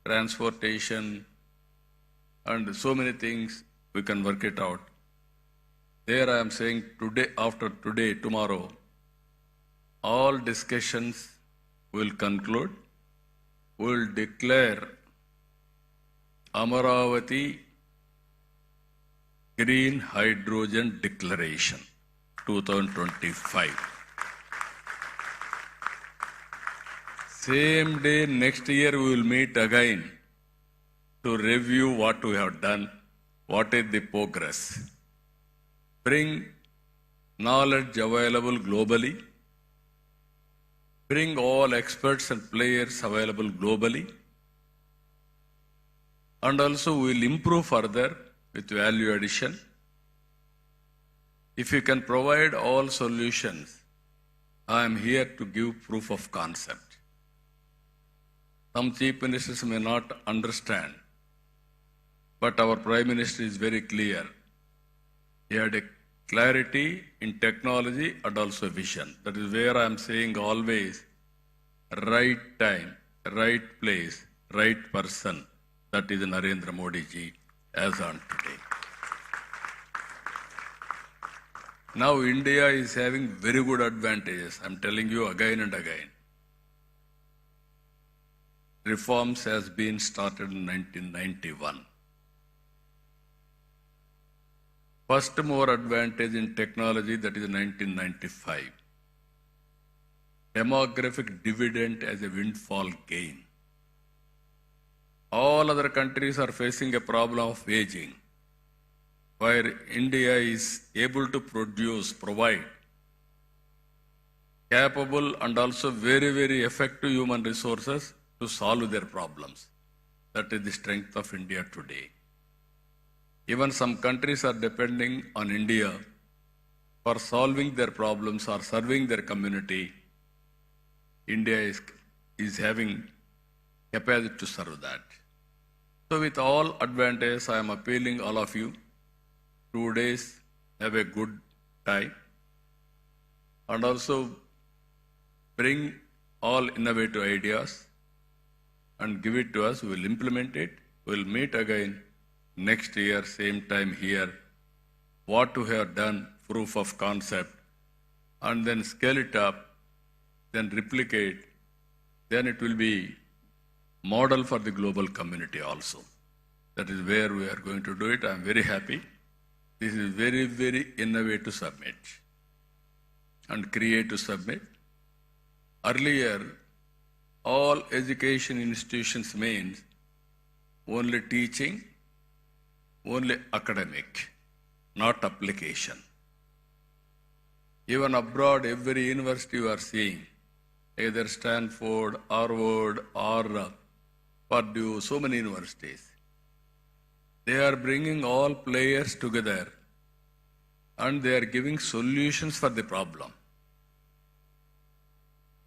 transportation, and so many things, we can work it out. There I am saying today, after today, tomorrow, all discussions will conclude. We will declare Amaravathi Green Hydrogen Declaration 2025. Same day, next year, we will meet again to review what we have done, what is the progress. Bring knowledge available globally bring all experts and players available globally, and also we will improve further with value addition. If you can provide all solutions, I am here to give proof of concept. Some chief ministers may not understand, but our Prime Minister is very clear. He had a clarity in technology and also vision. That is where I am saying always, right time, right place, right person. That is Narendra Modi ji as on today. Now India is having very good advantages. I am telling you again and again. Reforms has been started in 1991. First mover advantage in technology, that is 1995. Demographic dividend as a windfall gain. All other countries are facing a problem of aging, where India is able to provide capable and also very, very effective human resources to solve their problems. That is the strength of India today. Even some countries are depending on India for solving their problems or serving their community. India is having capacity to serve that. So with all advantages, I am appealing all of you, 2 days, have a good time, and also bring all innovative ideas and give it to us. We will implement it. We will meet again next year, same time here. What we have done, proof of concept, and then scale it up, then replicate, then it will be model for the global community also. That is where we are going to do it. I am very happy. This is very, very innovative summit and creative summit. Earlier, all education institutions means only teaching, only academic, not application. Even abroad, every university you are seeing, either Stanford, Harvard, or Purdue, so many universities, they are bringing all players together and they are giving solutions for the problem.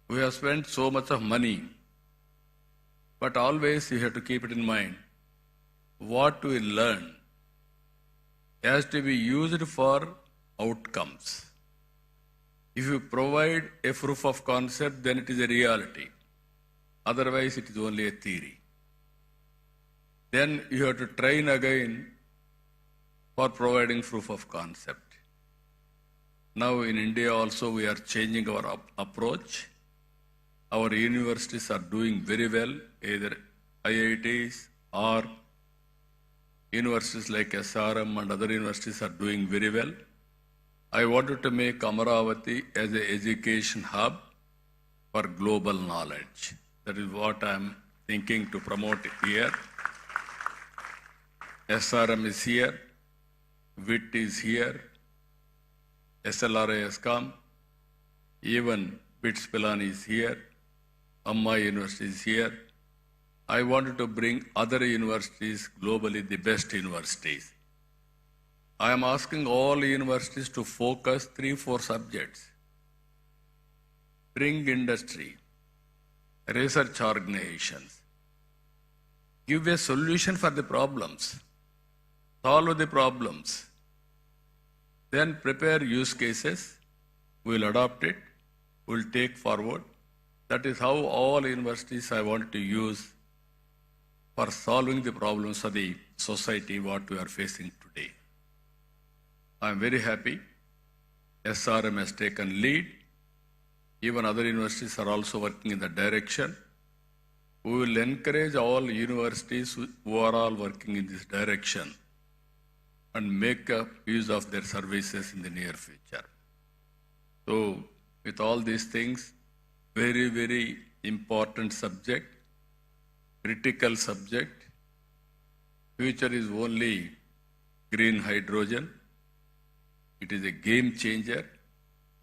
We have spent so much of money, but always you have to keep it in mind. What we learn has to be used for outcomes. If you provide a proof of concept, then it is a reality. Otherwise, it is only a theory. Then you have to train again for providing proof of concept. Now in India also we are changing our approach. Our universities are doing very well, either IITs or universities like SRM and other universities are doing very well. I wanted to make Amaravathi as an education hub for global knowledge. That is what I am thinking to promote here. SRM is here, WIT is here, SLRA has come, even BITS Pilani is here, Amma University is here. I wanted to bring other universities globally, the best universities. I am asking all universities to focus 3-4 subjects. Bring industry, research organizations, give a solution for the problems, solve the problems, then prepare use cases, we will adopt it, we will take forward. That is how all universities I want to use for solving the problems of the society, what we are facing today. I am very happy. SRM has taken lead. Even other universities are also working in that direction. We will encourage all universities who are all working in this direction and make use of their services in the near future. So, with all these things, very, very important subject, critical subject. Future is only green hydrogen. It is a game changer.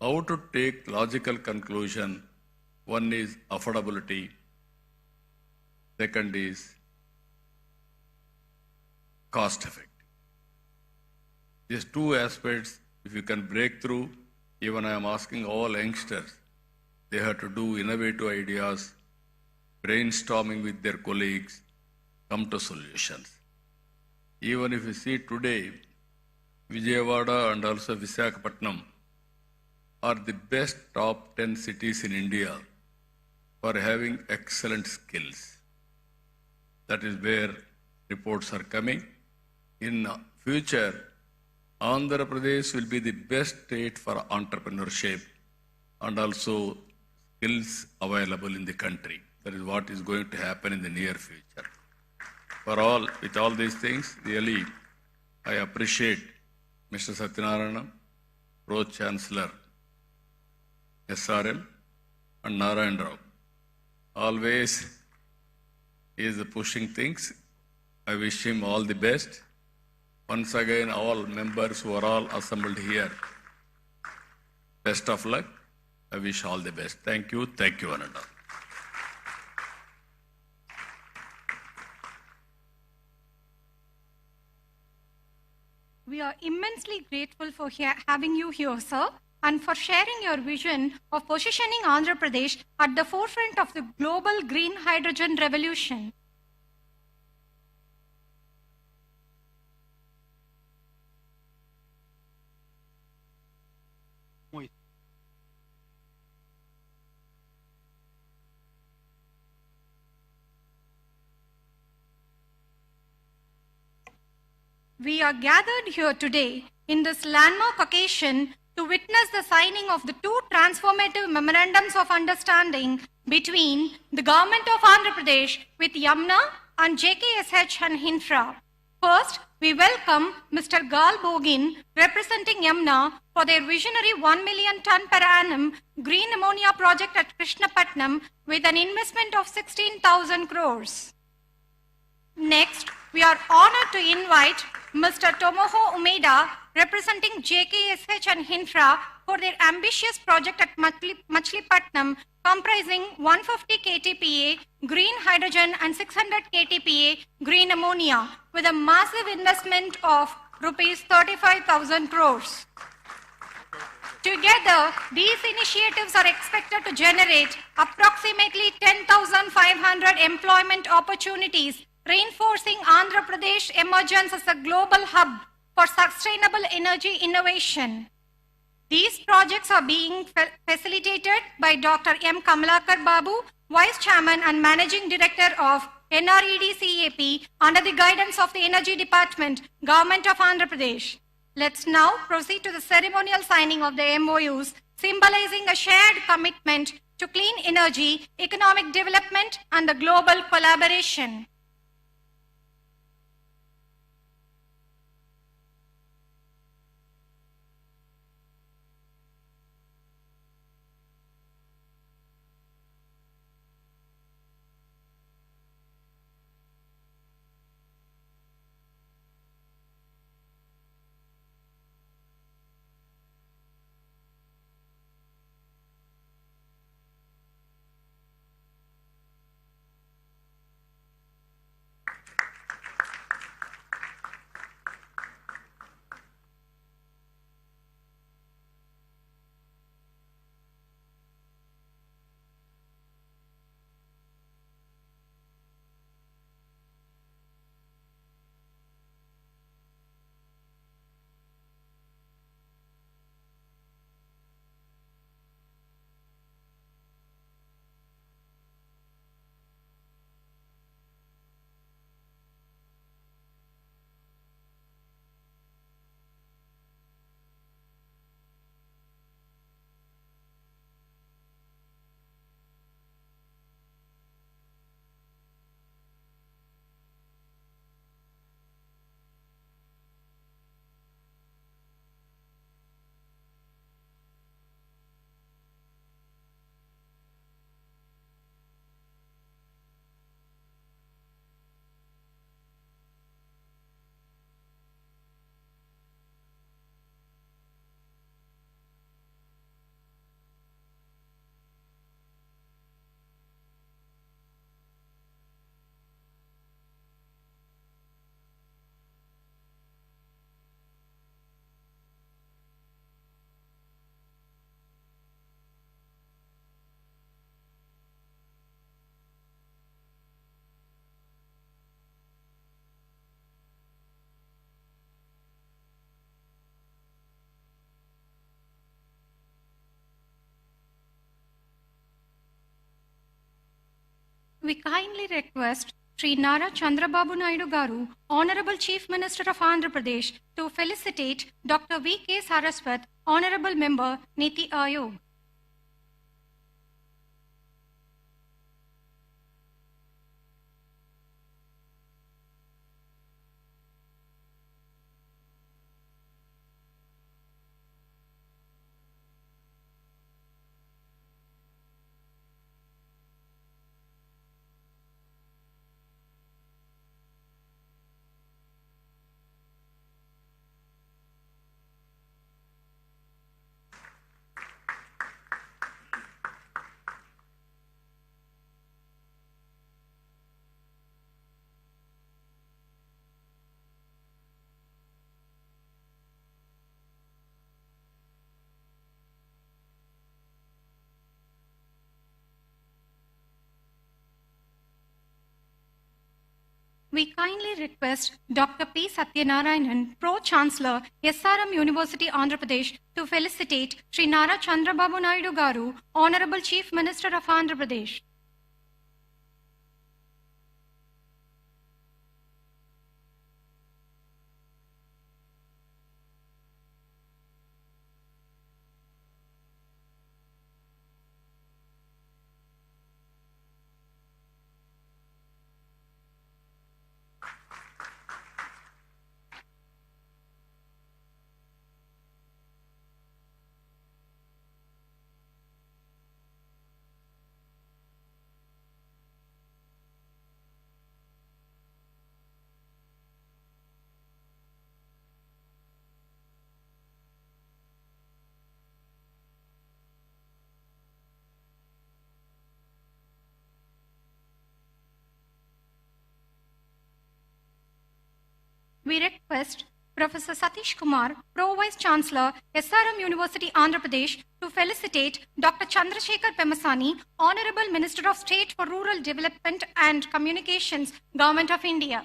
How to take logical conclusion, One is affordability. Second is cost effective. These two aspects, if you can break through, even I am asking all youngsters, they have to do innovative ideas, brainstorming with their colleagues, come to solutions. Even if you see today, Vijayawada and also Visakhapatnam are the best top 10 cities in India for having excellent skills. That is where reports are coming. In future, Andhra Pradesh will be the best state for entrepreneurship and also skills available in the country. That is what is going to happen in the near future. With all these things, really, I appreciate Mr. Satyanarayana, Pro Chancellor, SRM, and Narayan Rao. Always he is pushing things. I wish him all the best. Once again, all members who are all assembled here, best of luck. I wish all the best. Thank you, one and all. We are immensely grateful for having you here, sir, and for sharing your vision of positioning Andhra Pradesh at the forefront of the global green hydrogen revolution. We are gathered here today in this landmark occasion to witness the signing of the two transformative memorandums of understanding between the Government of Andhra Pradesh with Yamuna and JKSH and Hinfra. First, we welcome Mr. Gal Bogin, representing Yamuna, for their visionary 1 million ton per annum green ammonia project at Krishnapatnam with an investment of 16,000 crores. Next, we are honored to invite Mr. Tomoho Umeda, representing JKSH and Hinfra, for their ambitious project at Machilipatnam, comprising 150 KTPA green hydrogen and 600 KTPA green ammonia, with a massive investment of rupees 35,000 crores. Together, these initiatives are expected to generate approximately 10,500 employment opportunities, reinforcing Andhra Pradesh emergence as a global hub for sustainable energy innovation. These projects are being facilitated by Dr. M. Kamalakar Babu, Vice Chairman and Managing Director of NRED-CAP, under the guidance of the Energy Department, Government of Andhra Pradesh. Let's now proceed to the ceremonial signing of the MOUs, symbolizing a shared commitment to clean energy, economic development, and the global collaboration. we kindly request Sri Nara Chandrababu Naidu Garu, Honorable Chief Minister of Andhra Pradesh, to felicitate Dr. V.K. Saraswat, Honorable Member, Niti Ayog. We kindly request Dr. P. Satyanarayanan, Pro-Chancellor, SRM University, Andhra Pradesh, to felicitate Sri Nara Chandrababu Naidu Garu, Honorable Chief Minister of Andhra Pradesh. We request Professor Satish Kumar, Pro-Vice Chancellor, SRM University, Andhra Pradesh, to felicitate Dr. Chandrasekhar Pemasani, Honorable Minister of State for Rural Development and Communications, Government of India.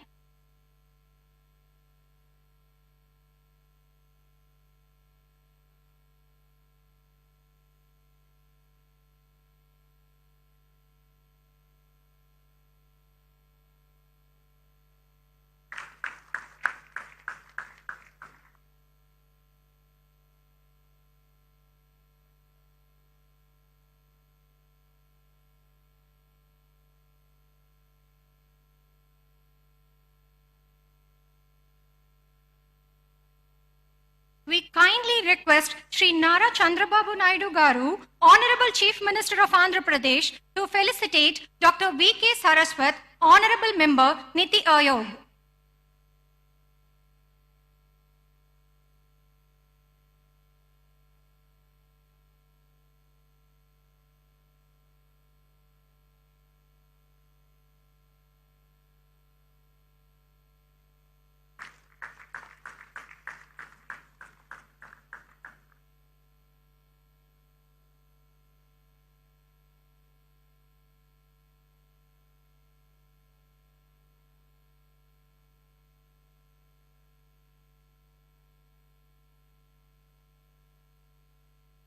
We kindly request Sri Nara Chandrababu Naidu Garu, Honorable Chief Minister of Andhra Pradesh, to felicitate Dr. V.K. Saraswat, Honorable Member, Niti Ayog.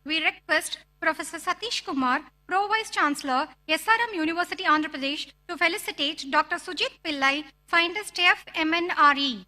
We request Professor Satish Kumar, Pro-Vice Chancellor, SRM University, Andhra Pradesh, to felicitate Dr. Sujit Pillai, Scientist F. MNRE.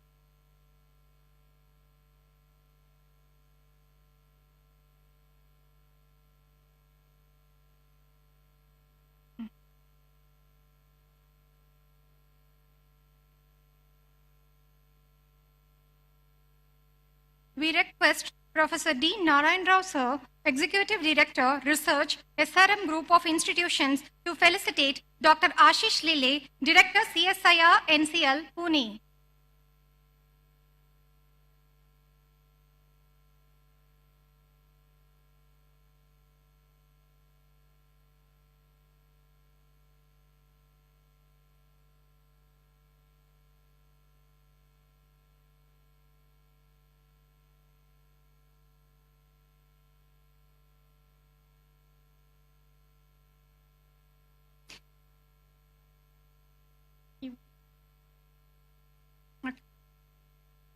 We request Professor D. Narayan Rao, Sir, Executive Director, Research, SRM Group of Institutions, to felicitate Dr. Ashish Lile, Director, CSIR, NCL, Pune.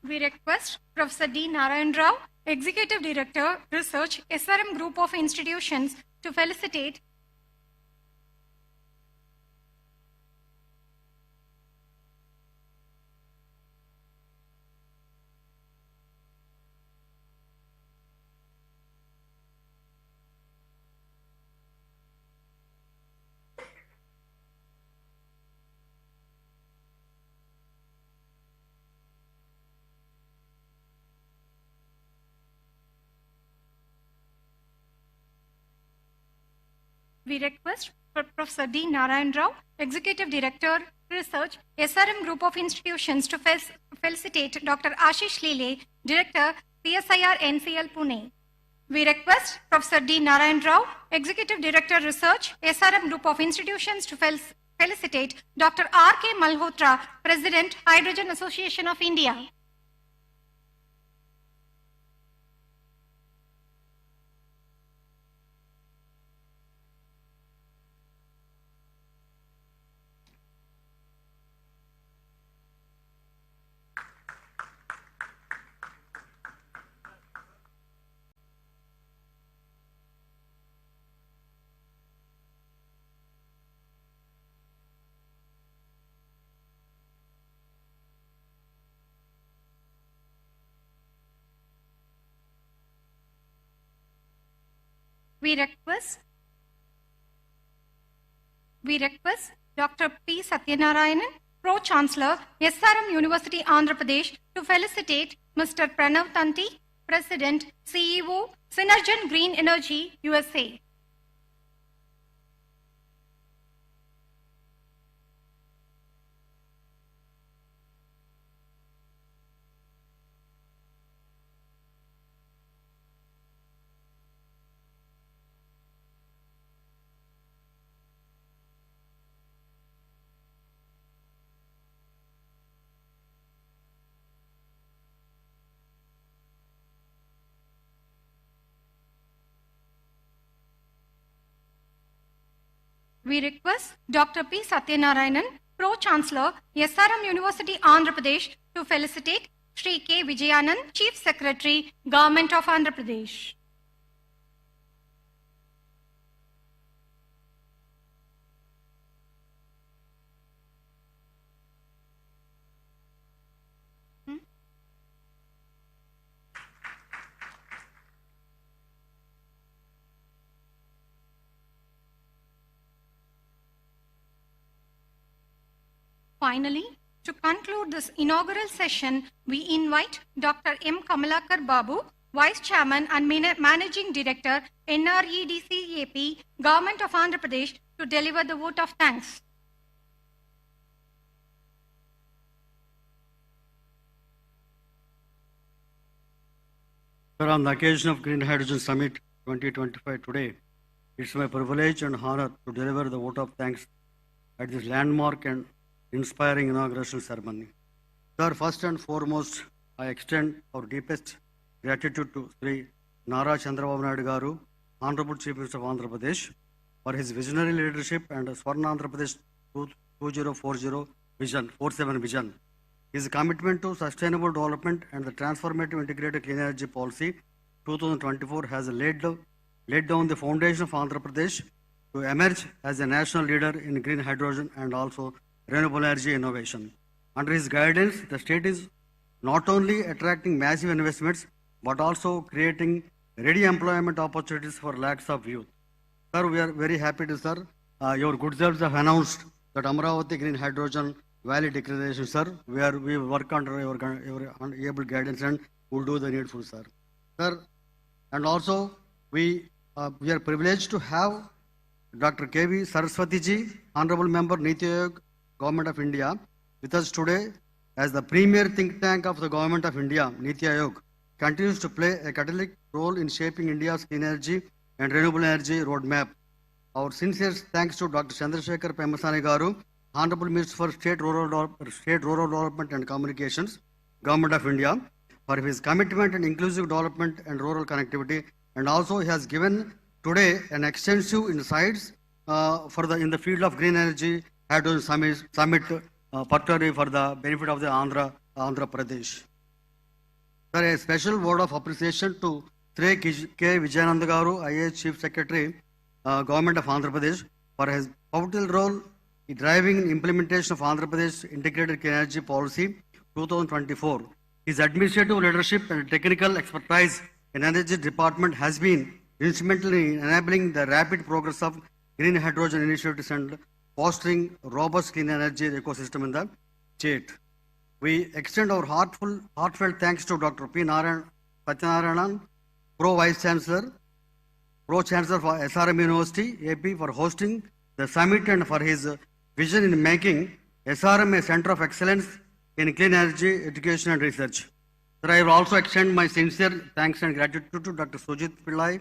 We request Professor D. Narayan Rao, Executive Director, Research, SRM Group of Institutions, to felicitate We request Professor D. Narayan Rao, Executive Director, Research, SRM Group of Institutions, to felicitate Dr. Ashish Lele, Director, CSIR NCL Pune. We request Professor D. Narayan Rao, Executive Director, Research, SRM Group of Institutions, to felicitate Dr. R.K. Malhotra, President, Hydrogen Association of India. We request Dr. P. Satyanarayanan, Pro-Chancellor, SRM University, Andhra Pradesh, to felicitate Mr. Pranav Tanti, President, CEO, Synergen Green Energy, USA. We request Dr. P. Satyanarayanan, Pro-Chancellor, SRM University, Andhra Pradesh, to felicitate Shri K. Vijayanand, Chief Secretary, Government of Andhra Pradesh. Finally, to conclude this inaugural session, we invite Dr. M. Kamalakar Babu, Vice Chairman and Managing Director, NREDCAP, Government of Andhra Pradesh, to deliver the vote of thanks. Sir, on the occasion of Green Hydrogen Summit 2025 today, it's my privilege and honor to deliver the vote of thanks at this landmark and inspiring inauguration ceremony. Sir, first and foremost, I extend our deepest gratitude to Sri Nara Chandrababu Naidu Garu, Honorable Chief Minister of Andhra Pradesh, for his visionary leadership and Swarna Andhra Pradesh 2040 vision, 47 vision. His commitment to sustainable development and the transformative integrated clean energy policy 2024 has laid down the foundation of Andhra Pradesh to emerge as a national leader in green hydrogen and also renewable energy innovation. Under his guidance, the state is not only attracting massive investments, but also creating ready employment opportunities for lakhs of youth. Sir, we are very happy to, sir, your good selves have announced that Amaravathi Green Hydrogen Valley Declaration, sir. We work under your able guidance and will do the needful, sir. Sir, and also we are privileged to have Dr. K.V. Saraswati ji, Honorable Member, Niti Aayog, Government of India, with us today as the premier think tank of the Government of India. Niti Aayog continues to play a catalytic role in shaping India's clean energy and renewable energy roadmap. Our sincere thanks to Dr. Chandrasekhar Pemasani Garu, Honorable Minister for State Rural Development and Communications, Government of India, for his commitment and inclusive development and rural connectivity, and also he has given today an extensive insights in the field of green energy hydrogen summit, particularly for the benefit of the Andhra Pradesh. Sir, a special word of appreciation to Sri K. Vijayanand Garu, IAS Chief Secretary, Government of Andhra Pradesh, for his pivotal role in driving implementation of Andhra Pradesh Integrated Clean Energy Policy 2024. His administrative leadership and technical expertise in Energy Department has been instrumental in enabling the rapid progress of green hydrogen initiatives and fostering robust clean energy ecosystem in the state. We extend our heartfelt thanks to Dr. P. Satyanarayanan, Pro Vice Chancellor, Pro-Chancellor for SRM University, AP, for hosting the summit and for his vision in making SRM a center of excellence in clean energy, education and research. Sir, I will also extend my sincere thanks and gratitude to Dr. Sujit Pillai,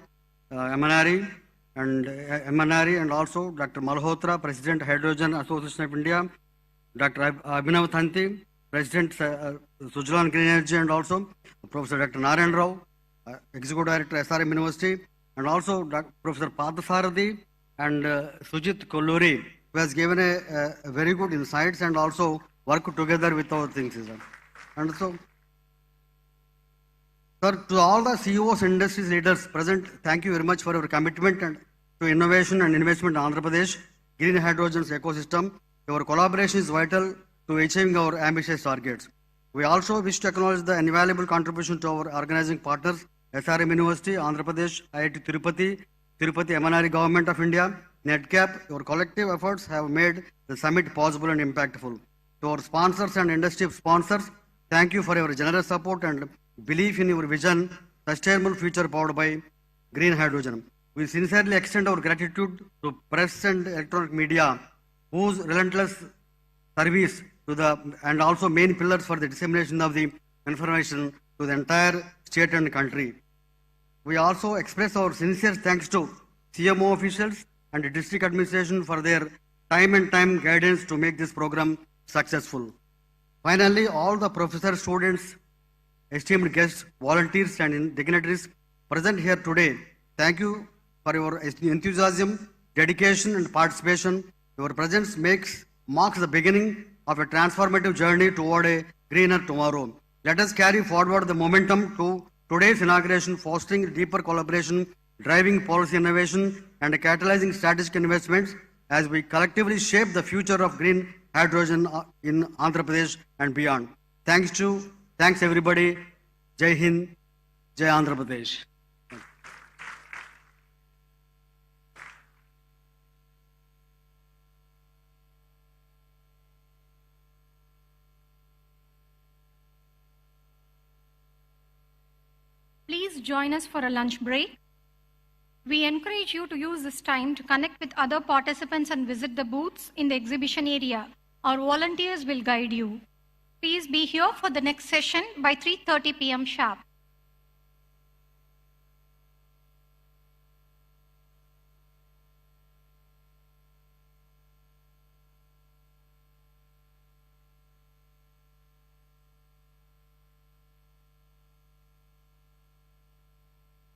MNRE, and also Dr. Malhotra, President, Hydrogen Association of India, Dr. Abhinav Thanti, President, Sujlan Green Energy, and also Professor Dr. Narayan Rao, Executive Director, SRM University, and also Professor Pathasarathi and Sujit Kolluri, who has given a very good insights and also work together with our things. And so, sir, to all the CEOs and industry leaders present, thank you very much for your commitment and to innovation and investment in Andhra Pradesh, green hydrogen's ecosystem. Your collaboration is vital to achieving our ambitious targets. We also wish to acknowledge the invaluable contribution to our organizing partners, SRM University, Andhra Pradesh, IIT Tirupati, MNRE Government of India, NEDCAP. Your collective efforts have made the summit possible and impactful. To our sponsors and industry sponsors, thank you for your generous support and belief in your vision, sustainable future powered by green hydrogen. We sincerely extend our gratitude to press and electronic media, whose relentless service to and also main pillars for the dissemination of the information to the entire state and country. We also express our sincere thanks to CMO officials and the district administration for their time and guidance to make this program successful. Finally, all the professors, students, esteemed guests, volunteers and dignitaries present here today, thank you for your enthusiasm, dedication and participation. Your presence marks the beginning of a transformative journey toward a greener tomorrow. Let us carry forward the momentum to today's inauguration, fostering deeper collaboration, driving policy innovation and catalyzing strategic investments as we collectively shape the future of green hydrogen in Andhra Pradesh and beyond. Thanks everybody. Jai Hind, Jai Andhra Pradesh. Please join us for a lunch break. We encourage you to use this time to connect with other participants and visit the booths in the exhibition area. Our volunteers will guide you. Please be here for the next session by 3:30 p.m. sharp.